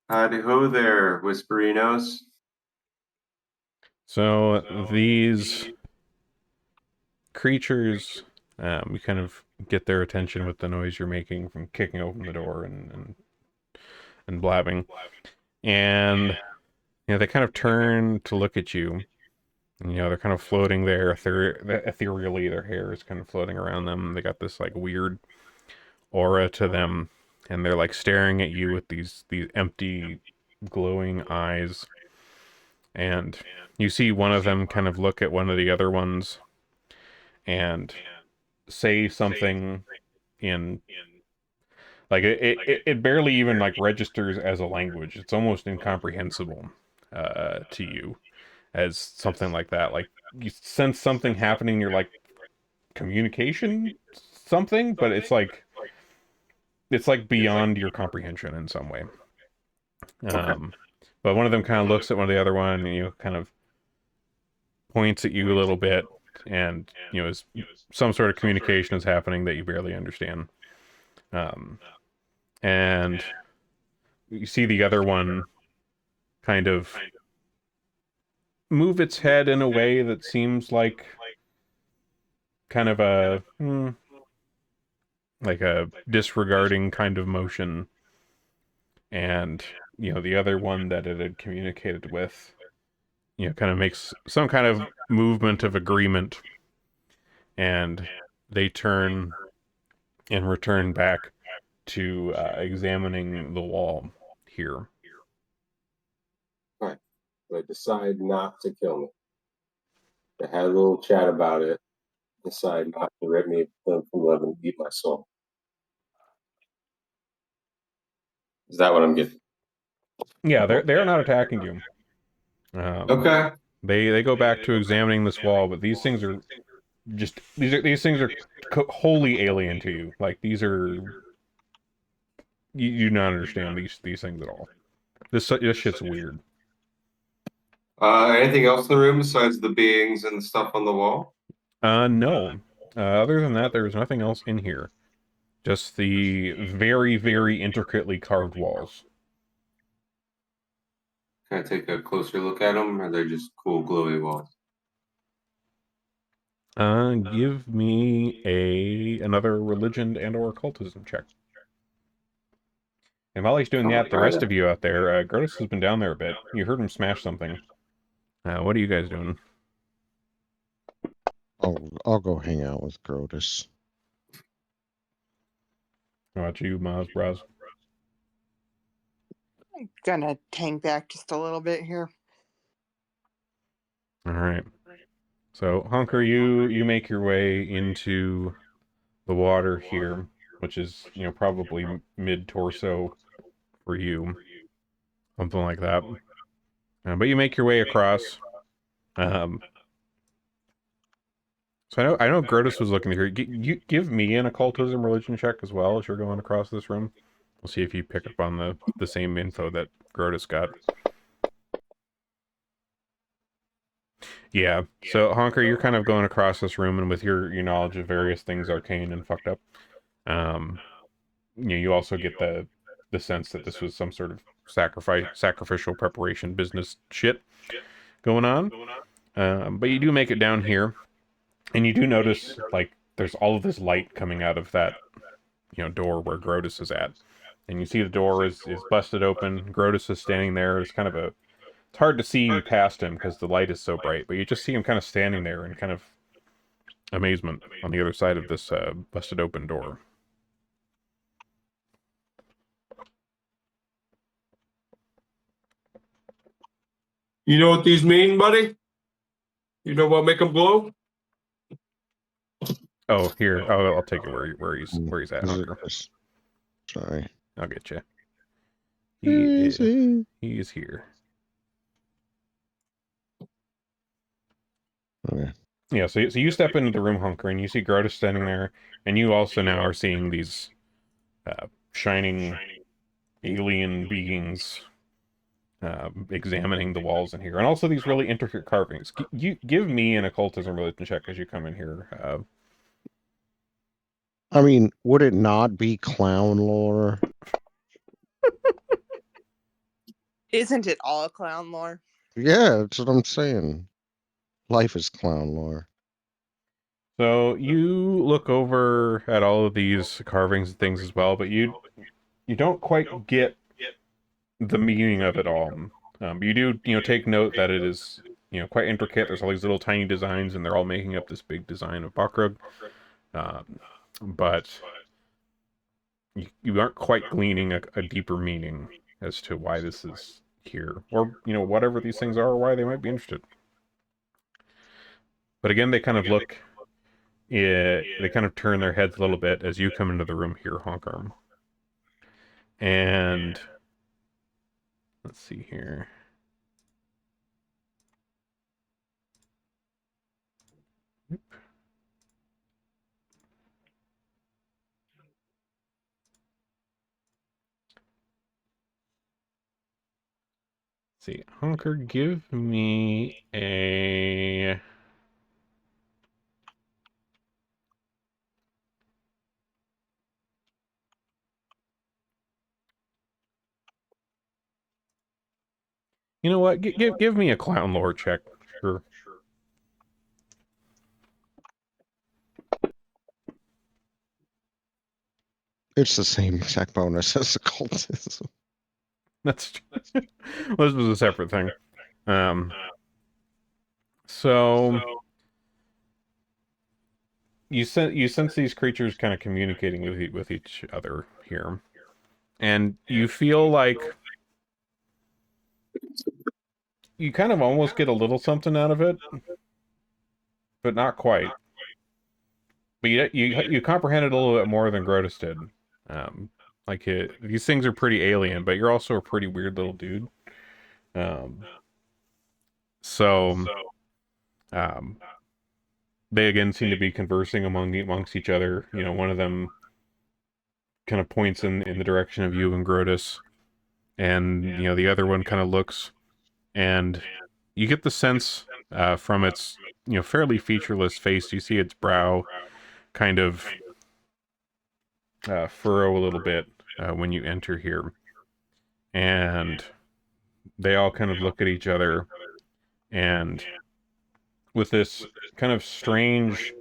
[SPEAKER 3] Howdy ho there, Whisperinos.
[SPEAKER 1] So these creatures, you kind of get their attention with the noise you're making from kicking open the door and blabbing, and they kind of turn to look at you. And, they're kind of floating there ethereally. Their hair is kind of floating around them. They got this like weird aura to them, and they're like staring at you with these empty, glowing eyes. And you see one of them kind of look at one of the other ones and say something in like it barely even like registers as a language. It's almost incomprehensible to you as something like that. Like you sense something happening, you're like, communication something, but it's like beyond your comprehension in some way. But one of them kind of looks at one of the other one, and kind of points at you a little bit, and is some sort of communication is happening that you barely understand. And you see the other one kind of move its head in a way that seems like kind of like a disregarding kind of motion. And the other one that it had communicated with kind of makes some kind of movement of agreement, and they turn and return back to examining the wall here.
[SPEAKER 3] Right. They decide not to kill me. They had a little chat about it. Decide not to rip me from living and eat my soul. Is that what I'm getting?
[SPEAKER 1] Yeah, they're not attacking you.
[SPEAKER 3] Okay.
[SPEAKER 1] They go back to examining this wall, but these things are just these things are wholly alien to you. Like these are you do not understand these things at all. This shit's weird.
[SPEAKER 3] Anything else in the room besides the beings and the stuff on the wall?
[SPEAKER 1] No. Other than that, there's nothing else in here. Just the very, very intricately carved walls.
[SPEAKER 3] Can I take a closer look at them, or they're just cool, glowy walls?
[SPEAKER 1] Give me another religion and/or occultism check. And while he's doing that, the rest of you out there, Grotus has been down there a bit. You heard him smash something. What are you guys doing?
[SPEAKER 5] I'll go hang out with Grotus.
[SPEAKER 1] How about you, Maz Braz?
[SPEAKER 2] I'm gonna hang back just a little bit here.
[SPEAKER 1] All right. So, Honker, you make your way into the water here, which is, probably mid-torso for you. Something like that. But you make your way across. So I know Grotus was looking here. You give me an occultism religion check as well as you're going across this room. We'll see if you pick up on the same info that Grotus got. Yeah. So Honker, you're kind of going across this room, and with your knowledge of various things arcane and fucked up, you also get the sense that this was some sort of sacrificial preparation business shit going on. But you do make it down here. And you do notice, like, there's all of this light coming out of that, door where Grotus is at. And you see the door is busted open. Grotus is standing there. It's kind of it's hard to see past him because the light is so bright. But you just see him kind of standing there in kind of amazement on the other side of this busted open door.
[SPEAKER 3] You know what these mean, buddy? You know what make them glow?
[SPEAKER 1] Oh, here. Oh, I'll take it where he's at, Hunker.
[SPEAKER 5] Sorry.
[SPEAKER 1] I'll get you.
[SPEAKER 5] He
[SPEAKER 1] is here.
[SPEAKER 5] Okay.
[SPEAKER 1] Yeah, so you step into the room, Hunker, and you see Grotus standing there, and you also now are seeing these shining alien beings examining the walls in here, and also these really intricate carvings. You give me an occultism religion check as you come in here.
[SPEAKER 5] I mean, would it not be clown lore?
[SPEAKER 2] Isn't it all clown lore?
[SPEAKER 5] Yeah, that's what I'm saying. Life is clown lore.
[SPEAKER 1] So you look over at all of these carvings and things as well, but you don't quite get the meaning of it all. But you do, take note that it is, quite intricate. There's all these little tiny designs, and they're all making up this big design of Bakrug. But you aren't quite gleaning a deeper meaning as to why this is here, or whatever these things are, or why they might be interested. But again, they kind of look. They kind of turn their heads a little bit as you come into the room here, Honkarm. And let's see here. see, Honker, give me a... You know what? Give me a clown lore check. Sure.
[SPEAKER 5] It's the same exact bonus as occultism.
[SPEAKER 1] That's well, this was a separate thing. So you sense these creatures kind of communicating with each other here, and you feel like you kind of almost get a little something out of it, but not quite. But you comprehend it a little bit more than Grotus did. These things are pretty alien, but you're also a pretty weird little dude. So they again seem to be conversing amongst each other. You know, one of them kind of points in the direction of you and Grotus, and you know the other one kind of looks, and you get the sense from its fairly featureless face. You see its brow kind of furrow a little bit when you enter here, and they all kind of look at each other, and with this kind of strange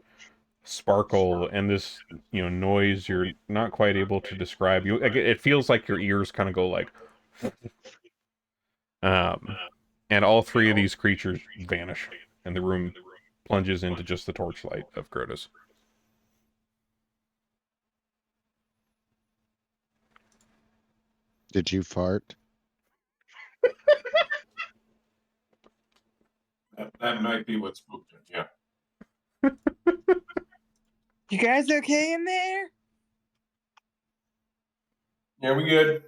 [SPEAKER 1] sparkle and this noise you're not quite able to describe. It feels like your ears kind of go like and all three of these creatures vanish and the room plunges into just the torchlight of Grotus.
[SPEAKER 5] Did you fart?
[SPEAKER 3] That might be what spooked it, yeah.
[SPEAKER 2] You guys okay in there?
[SPEAKER 3] Yeah, we good.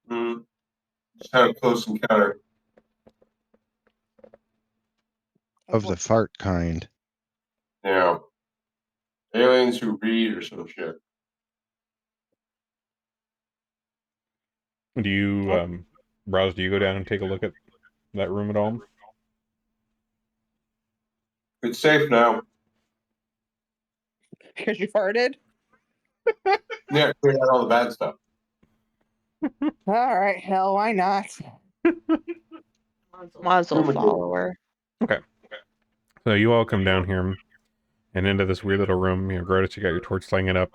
[SPEAKER 3] Just had a close encounter.
[SPEAKER 5] Of the fart kind.
[SPEAKER 3] Yeah. Aliens who read or some shit.
[SPEAKER 1] Do you, Browse, do you go down and take a look at that room at all?
[SPEAKER 3] It's safe now.
[SPEAKER 2] Because you farted?
[SPEAKER 3] Yeah, clear out all the bad stuff.
[SPEAKER 2] All right, hell, why not?
[SPEAKER 4] Muzzle follower.
[SPEAKER 1] Okay. So you all come down here and into this weird little room. Grotus, you got your torch, sling it up.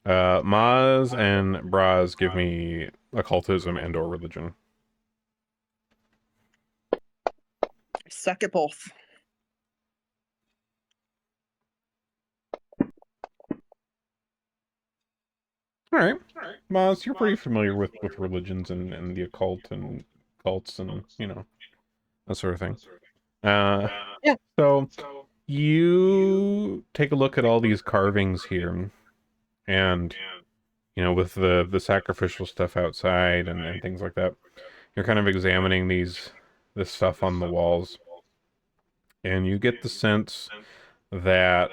[SPEAKER 1] Maz and Braz, give me occultism and/or religion.
[SPEAKER 2] Suck at both.
[SPEAKER 1] All right, Maz, you're pretty familiar with religions and the occult and cults and that sort of thing.
[SPEAKER 2] Yeah.
[SPEAKER 1] So you take a look at all these carvings here, and with the sacrificial stuff outside and things like that, you're kind of examining this stuff on the walls, and you get the sense that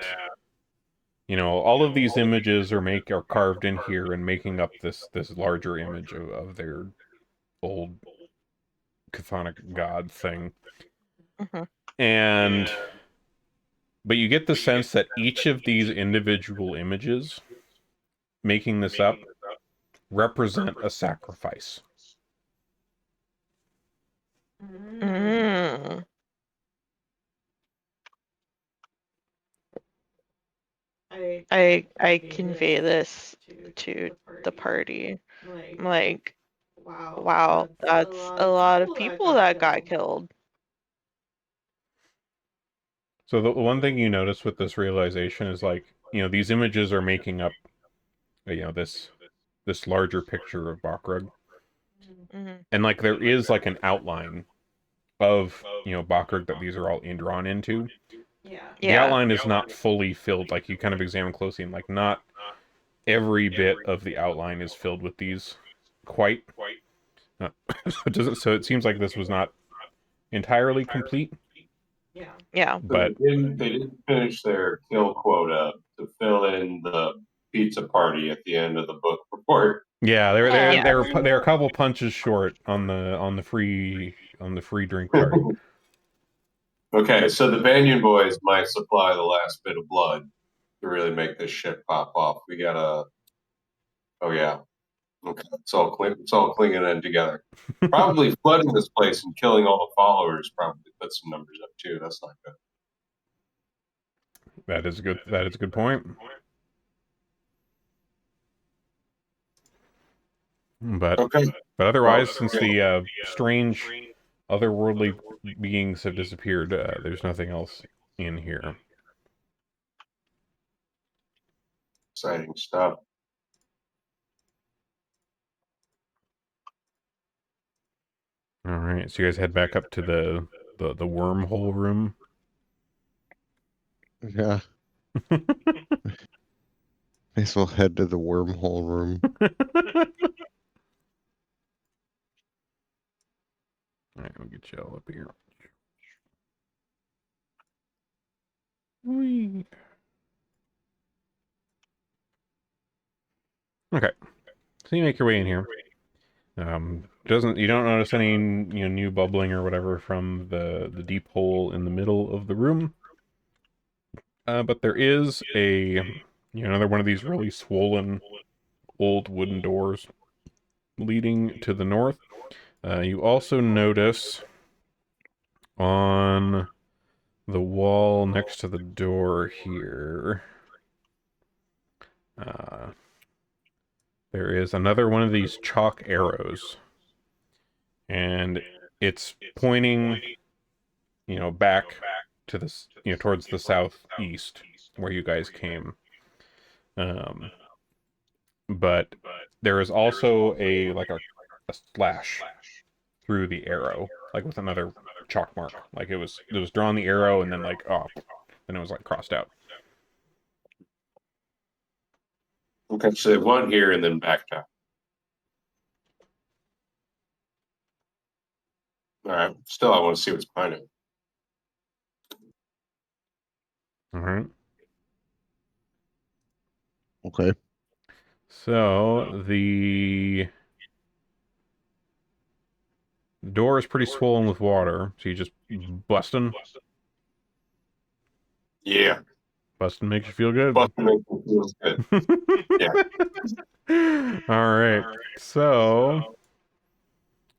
[SPEAKER 1] all of these images are carved in here and making up this larger image of their old chthonic god thing.
[SPEAKER 4] Mm-hmm.
[SPEAKER 1] But you get the sense that each of these individual images making this up represent a sacrifice.
[SPEAKER 4] Mm. I convey this to the party. I'm like, wow, that's a lot of people that got killed.
[SPEAKER 1] So the one thing you notice with this realization is these images are making up this larger picture of Bakrug.
[SPEAKER 4] Mm-hmm.
[SPEAKER 1] And there is an outline of Bakrug that these are all drawn into. The outline is not fully filled. You kind of examine closely, and not every bit of the outline is filled with these quite. So it seems like this was not entirely complete.
[SPEAKER 4] Yeah.
[SPEAKER 1] But
[SPEAKER 3] they didn't finish their kill quota to fill in the pizza party at the end of the book report.
[SPEAKER 1] Yeah, they're they're
[SPEAKER 4] Yeah.
[SPEAKER 1] they're a couple punches short on the free drink card.
[SPEAKER 3] Okay, so the Banyan Boys might supply the last bit of blood to really make this shit pop off. We gotta. Oh yeah. Okay, it's all clinging in together. Probably flooding this place and killing all the followers probably put some numbers up too. That's not good.
[SPEAKER 1] That is a good point. But
[SPEAKER 3] Okay.
[SPEAKER 1] otherwise,
[SPEAKER 3] Well,
[SPEAKER 1] since
[SPEAKER 3] yeah.
[SPEAKER 1] the strange otherworldly beings have disappeared, there's nothing else in here.
[SPEAKER 3] Exciting stuff.
[SPEAKER 1] All right, so you guys head back up to the wormhole room.
[SPEAKER 5] Yeah. May as well head to the wormhole room.
[SPEAKER 1] All right, we'll get you all up here. Whee. Okay, so you make your way in here. You don't notice any new bubbling or whatever from the deep hole in the middle of the room. But there is another one of these really swollen old wooden doors leading to the north. You also notice on the wall next to the door here, there is another one of these chalk arrows, and it's pointing, back to this, towards the southeast where you guys came. But there is also a slash through the arrow, like with another chalk mark. Like it was drawn the arrow and then then it was like crossed out.
[SPEAKER 3] Okay, so one here and then back down. All right. Still, I want to see what's behind it.
[SPEAKER 1] All right.
[SPEAKER 5] Okay.
[SPEAKER 1] So the door is pretty swollen with water. So you just busting.
[SPEAKER 3] Yeah.
[SPEAKER 1] Busting makes you feel good.
[SPEAKER 3] Busting makes me feel good. Yeah.
[SPEAKER 1] All right. So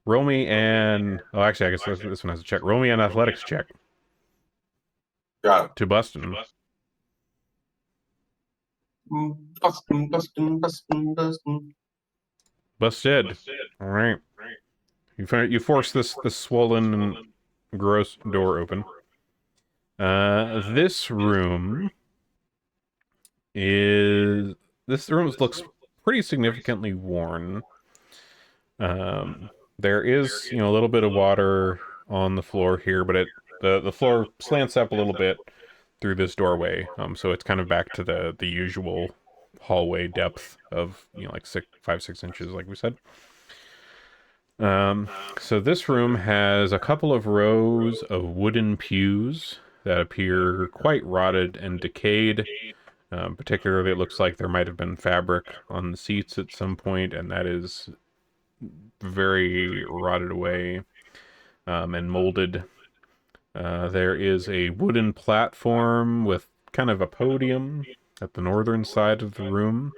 [SPEAKER 1] roll me and actually, I guess this one has a check. Roll me an athletics check
[SPEAKER 3] Got it.
[SPEAKER 1] to busting.
[SPEAKER 3] Bustin'.
[SPEAKER 1] Busted. All right. You force this swollen and gross door open. This room looks pretty significantly worn. There is, a little bit of water on the floor here, but the floor slants up a little bit through this doorway. So it's kind of back to the usual hallway depth of, like 5-6 inches, like we said. So this room has a couple of rows of wooden pews that appear quite rotted and decayed. Particularly, it looks like there might have been fabric on the seats at some point, and that is very rotted away and molded. There is a wooden platform with kind of a podium at the northern side of the room,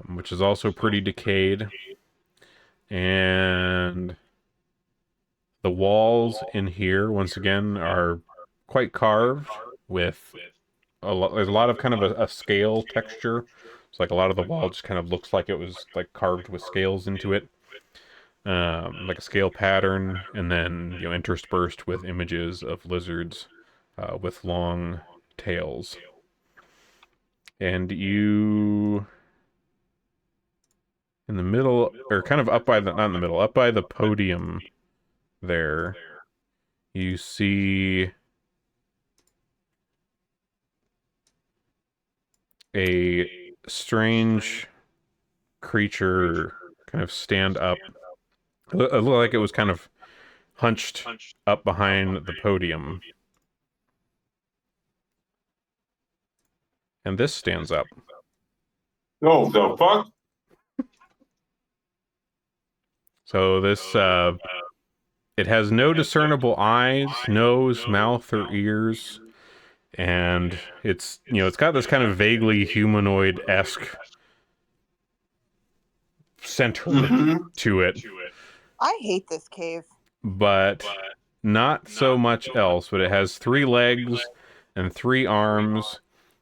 [SPEAKER 1] which is also pretty decayed. And the walls in here, once again, are quite carved with there's a lot of kind of a scale texture. It's like a lot of the wall just kind of looks like it was like carved with scales into it. Like a scale pattern, and then interspersed with images of lizards with long tails. And you, in the middle, or kind of up by not in the middle, up by the podium there, you see a strange creature kind of stand up. It looked like it was kind of hunched up behind the podium. And this stands up.
[SPEAKER 3] No, the fuck?
[SPEAKER 1] So this it has no discernible eyes, nose, mouth, or ears, and it's it's got this kind of vaguely humanoid-esque center to it,
[SPEAKER 2] I hate this cave.
[SPEAKER 1] but not so much else. But it has 3 legs and 3 arms,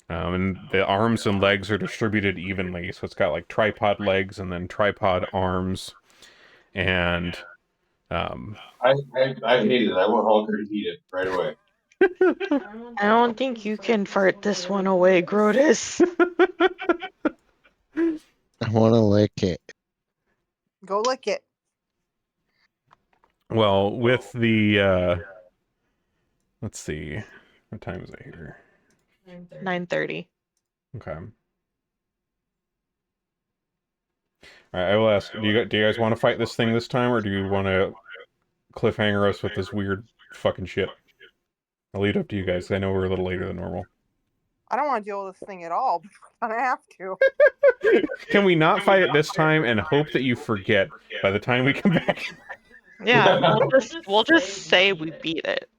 [SPEAKER 1] and the arms and legs are distributed evenly. So it's got like tripod legs and then tripod arms, and
[SPEAKER 3] I hate it. I want Hulker to eat it right away.
[SPEAKER 4] I don't think you can fart this one away, Grotus.
[SPEAKER 5] I want to lick it.
[SPEAKER 2] Go lick it.
[SPEAKER 1] well, with the let's see, what time is it here?
[SPEAKER 4] 9:30.
[SPEAKER 1] Okay. All right, I will ask. Do you guys want to fight this thing this time, or do you want to cliffhanger us with this weird fucking shit? I'll leave it up to you guys. I know we're a little later than normal.
[SPEAKER 2] I don't want to deal with this thing at all, but I have to.
[SPEAKER 1] Can we not fight it this time and hope that you forget by the time we come back?
[SPEAKER 4] Yeah, we'll just say we beat it.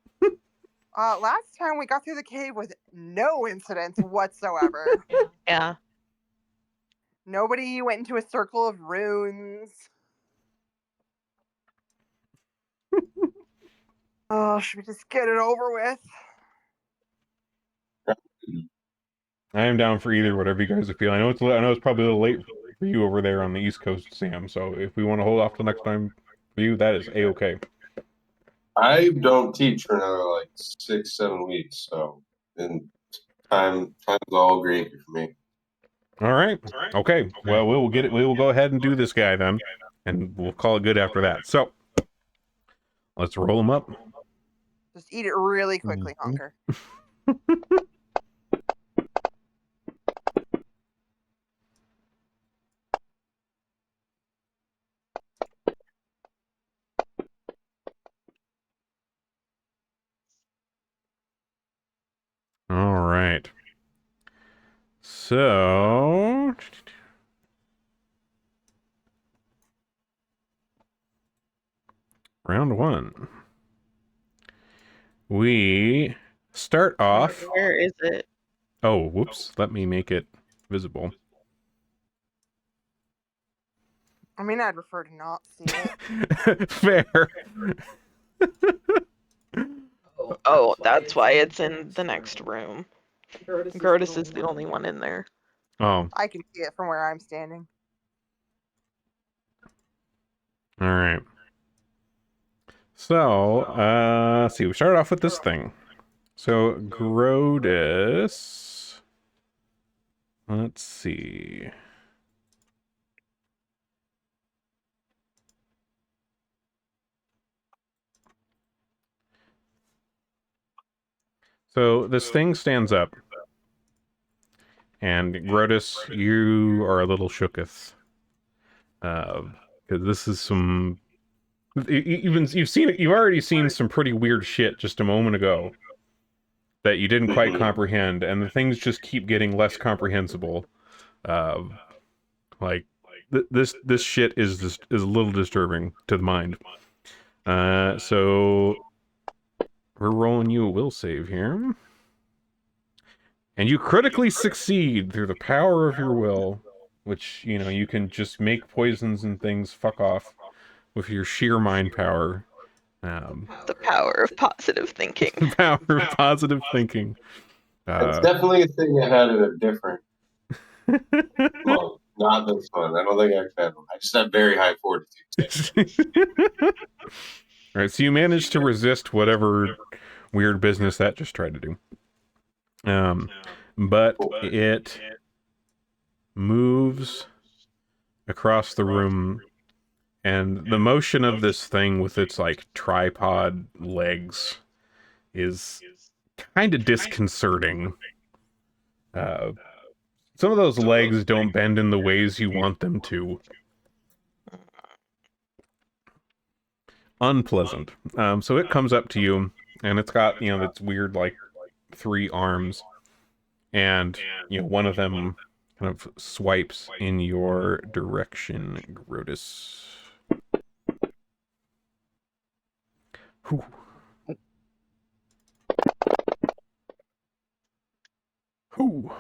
[SPEAKER 2] Last time we got through the cave with no incidents whatsoever.
[SPEAKER 4] Yeah.
[SPEAKER 2] Nobody went into a circle of runes. Oh, should we just get it over with?
[SPEAKER 1] I am down for either, whatever you guys feel. I know it's probably a little late for you over there on the East Coast, Sam. So if we want to hold off till next time for you, that is a-okay.
[SPEAKER 3] I don't teach for another like 6-7 weeks, so and time's all gravy for me.
[SPEAKER 1] All right. Okay. Well, we will get it. We will go ahead and do this guy then, and we'll call it good after that. So let's roll him up.
[SPEAKER 2] Just eat it really quickly, Honker.
[SPEAKER 1] All right. So round 1. We start off.
[SPEAKER 4] Where is it?
[SPEAKER 1] Oh, whoops. Let me make it visible.
[SPEAKER 2] I mean, I'd prefer to not see it.
[SPEAKER 1] Fair.
[SPEAKER 4] Oh, that's why it's in the next room. Grotus is the only one in there.
[SPEAKER 1] Oh,
[SPEAKER 2] I can see it from where I'm standing.
[SPEAKER 1] all right. So, let's see. We started off with this thing. So, Grotus. Let's see. So, this thing stands up. And, Grotus, you are a little shooketh. Because this is some... You've already seen some pretty weird shit just a moment ago that you didn't quite comprehend, and the things just keep getting less comprehensible. Like this shit is a little disturbing to the mind. So we're rolling you a will save here, and you critically succeed through the power of your will, which you can just make poisons and things fuck off with your sheer mind power.
[SPEAKER 4] The power of positive thinking.
[SPEAKER 1] The power of positive thinking.
[SPEAKER 3] It's definitely a thing I had in a different well, not this one. I don't think I can. I just have very high fortitude.
[SPEAKER 1] All right, so you managed to resist whatever weird business that just tried to do. But it moves across the room, and the motion of this thing with its like tripod legs is kind of disconcerting. Some of those legs don't bend in the ways you want them to. Unpleasant. So it comes up to you, and it's got, its weird, like, 3 arms. And, one of them kind of swipes in your direction, Grotus. Whew. Whew.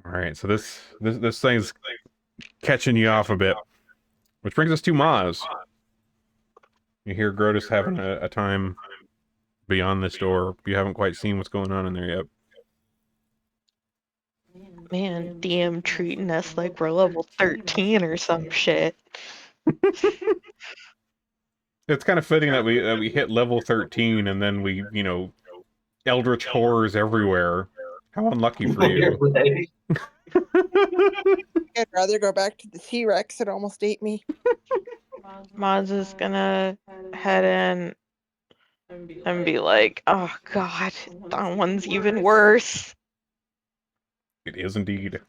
[SPEAKER 1] All right, so this thing's catching you off a bit, which brings us to Maz. You hear Grotus having a time beyond this door. You haven't quite seen what's going on in there yet.
[SPEAKER 4] Man, DM treating us like we're level 13 or some shit.
[SPEAKER 1] It's kind of fitting that we hit level 13 and then we, eldritch horrors everywhere. How unlucky for you.
[SPEAKER 3] Right.
[SPEAKER 2] I'd rather go back to the T-Rex. It almost ate me.
[SPEAKER 4] Maz is gonna head in and be like, oh god, that one's even worse.
[SPEAKER 1] It is indeed.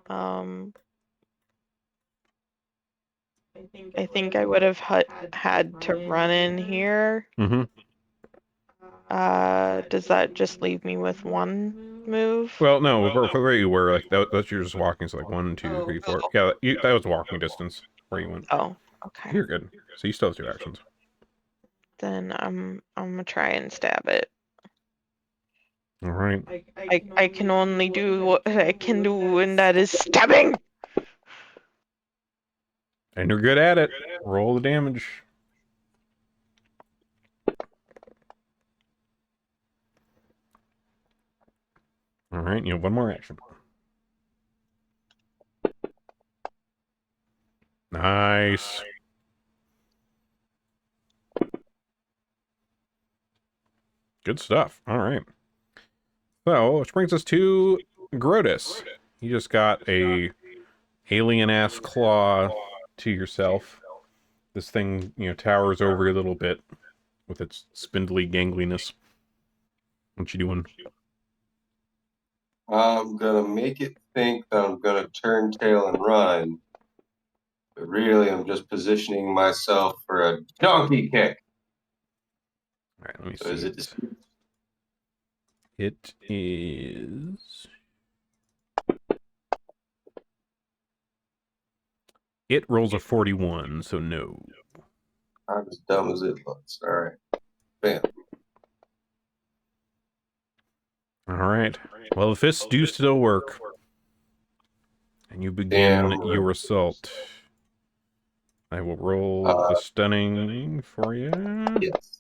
[SPEAKER 4] I think I would have had to run in here.
[SPEAKER 1] Mm-hmm.
[SPEAKER 4] Does that just leave me with one move?
[SPEAKER 1] Well, no, for where you were, like, that's you're just walking, so like 1, 2, 3, 4. Yeah, that was walking distance where you went.
[SPEAKER 4] Oh, okay.
[SPEAKER 1] You're good. So you still have 2 actions.
[SPEAKER 4] Then I'm gonna try and stab it.
[SPEAKER 1] All right.
[SPEAKER 4] I can only do what I can do, and that is stabbing.
[SPEAKER 1] And you're good at it. Roll the damage. All right, you have 1 more action. Nice. Good stuff. All right. So, which brings us to Grotus. You just got a alien-ass claw to yourself. This thing, towers over you a little bit with its spindly gangliness. What you doing?
[SPEAKER 3] I'm gonna make it think that I'm gonna turn tail and run, but really I'm just positioning myself for a donkey kick.
[SPEAKER 1] All right, let me
[SPEAKER 3] So is
[SPEAKER 1] see.
[SPEAKER 3] it
[SPEAKER 1] It is... It rolls a 41, so no.
[SPEAKER 3] not as dumb as it looks? All right, bam.
[SPEAKER 1] All right. Well, the fists do still work. And you begin
[SPEAKER 3] Damn.
[SPEAKER 1] your assault. I will roll the stunning for you.
[SPEAKER 3] Yes.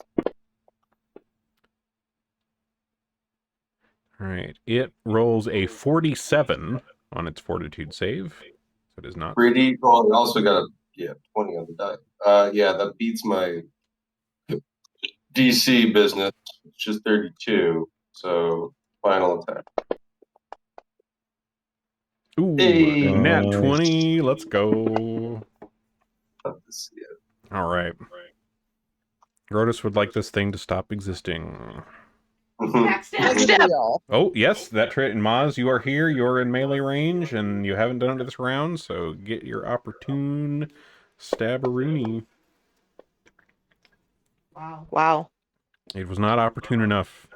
[SPEAKER 1] All right. It rolls a 47 on its fortitude save. So it is not.
[SPEAKER 3] Pretty. Well, I also got a 20 on the die. Yeah, that beats my DC business, which is 32. So final attack.
[SPEAKER 1] Ooh,
[SPEAKER 3] Hey.
[SPEAKER 1] nat
[SPEAKER 5] Nice.
[SPEAKER 1] 20. Let's go.
[SPEAKER 3] Love to see it.
[SPEAKER 1] All right. Grotus would like this thing to stop existing.
[SPEAKER 2] As would we all.
[SPEAKER 1] Oh, yes, that trait. And Maz, you are here. You're in melee range, and you haven't done it this round, so get your opportune stabberoonie.
[SPEAKER 4] Wow.
[SPEAKER 1] It was not opportune enough.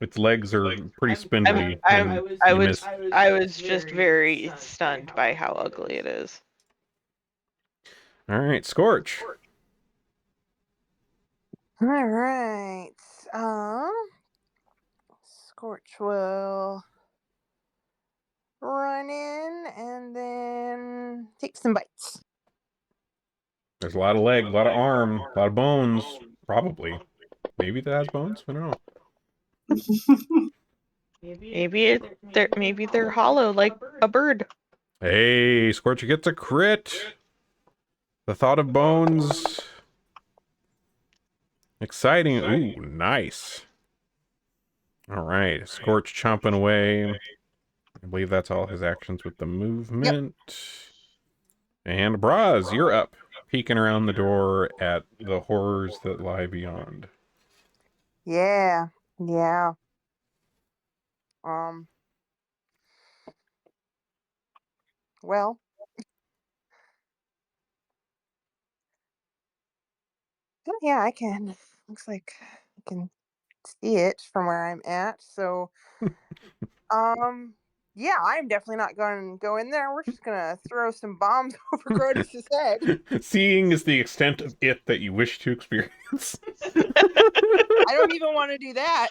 [SPEAKER 1] Its legs are pretty spindly.
[SPEAKER 4] I
[SPEAKER 1] you missed.
[SPEAKER 4] was just very stunned by how ugly it is.
[SPEAKER 1] All right, Scorch.
[SPEAKER 2] All right. Scorch will run in and then take some bites.
[SPEAKER 1] There's a lot of leg, a lot of arm, a lot of bones. Probably. Maybe that has bones? I don't know.
[SPEAKER 4] Maybe they're hollow like a bird.
[SPEAKER 1] Hey, Scorcher gets a crit. The thought of bones. Exciting. Ooh, nice. All right, Scorch chomping away. I believe that's all his actions with the movement. Yep. And Braz, you're up. Peeking around the door at the horrors that lie beyond.
[SPEAKER 2] Yeah. Well. Oh, yeah, I can. Looks like I can see it from where I'm at. So, Yeah, I'm definitely not going to go in there. We're just going to throw some bombs over Grotus's head.
[SPEAKER 1] Seeing is the extent of it that you wish to experience.
[SPEAKER 2] I don't even want to do that.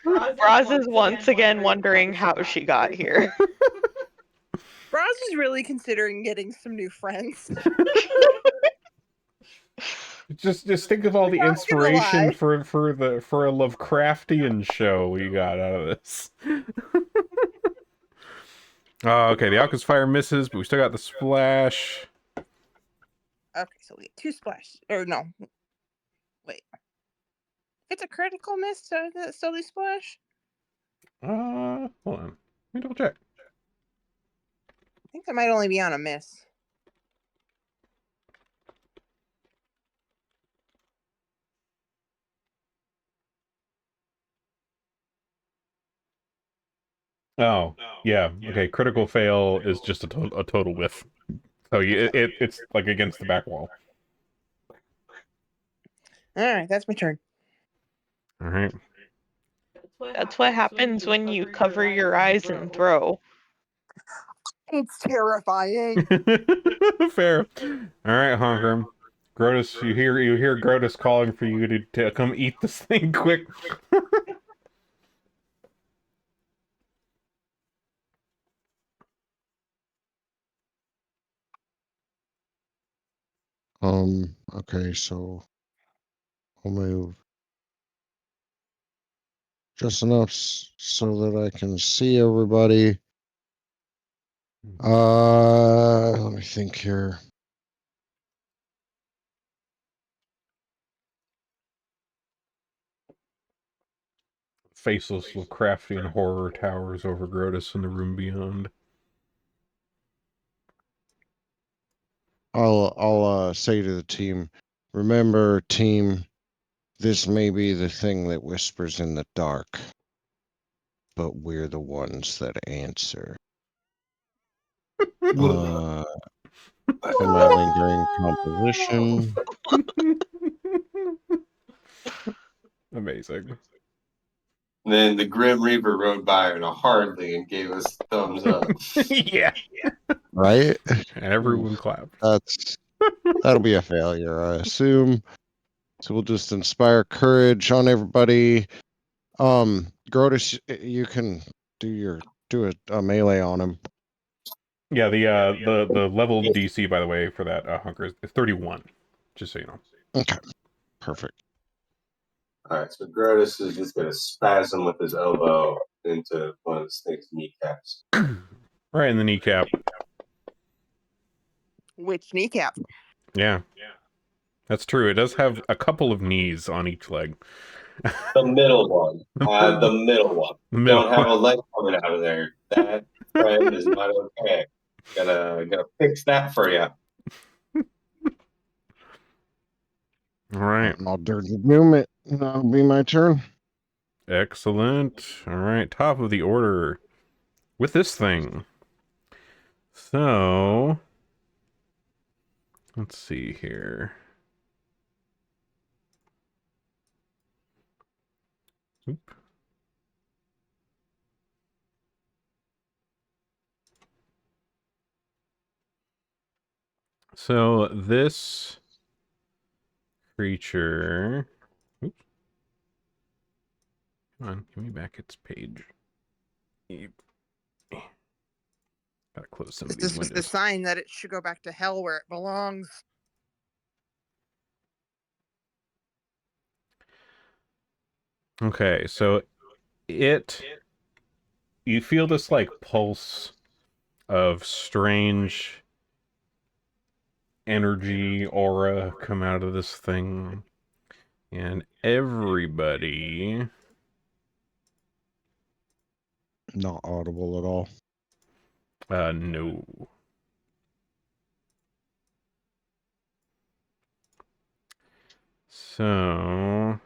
[SPEAKER 4] Roz is once again wondering how she got here.
[SPEAKER 2] Braz is really considering getting some new friends.
[SPEAKER 1] Just think of all the
[SPEAKER 2] Not gonna
[SPEAKER 1] inspiration
[SPEAKER 2] lie.
[SPEAKER 1] for a Lovecraftian show we got out of this. Okay, the Alka's fire misses, but we still got the splash.
[SPEAKER 2] Okay, so we get 2 splash. Or no. Wait. It's a critical miss, so does it still do splash?
[SPEAKER 1] Hold on. Let me double check.
[SPEAKER 2] I think that might only be on a miss.
[SPEAKER 1] Oh, yeah. Okay, critical fail is just a total whiff. So it's like against the back wall.
[SPEAKER 2] Alright, that's my turn.
[SPEAKER 1] All right.
[SPEAKER 4] That's what happens when you cover your eyes and throw.
[SPEAKER 2] It's terrifying.
[SPEAKER 1] Fair. All right, Honker. Grotus, you hear Grotus calling for you to come eat this thing quick.
[SPEAKER 5] Okay, so I'll move just enough so that I can see everybody. Let me think here.
[SPEAKER 1] Faceless Lovecraftian horror towers over Grotus in the room beyond.
[SPEAKER 5] I'll say to the team, remember, team, this may be the thing that whispers in the dark, but we're the ones that answer. My lingering composition.
[SPEAKER 1] Amazing.
[SPEAKER 3] And then the Grim Reaper rode by in a Harley and gave us thumbs up.
[SPEAKER 1] Yeah.
[SPEAKER 5] Right?
[SPEAKER 1] And everyone clapped.
[SPEAKER 5] That'll be a failure, I assume. So we'll just inspire courage on everybody. Grotus, you can do a melee on him.
[SPEAKER 1] Yeah, the level DC, by the way, for that Hunker is 31. Just so you know.
[SPEAKER 5] Okay, perfect.
[SPEAKER 3] All right, so Grotus is just going to spasm with his elbow into one of the snake's kneecaps.
[SPEAKER 1] Right in the kneecap.
[SPEAKER 2] Which kneecap?
[SPEAKER 1] Yeah. That's true. It does have a couple of knees on each leg.
[SPEAKER 3] The middle one. The middle one.
[SPEAKER 1] The middle
[SPEAKER 3] Don't have a leg coming out of there. That friend is not okay. Gotta fix that for you.
[SPEAKER 1] All right.
[SPEAKER 5] I'll dirty doom it. That'll be my turn.
[SPEAKER 1] Excellent. All right. Top of the order with this thing. So, let's see here. Oop. So this creature. Oops. Come on, give me back its page. Gotta close some of these
[SPEAKER 2] This is
[SPEAKER 1] windows.
[SPEAKER 2] the sign that it should go back to hell where it belongs.
[SPEAKER 1] Okay, so you feel this like pulse of strange energy aura come out of this thing, and everybody
[SPEAKER 5] Not audible at all.
[SPEAKER 1] no. So,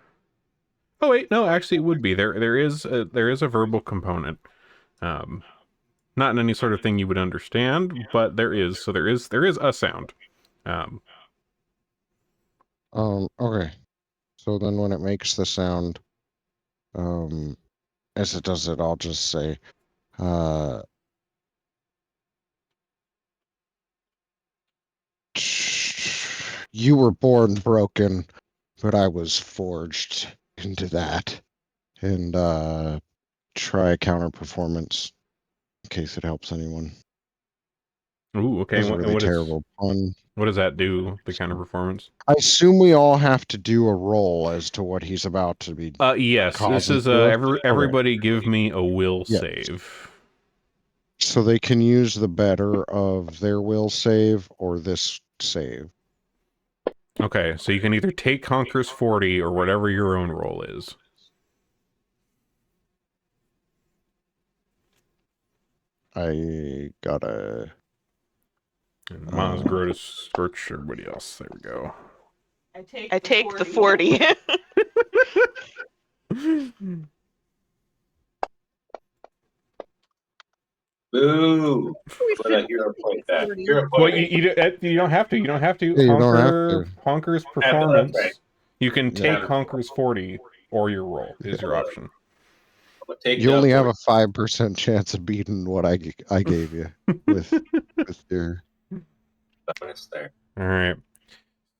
[SPEAKER 1] oh wait, no, actually it would be. There is a verbal component. Not in any sort of thing you would understand, but there is. So there is a sound.
[SPEAKER 5] Okay. So then when it makes the sound, as it does it, I'll just say, you were born broken, but I was forged into that. And try a counter performance in case it helps anyone.
[SPEAKER 1] Ooh, okay.
[SPEAKER 5] That was a
[SPEAKER 1] And
[SPEAKER 5] really terrible pun.
[SPEAKER 1] what does that do? The kind of performance?
[SPEAKER 5] I assume we all have to do a roll as to what he's about to be
[SPEAKER 1] Yes. This
[SPEAKER 5] causing
[SPEAKER 1] is
[SPEAKER 5] to us.
[SPEAKER 1] everybody give me a will
[SPEAKER 5] Yeah.
[SPEAKER 1] save.
[SPEAKER 5] So they can use the better of their will save or this save.
[SPEAKER 1] Okay, so you can either take Conquer's 40 or whatever your own roll is.
[SPEAKER 5] I got a...
[SPEAKER 1] And Maz, Grotus, Scorch, everybody else. There we go.
[SPEAKER 4] I take the 40.
[SPEAKER 3] Boo!
[SPEAKER 2] We
[SPEAKER 3] Where that
[SPEAKER 2] should
[SPEAKER 3] hero point that?
[SPEAKER 2] 40.
[SPEAKER 3] Hero
[SPEAKER 1] Well,
[SPEAKER 3] point.
[SPEAKER 1] you don't have to. You don't have to.
[SPEAKER 5] Yeah, you don't have to.
[SPEAKER 1] Honker's
[SPEAKER 3] That's right.
[SPEAKER 1] performance. You can
[SPEAKER 5] Yeah.
[SPEAKER 1] take Honker's 40 or your roll is your option.
[SPEAKER 3] I'm gonna take
[SPEAKER 5] You only have
[SPEAKER 3] a
[SPEAKER 5] a 5% chance of beating what I gave you with your...
[SPEAKER 3] bonus there.
[SPEAKER 1] All right.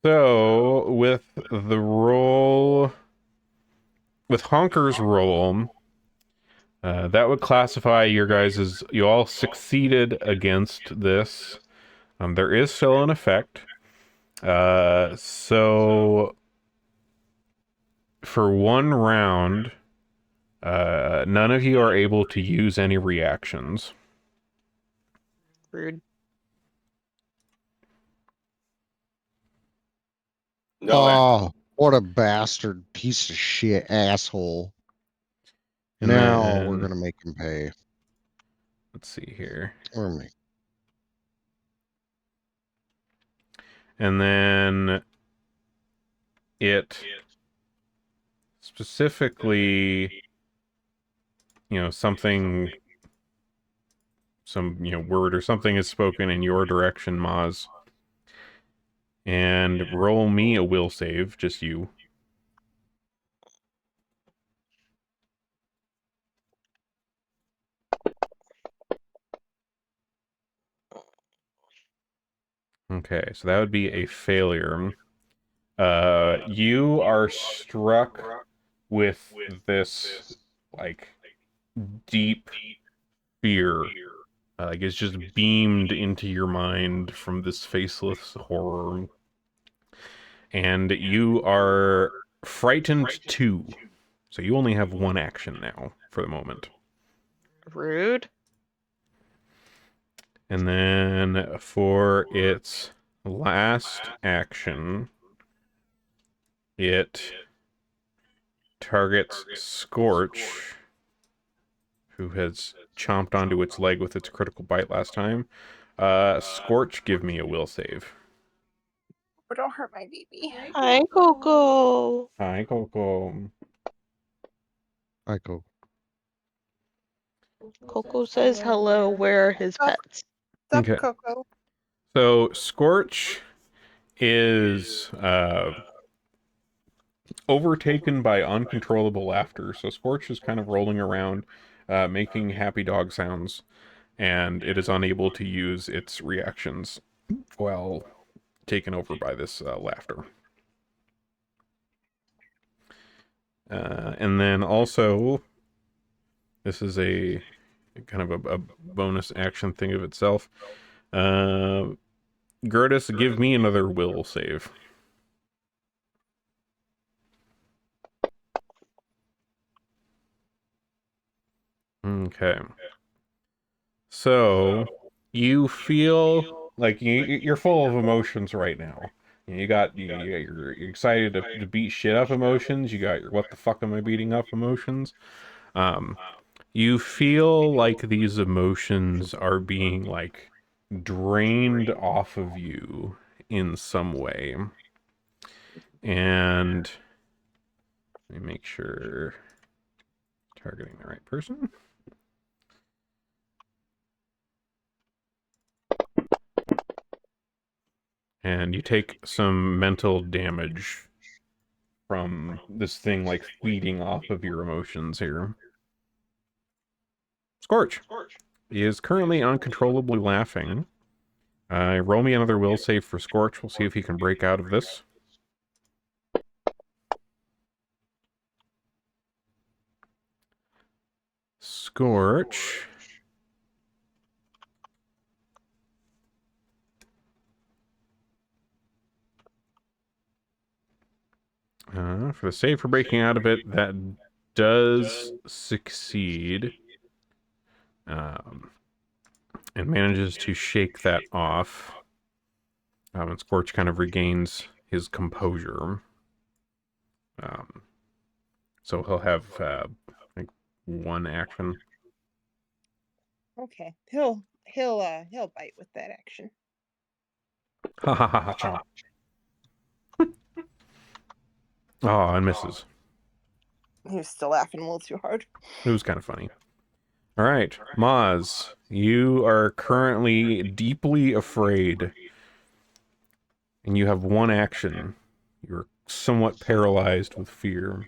[SPEAKER 1] So with the roll, with Honker's roll, that would classify your guys as you all succeeded against this. There is still an effect. So for one round, none of you are able to use any reactions.
[SPEAKER 4] Rude.
[SPEAKER 3] No,
[SPEAKER 5] Oh, what a bastard piece of shit asshole.
[SPEAKER 1] And
[SPEAKER 5] Now
[SPEAKER 1] then,
[SPEAKER 5] we're going to make him pay.
[SPEAKER 1] let's see here.
[SPEAKER 5] Or me.
[SPEAKER 1] And then it specifically, something, some, word or something is spoken in your direction, Maz. And roll me a will save, just you. Okay, so that would be a failure. You are struck with this, like, deep fear. Like, it's just beamed into your mind from this faceless horror. And you are frightened too. So you only have one action now, for the moment.
[SPEAKER 4] Rude.
[SPEAKER 1] And then for its last action, it targets Scorch, who has chomped onto its leg with its critical bite last time. Scorch, give me a will save.
[SPEAKER 2] But don't hurt my baby.
[SPEAKER 4] Hi, Coco.
[SPEAKER 1] Hi, Coco.
[SPEAKER 5] I go.
[SPEAKER 4] Coco says hello. Where are his pets?
[SPEAKER 2] Sup,
[SPEAKER 1] Okay.
[SPEAKER 2] Coco?
[SPEAKER 1] So Scorch is overtaken by uncontrollable laughter. So Scorch is kind of rolling around, making happy dog sounds, and it is unable to use its reactions while taken over by this laughter. And then also, this is a kind of a bonus action thing of itself. Gertis, give me another will save. Okay. So you feel like you're full of emotions right now. You got you're excited to beat shit up emotions. You got your what the fuck am I beating up emotions. You feel like these emotions are being like drained off of you in some way. And let me make sure targeting the right person. And you take some mental damage from this thing like feeding off of your emotions here. Scorch is currently uncontrollably laughing. Roll me another will save for Scorch. We'll see if he can break out of this. Scorch. For the save for breaking out of it, that does succeed. And manages to shake that off. And Scorch kind of regains his composure. So he'll have like one action.
[SPEAKER 2] Okay. He'll bite with that action.
[SPEAKER 1] Ha ha ha ha chomp. Oh, and misses.
[SPEAKER 2] He was still laughing a little too hard.
[SPEAKER 1] It was kind of funny. All right, Maz, you are currently deeply afraid. And you have one action. You're somewhat paralyzed with fear.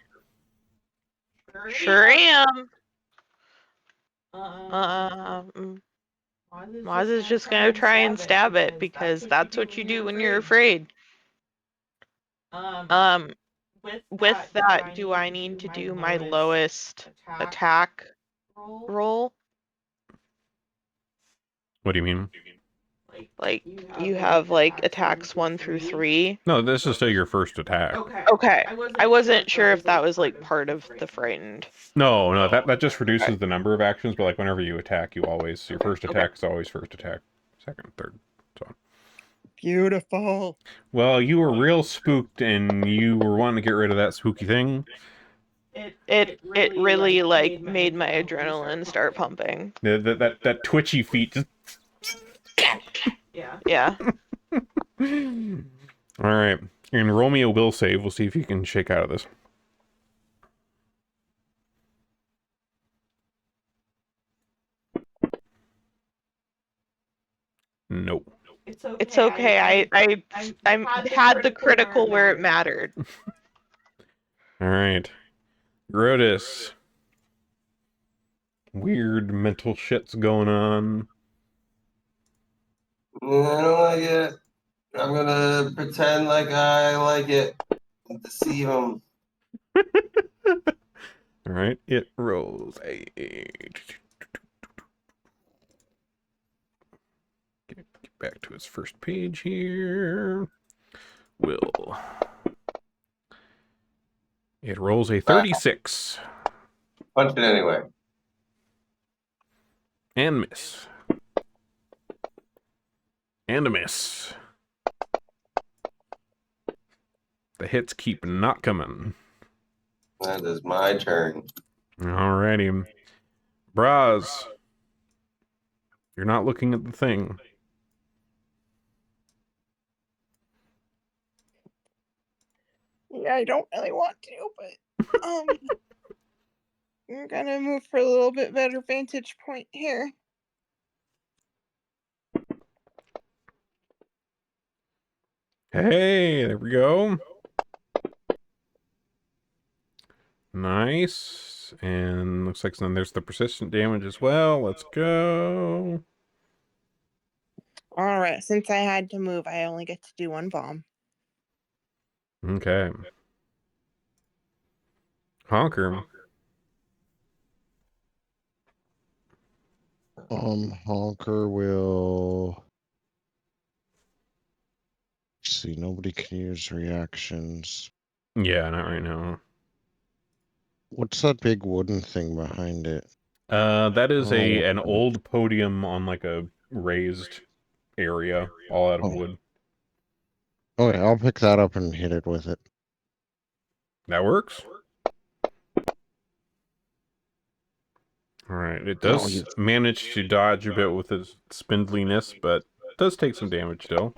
[SPEAKER 4] Sure am. Maz is just gonna try and stab it because that's what you do when you're afraid. With that, do I need to do my lowest attack roll?
[SPEAKER 1] What do you mean?
[SPEAKER 4] Like, you have, like, attacks 1 through 3?
[SPEAKER 1] No, this is still your first attack.
[SPEAKER 4] Okay. I wasn't sure if that was, like, part of the frightened.
[SPEAKER 1] No, that just reduces the number of actions, but like whenever you attack, your first attack is always first attack, second, third, so on.
[SPEAKER 2] Beautiful.
[SPEAKER 1] Well, you were real spooked and you were wanting to get rid of that spooky thing.
[SPEAKER 4] It really, like, made my adrenaline start pumping.
[SPEAKER 1] That twitchy feet just...
[SPEAKER 4] Yeah.
[SPEAKER 1] Alright, and roll me a will save. We'll see if you can shake out of this. Nope.
[SPEAKER 4] It's okay. I had the critical where it mattered.
[SPEAKER 1] Alright. Grotus. Weird mental shit's going on.
[SPEAKER 3] I don't like it. I'm gonna pretend like I like it and deceive him.
[SPEAKER 1] Alright, it rolls a... Get back to his first page here. Will. It rolls a 36.
[SPEAKER 3] Punch it anyway.
[SPEAKER 1] And miss. And a miss. The hits keep not coming.
[SPEAKER 3] That is my turn.
[SPEAKER 1] Alrighty. Braz. You're not looking at the thing.
[SPEAKER 2] Yeah, I don't really want to, but I'm gonna move for a little bit better vantage point here.
[SPEAKER 1] Hey, there we go. Nice. And looks like then there's the persistent damage as well. Let's go.
[SPEAKER 2] Alright, since I had to move, I only get to do one bomb.
[SPEAKER 1] Okay. Honker.
[SPEAKER 5] Honker will... Let's see, nobody can use reactions.
[SPEAKER 1] Yeah, not right now.
[SPEAKER 5] What's that big wooden thing behind it?
[SPEAKER 1] That is
[SPEAKER 5] Oh,
[SPEAKER 1] an old podium on like a raised area, all out of wood.
[SPEAKER 5] Okay, I'll pick that up and hit it with it.
[SPEAKER 1] That works. Alright, it does manage to dodge a bit with its spindliness, but it does take some damage still.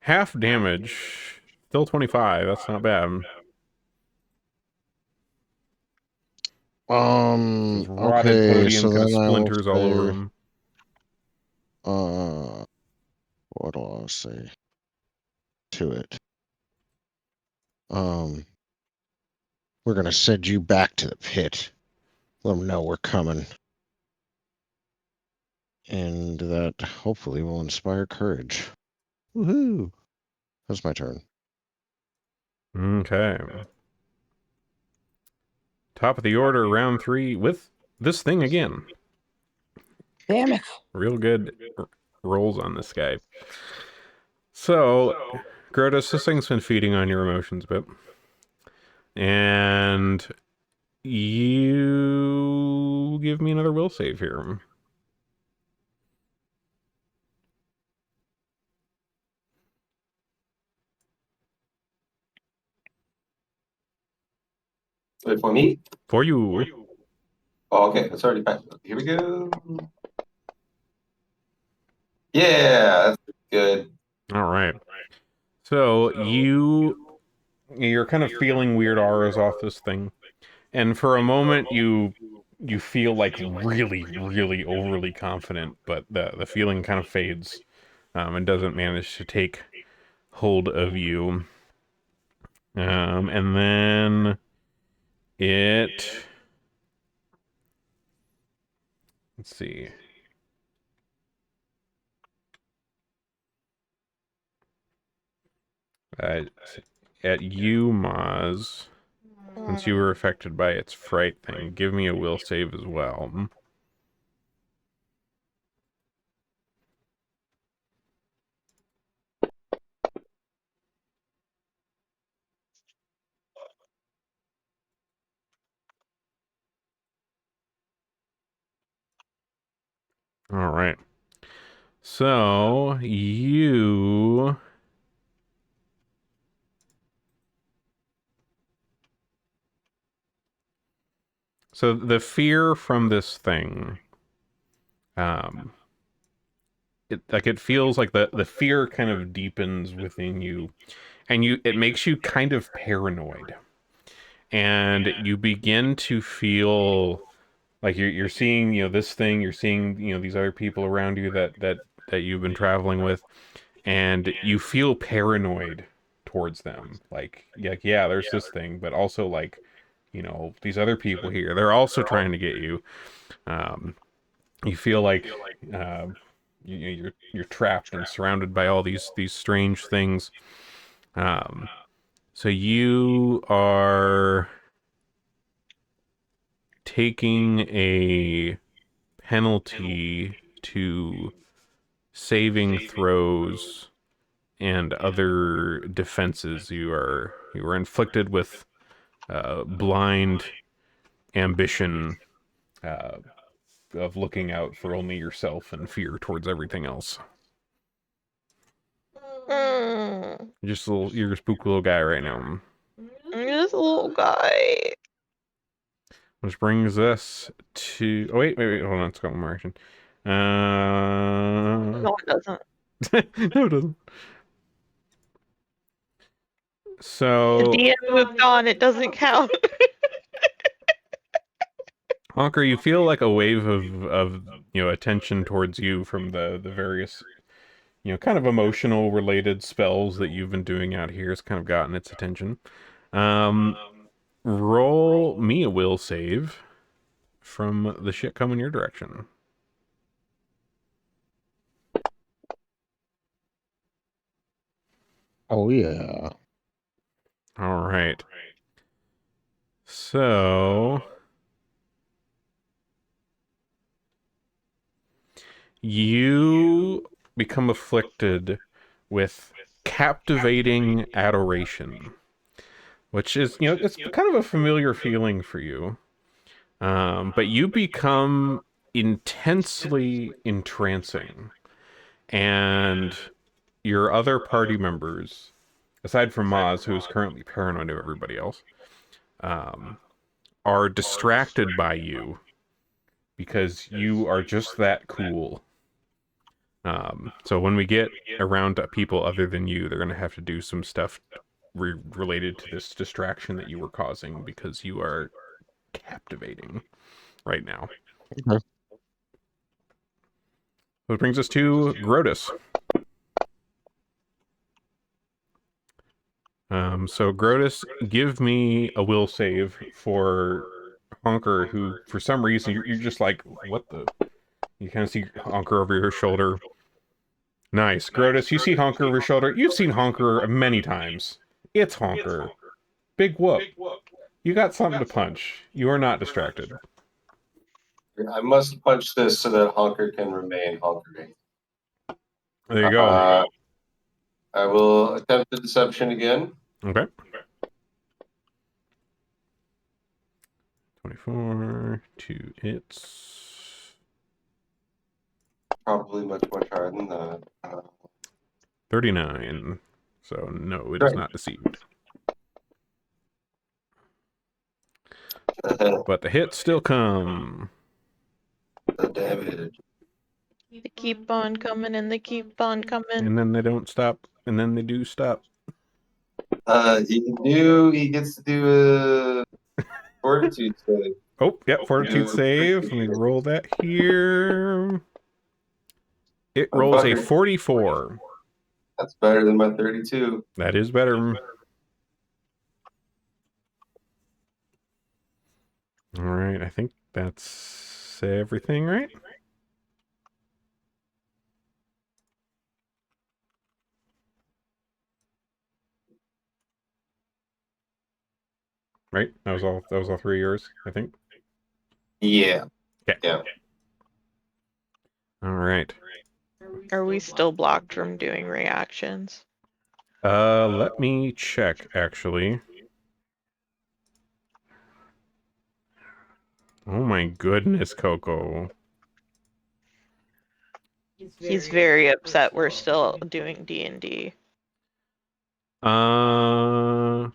[SPEAKER 1] Half damage, still 25, that's not bad. This rotted
[SPEAKER 5] Okay,
[SPEAKER 1] podium
[SPEAKER 5] so
[SPEAKER 1] kind of
[SPEAKER 5] then I will
[SPEAKER 1] splinters all over him.
[SPEAKER 5] What do I say to it? We're gonna send you back to the pit. Let them know we're coming. And that hopefully will inspire courage. Woohoo! That's my turn.
[SPEAKER 1] Okay. Top of the order, round 3, with this thing again.
[SPEAKER 2] Damn it.
[SPEAKER 1] Real good rolls on this guy. So, Grotus, this thing's been feeding on your emotions a bit. And you give me another will save here.
[SPEAKER 3] Wait for me?
[SPEAKER 1] For you.
[SPEAKER 3] Oh, okay. It's already back. Here we go. Yeah, that's good.
[SPEAKER 1] All right. So you're kind of feeling weird auras off this thing, and for a moment you feel like really, really overly confident, but the feeling kind of fades, and doesn't manage to take hold of you. And then it, let's see. At you, Maz, since you were affected by its fright thing, give me a will save as well. All right. So you so the fear from this thing, it feels like the fear kind of deepens within you, and it makes you kind of paranoid, and you begin to feel like you're seeing, this thing, you're seeing, these other people around you that you've been traveling with, and you feel paranoid towards them, like yeah, there's this thing, but also like, these other people here, they're also trying to get you. You feel like uh, you're trapped and surrounded by all these strange things. Um, so you are taking a penalty to saving throws and other defenses. You are inflicted with blind ambition, uh, of looking out for only yourself and fear towards everything else. You're a spooky little guy right now.
[SPEAKER 4] This little guy.
[SPEAKER 1] Which brings us to... Oh, wait, hold on, it's got one more action.
[SPEAKER 4] No, it doesn't.
[SPEAKER 1] No, it doesn't.
[SPEAKER 4] The
[SPEAKER 1] So,
[SPEAKER 4] DM moved on. It doesn't count.
[SPEAKER 1] Honker, you feel like a wave of attention towards you from the various, kind of emotional related spells that you've been doing out here has kind of gotten its attention. Roll me a will save from the shit coming your direction.
[SPEAKER 5] Oh, yeah.
[SPEAKER 1] All right. So you become afflicted with captivating adoration, which is, it's kind of a familiar feeling for you. But you become intensely entrancing, and your other party members, aside from Maz, who is currently paranoid of everybody else, are distracted by you because you are just that cool. So when we get around to people other than you, they're going to have to do some stuff related to this distraction that you were causing because you are captivating right now.
[SPEAKER 5] Okay.
[SPEAKER 1] That brings us to Grotus. So Grotus, give me a will save for Honker, who for some reason you're just like, what the? You kind of see Honker over your shoulder. Nice. Grotus, you see Honker over your shoulder. You've seen Honker many times. It's Honker. Big whoop. You got something to punch. You are not distracted.
[SPEAKER 3] I must punch this so that Honker can remain Honkering.
[SPEAKER 1] There you go.
[SPEAKER 3] I will attempt the deception again.
[SPEAKER 1] Okay. 24, 2 hits.
[SPEAKER 3] Probably much higher than that.
[SPEAKER 1] 39. So, no, it is not deceived. But the hits still come.
[SPEAKER 3] The damage.
[SPEAKER 4] They keep on coming and they keep on coming.
[SPEAKER 1] And then they don't stop. And then they do stop.
[SPEAKER 3] He gets to do a fortitude save.
[SPEAKER 1] Oh, yep, fortitude save. Let me roll that here. It rolls a 44.
[SPEAKER 3] That's better than my 32.
[SPEAKER 1] That is better. All right, I think that's everything, right? Right? That was all 3 of yours, I think.
[SPEAKER 3] Yeah.
[SPEAKER 1] Okay.
[SPEAKER 3] Yeah.
[SPEAKER 1] All right.
[SPEAKER 4] Are we still blocked from doing reactions?
[SPEAKER 1] Let me check, actually. Oh my goodness, Coco.
[SPEAKER 4] He's very upset we're still doing D&D.
[SPEAKER 1] No,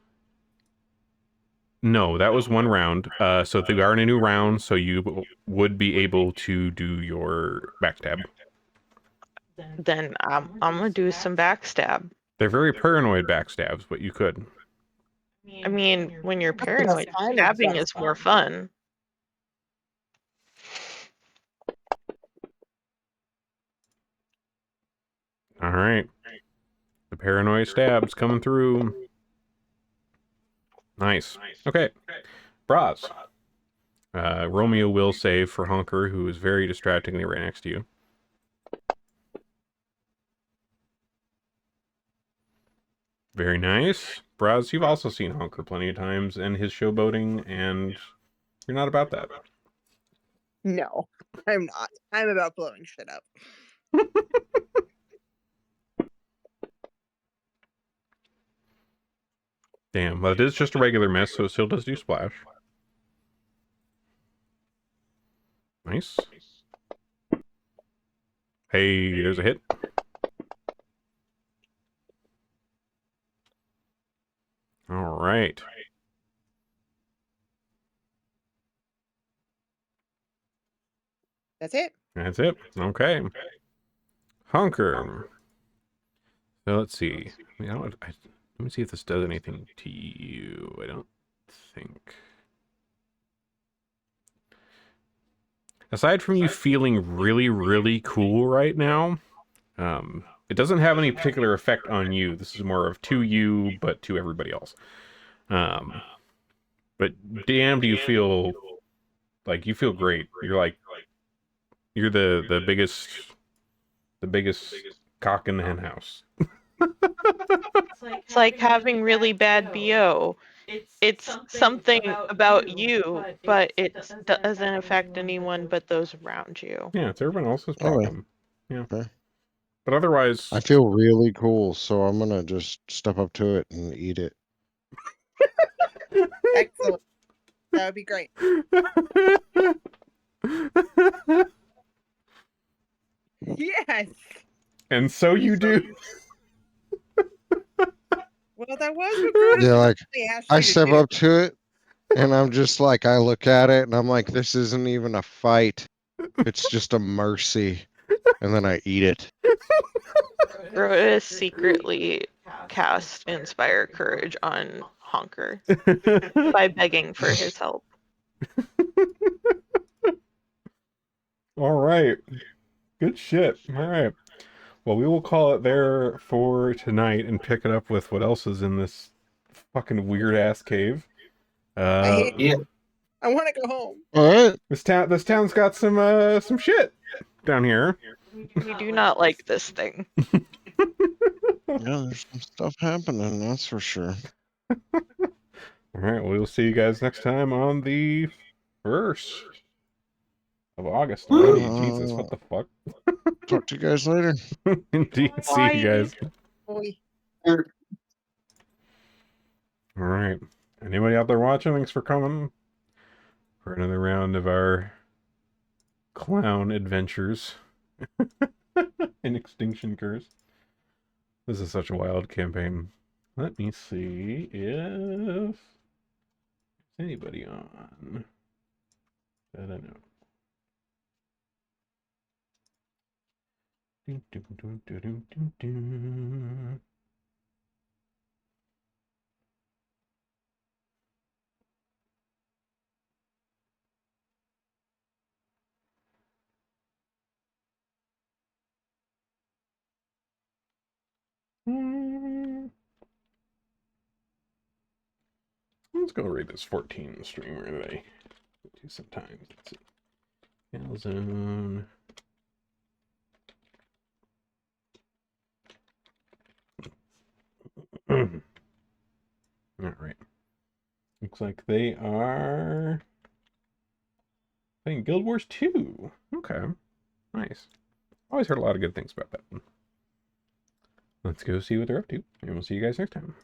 [SPEAKER 1] that was one round. So they are in a new round, so you would be able to do your backstab.
[SPEAKER 4] Then I'm gonna do some backstab.
[SPEAKER 1] They're very paranoid backstabs, but you could.
[SPEAKER 4] I mean, when you're paranoid, stabbing is more fun.
[SPEAKER 1] All right. The paranoid stabs coming through. Nice. Okay. Braz. Romeo will save for Honker, who is very distractingly right next to you. Very nice. Braz, you've also seen Honker plenty of times and his showboating, and you're not about that.
[SPEAKER 2] No, I'm not. I'm about blowing shit up.
[SPEAKER 1] Damn, well, it is just a regular miss, so it still does do splash. Nice. Hey, there's a hit. All right.
[SPEAKER 2] That's it.
[SPEAKER 1] That's it. Okay. Honker. So let's see. You know what? Let me see if this does anything to you. I don't think. Aside from you feeling really, really cool right now, it doesn't have any particular effect on you. This is more of to you, but to everybody else. But damn, do you feel like you feel great? You're the biggest cock in the hen house.
[SPEAKER 4] It's like having really bad BO. It's something about you, but it doesn't affect anyone but those around you.
[SPEAKER 1] Yeah, it's everyone else's
[SPEAKER 5] Okay.
[SPEAKER 1] problem. Yeah.
[SPEAKER 5] Okay.
[SPEAKER 1] But otherwise,
[SPEAKER 5] I feel really cool, so I'm gonna just step up to it and eat it.
[SPEAKER 2] Excellent. That would be great. Yes.
[SPEAKER 1] And so you do.
[SPEAKER 2] Well, that was what Grotus
[SPEAKER 5] Yeah, like
[SPEAKER 2] actually asked
[SPEAKER 5] I
[SPEAKER 2] you to
[SPEAKER 5] step
[SPEAKER 2] do.
[SPEAKER 5] up to it, and I'm just like, I look at it, and I'm like, this isn't even a fight. It's just a mercy. And then I eat it.
[SPEAKER 4] Grotus secretly cast Inspire Courage on Honker by begging for his help.
[SPEAKER 1] All right. Good shit. All right. Well, we will call it there for tonight and pick it up with what else is in this fucking weird ass cave.
[SPEAKER 2] I I want to go home.
[SPEAKER 5] All right.
[SPEAKER 1] This town's got some shit down here.
[SPEAKER 4] We do not like this thing.
[SPEAKER 5] Yeah, there's some stuff happening, that's for sure.
[SPEAKER 1] All right, well, we'll see you guys next time on the 1st of August already. Jesus, what the fuck?
[SPEAKER 5] Talk to you guys later.
[SPEAKER 1] Indeed. See you guys.
[SPEAKER 2] Boy.
[SPEAKER 1] All right. Anybody out there watching? Thanks for coming for another round of our clown adventures in Extinction Curse. This is such a wild campaign. Let me see if anybody on that I know. Dun, dun, dun, dun, dun, dun, dun. Let's go read this 14 streamer today. Do some time. Let's see. Calzone. All right. Looks like they are playing Guild Wars 2. Okay. Nice. Always heard a lot of good things about that one. Let's go see what they're up to, and we'll see you guys next time.